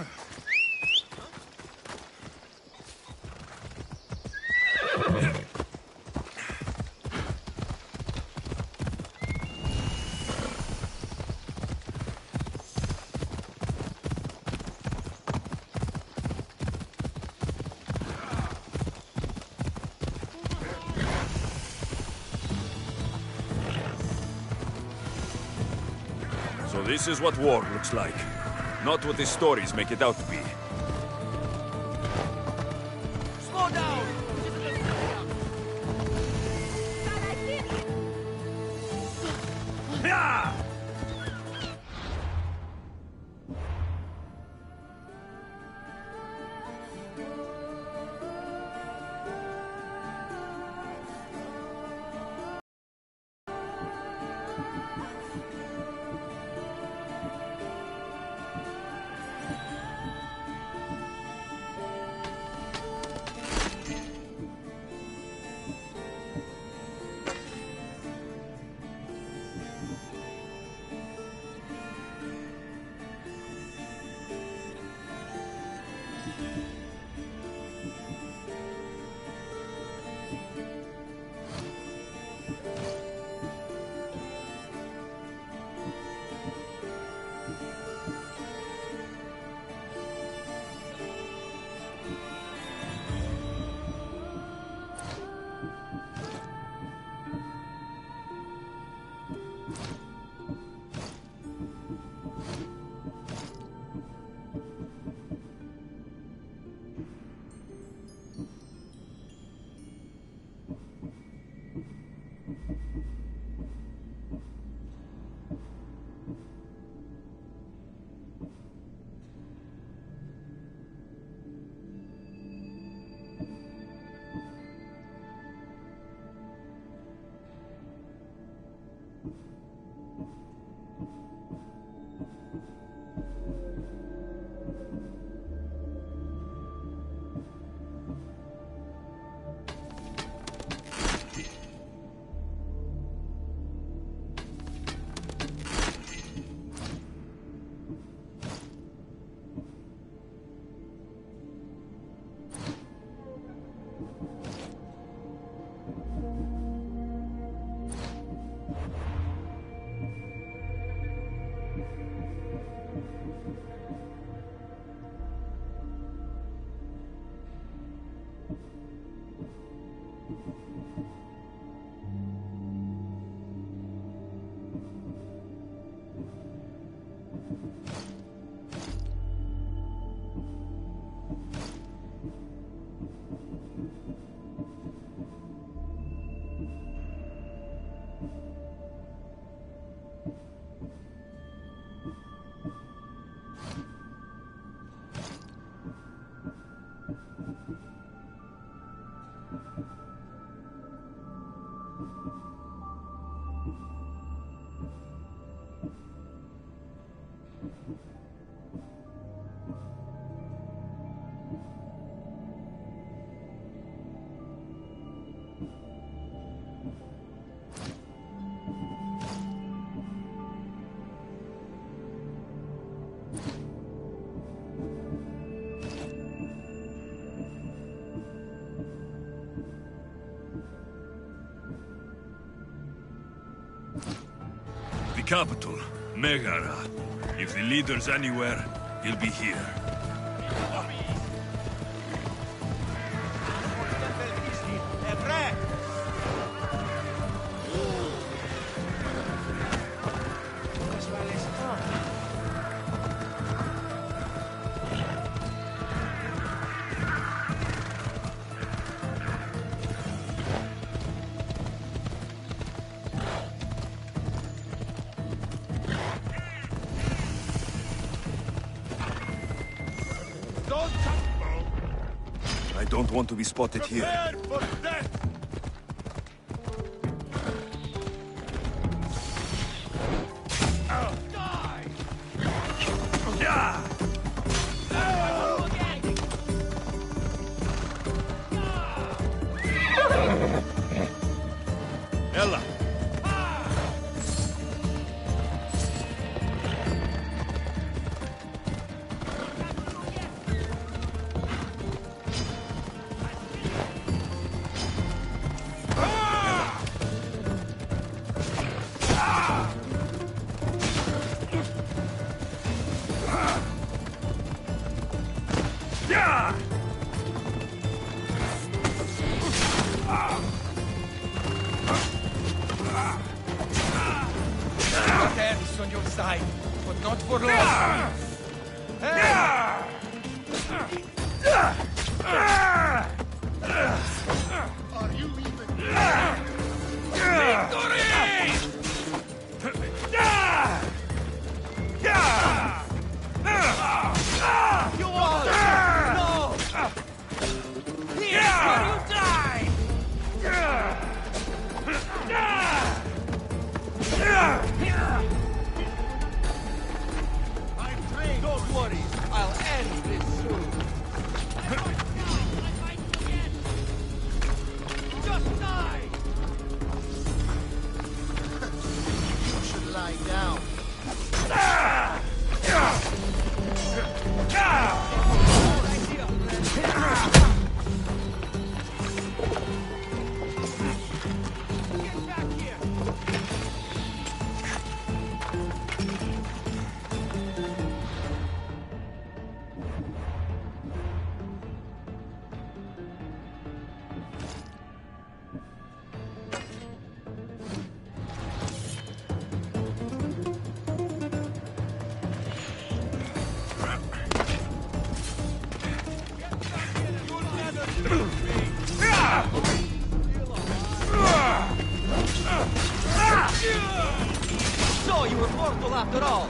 this is what war looks like. Not what the stories make it out to be.
Slow down!
Yeah! Capital, Megara. If the leader's anywhere, he'll be here. I don't want to be spotted here.
For death!
Ella!
God's on your side, but not for long. Hey!
Are you even...
Victory! You all! No! Here is where you die!
I'm trained. Don't worry. I'll end this soon. Just die!
You should lie down.
So you were mortal after all.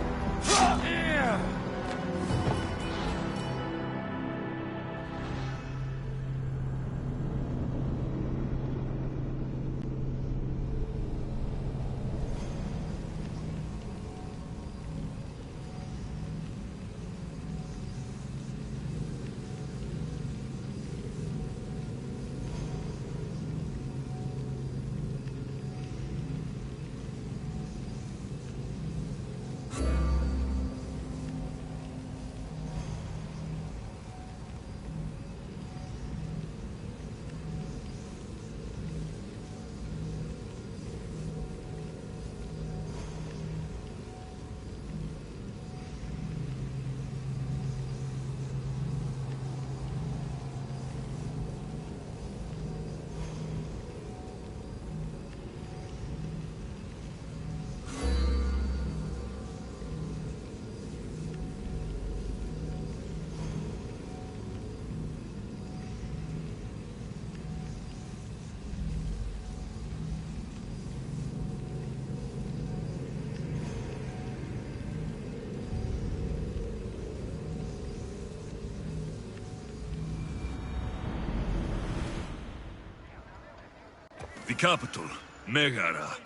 The capital, Megara.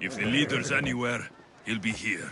If the leader's anywhere, he'll be here.